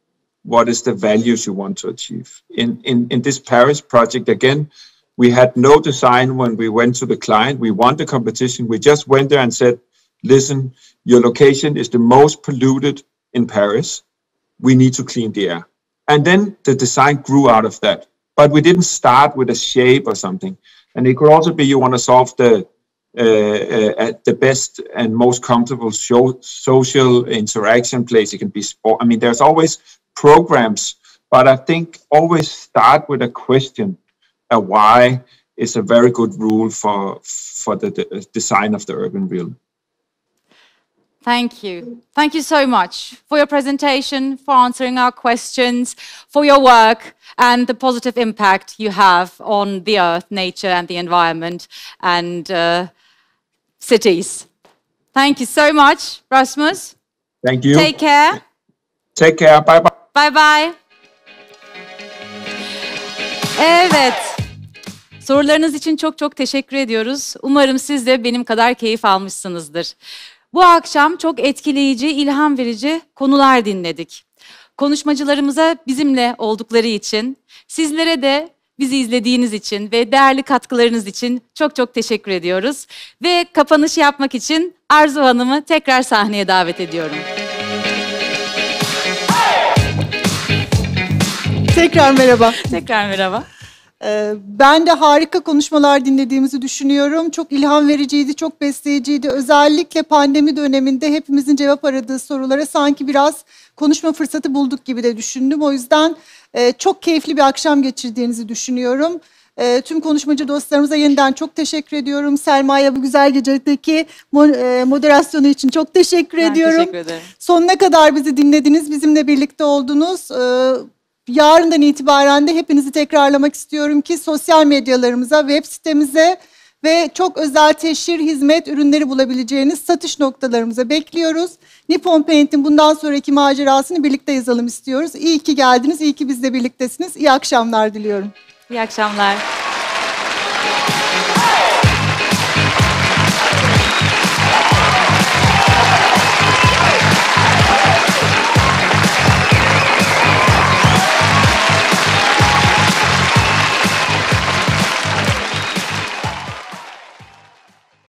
What is the values you want to achieve? In this Paris project, again, we had no design when we went to the client. We won the competition. We just went there and said, listen, your location is the most polluted in Paris. We need to clean the air. And then the design grew out of that. But we didn't start with a shape or something. And it could also be you want to solve the best and most comfortable social interaction place. It can be sport. I mean, there's always programs, but I think always start with a question. A why is a very good rule for the design of the urban realm. Thank you. Thank you so much for your presentation, for answering our questions, for your work and the positive impact you have on the earth, nature and the environment and cities. Thank you so much, Rasmus. Thank you. Take care. Take care. Bye bye. Bye bye. Evet. Sorularınız için çok teşekkür ediyoruz. Umarım siz de benim kadar keyif almışsınızdır. Bu akşam çok etkileyici, ilham verici konular dinledik. Konuşmacılarımıza bizimle oldukları için, sizlere de bizi izlediğiniz için ve değerli katkılarınız için çok teşekkür ediyoruz. Ve kapanış yapmak için Arzu Hanım'ı tekrar sahneye davet ediyorum. Tekrar merhaba. Tekrar merhaba. Ben de harika konuşmalar dinlediğimizi düşünüyorum. Çok ilham vericiydi, çok besleyiciydi. Özellikle pandemi döneminde hepimizin cevap aradığı sorulara sanki biraz konuşma fırsatı bulduk gibi de düşündüm. O yüzden çok keyifli bir akşam geçirdiğinizi düşünüyorum. Tüm konuşmacı dostlarımıza yeniden çok teşekkür ediyorum. Selma'ya bu güzel gecedeki moderasyonu için çok teşekkür ediyorum. Teşekkür ederim. Sonuna kadar bizi dinlediniz, bizimle birlikte oldunuz. Yarından itibaren de hepinizi tekrarlamak istiyorum ki sosyal medyalarımıza, web sitemize ve çok özel teşhir, hizmet, ürünleri bulabileceğiniz satış noktalarımıza bekliyoruz. Nippon Paint'in bundan sonraki macerasını birlikte yazalım istiyoruz. İyi ki geldiniz, iyi ki bizle birliktesiniz. İyi akşamlar diliyorum. İyi akşamlar.